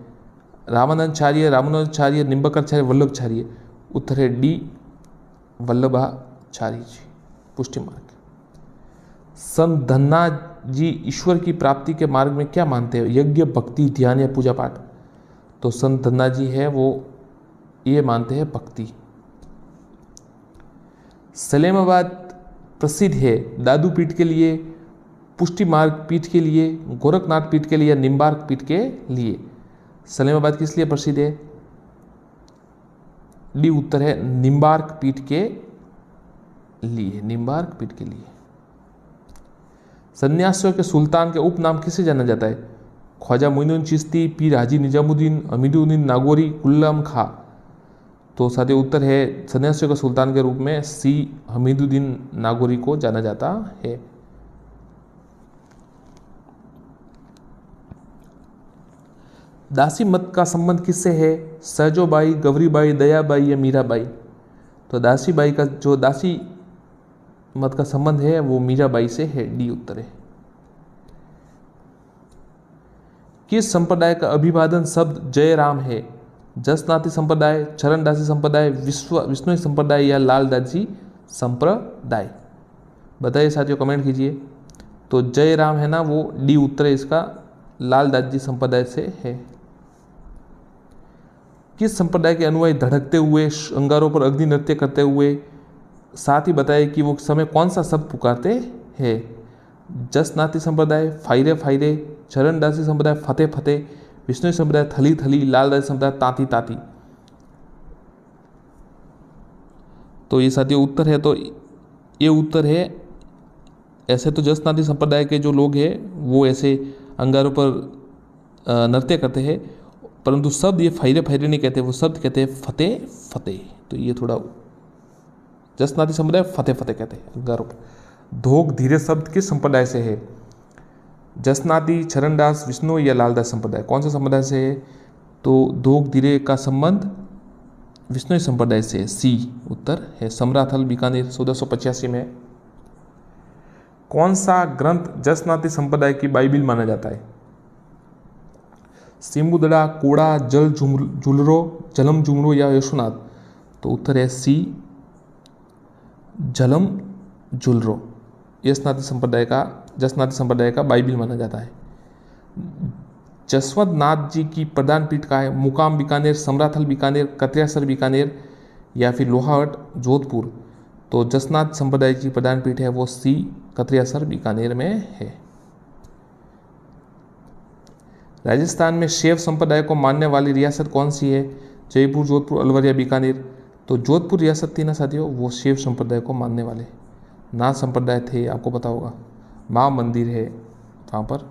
रामानंदाचार्य, रामानुजाचार्य, निम्बकाचार्य, वल्लभाचार्य। उत्तर है डी, वल्लभाचार्य जी, पुष्टि मार्ग। संत धन्ना जी ईश्वर की प्राप्ति के मार्ग में क्या मानते हैं? यज्ञ, भक्ति, ध्यान या पूजा पाठ। तो संत धन्ना जी है वो ये मानते हैं भक्ति। सलेमाबाद प्रसिद्ध है दादू पीठ के लिए, पुष्टि मार्ग पीठ के लिए, गोरखनाथ पीठ के लिए या निम्बार्क पीठ के लिए। सलेमाबाद किस लिए प्रसिद्ध है? डी उत्तर है, निम्बार्क पीठ के लिए, निम्बार्क पीठ के लिए। सन्यासियों के सुल्तान के उपनाम किसे जाना जाता है? ख्वाजा मोइनुद्दीन चिश्ती, पीर हाजी निजामुद्दीन, हमीदुद्दीन नागौरी, कुल्लम खां। तो साथी उत्तर है सन्यासियों के सुल्तान के रूप में सी, हमीदुद्दीन नागौरी को जाना जाता है। दासी मत का संबंध किससे है? सहजोबाई, गौरीबाई, दयाबाई या मीराबाई। तो दासीबाई का जो दासी मत का संबंध है वो मीराबाई से है, डी उत्तर है। किस संप्रदाय का अभिवादन शब्द जय राम है? जसनाती संप्रदाय, चरणदासी संप्रदाय, विष्णु संप्रदाय या लालदासी संप्रदाय। बताइए साथियों, कमेंट कीजिए। तो जय राम है ना, वो डी उत्तर है इसका, लालदास जी संप्रदाय से है। किस संप्रदाय के अनुयायी धड़कते हुए, अंगारों पर अग्नि नृत्य करते हुए, साथ ही बताए कि वो समय कौन सा शब्द पुकारते हैं? जसनाती संप्रदाय, फायरे फायरे, चरणदासी संप्रदाय, फतेह फतेह, विष्णु संप्रदाय, थली थली, लालदासी संप्रदाय, ताती ताती। तो ये साथियों उत्तर है, तो ये उत्तर है। ऐसे तो जसनाती संप्रदाय के जो लोग हैं वो ऐसे अंगारों पर नृत्य करते हैं, परंतु शब्द ये फायरे फायरे नहीं कहते, वो शब्द कहते हैं फतेह फतेह। तो ये थोड़ा जसनाती संप्रदाय फतेह फतेह कहते हैं अंगारों पर। धोक धीरे शब्द किस संप्रदाय से है? जसनाती, चरणदास, विष्णु या लालदास संप्रदाय। कौन सा संप्रदाय से है? तो धोक धीरे का संबंध विष्णु संप्रदाय से, सी उत्तर है। समराथल बीकानेर 1485 में। कौन सा ग्रंथ जसनाती संप्रदाय की बाइबिल माना जाता है? सिम्बुदड़ा, कोड़ा, जल झुलरो, जलम झुमरो या यशुनाथ। तो उत्तर है सी, जलम झुलरो। जसनाती संप्रदाय का बाइबिल माना जाता है। जसवंत नाथ जी की प्रधान पीठ का है? मुकाम बीकानेर, समराथल बीकानेर, कत्रियासर बीकानेर या फिर लोहावट जोधपुर। तो जसनाथ संप्रदाय की प्रधान पीठ है वो सी, कत्रियासर बीकानेर में है। राजस्थान में शैव संप्रदाय को मानने वाली रियासत कौन सी है? जयपुर, जोधपुर, अलवर या बीकानेर। तो जोधपुर रियासत थी ना साथियों, वो शैव संप्रदाय को मानने वाले। नाथ संप्रदाय थे, आपको पता होगा, माँ मंदिर है वहाँ पर।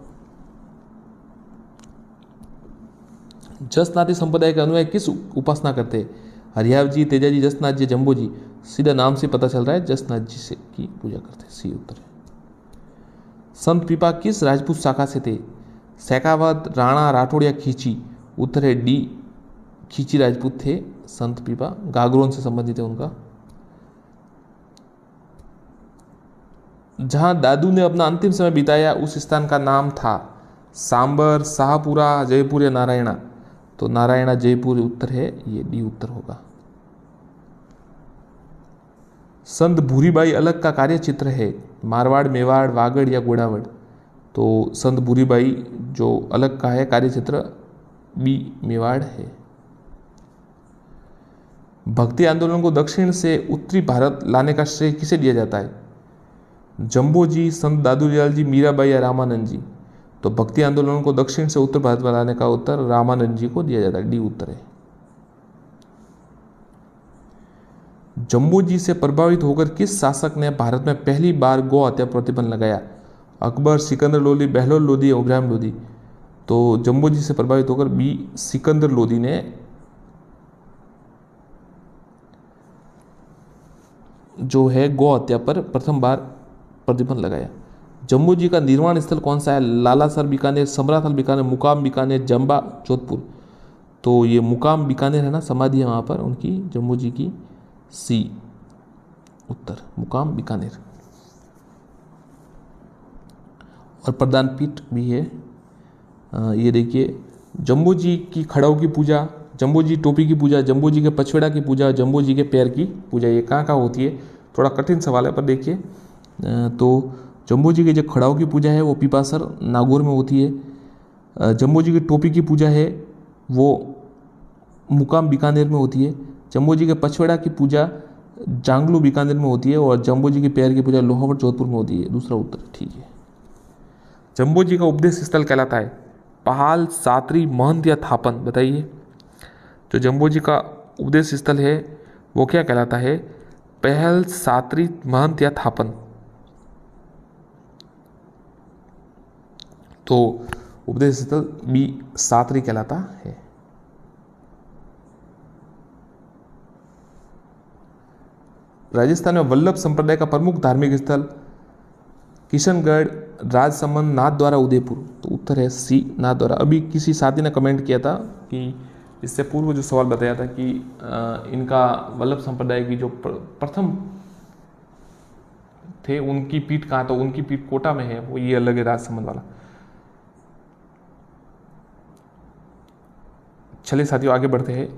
जसनाती संप्रदाय के अनुयायी किस उपासना करते हैं? हरियाव जी, तेजा जी, जसनाथ जी, जम्बो जी। सीधा नाम से पता चल रहा है जसनाथ जी से की पूजा करते हैं, सी उत्तर है। संत पीपा किस राजपूत शाखा से थे? शेखावत, राणा, राठौड़ या खींची? उत्तर है डी, खींची राजपूत थे संत पीपा, गागरोन से संबंधित है उनका। जहां दादू ने अपना अंतिम समय बिताया उस स्थान का नाम था सांबर, शाहपुरा, जयपुर या नारायणा? तो नारायणा जयपुर उत्तर है, ये डी उत्तर होगा। संत भूरीबाई अलग का कार्य क्षेत्र है मारवाड़, मेवाड़, वागड़ या गोड़ावड़? तो संत भूरीबाई जो अलग का है कार्य क्षेत्र बी मेवाड़ है। भक्ति आंदोलन को दक्षिण से उत्तरी भारत लाने का श्रेय किसे दिया जाता है? जम्बो जी, संत दादूलाल जी, मीराबाई या रामानंद जी? तो भक्ति आंदोलन को दक्षिण से उत्तर भारत में लाने का उत्तर रामानंद जी को दिया जाता है, डी उत्तर है। जम्बो जी से प्रभावित होकर किस शासक ने भारत में पहली बार गौ हत्या प्रतिबंध लगाया? अकबर, सिकंदर लोदी, बहलोल लोदी या इब्राहिम लोदी? तो जम्बो जी से प्रभावित होकर बी सिकंदर लोदी ने जो है गौ हत्या पर प्रथम बार प्रतिबंध लगाया। जम्बो जी का निर्वाण स्थल कौन सा है? लालासर बीकानेर, समराथल बीकानेर, मुकाम बीकानेर, जंबा जोधपुर? तो ये मुकाम बीकानेर है ना, समाधि है वहाँ पर उनकी, जम्बो जी की, सी उत्तर मुकाम बीकानेर। और प्रदान पीठ भी है, ये देखिए, जम्बो जी की खड़ाऊ की पूजा, जम्बो जी टोपी की पूजा, जम्बो जी के पछवेड़ा की पूजा, जम्बो जी के पैर की पूजा, ये कहाँ होती है? थोड़ा कठिन सवाल है पर देखिए, तो जम्बो जी के जो खड़ाऊ की पूजा है वो पीपासर नागौर में होती है। जम्बो जी की टोपी की पूजा है वो मुकाम बीकानेर में होती है। जम्बो जी के पछवेड़ा की पूजा जांगलू बीकानेर में होती है और जम्बो जी के पैर की पूजा लोहावट जोधपुर में होती है, दूसरा उत्तर ठीक है। जम्बो जी का उपदेश स्थल कहलाता है पहाल, सातरी, महंत या थापन? बताइए। जो जम्बो जी का उपदेश स्थल है वो क्या कहलाता है? पहल, सातरी, महंत या थापन? तो उपदेश स्थल बी सातरी कहलाता है। राजस्थान में वल्लभ संप्रदाय का प्रमुख धार्मिक स्थल किशनगढ़, राजसमंद, नाथद्वारा, उदयपुर? तो उत्तर है सी नाथद्वारा। अभी किसी साथी ने कमेंट किया था कि इससे पूर्व जो सवाल बताया था कि इनका वल्लभ संप्रदाय की जो प्रथम थे उनकी पीठ कहाँ? तो उनकी पीठ कोटा में है, वो ये अलग है राजसमंद वाला। चलिए साथियों आगे बढ़ते हैं।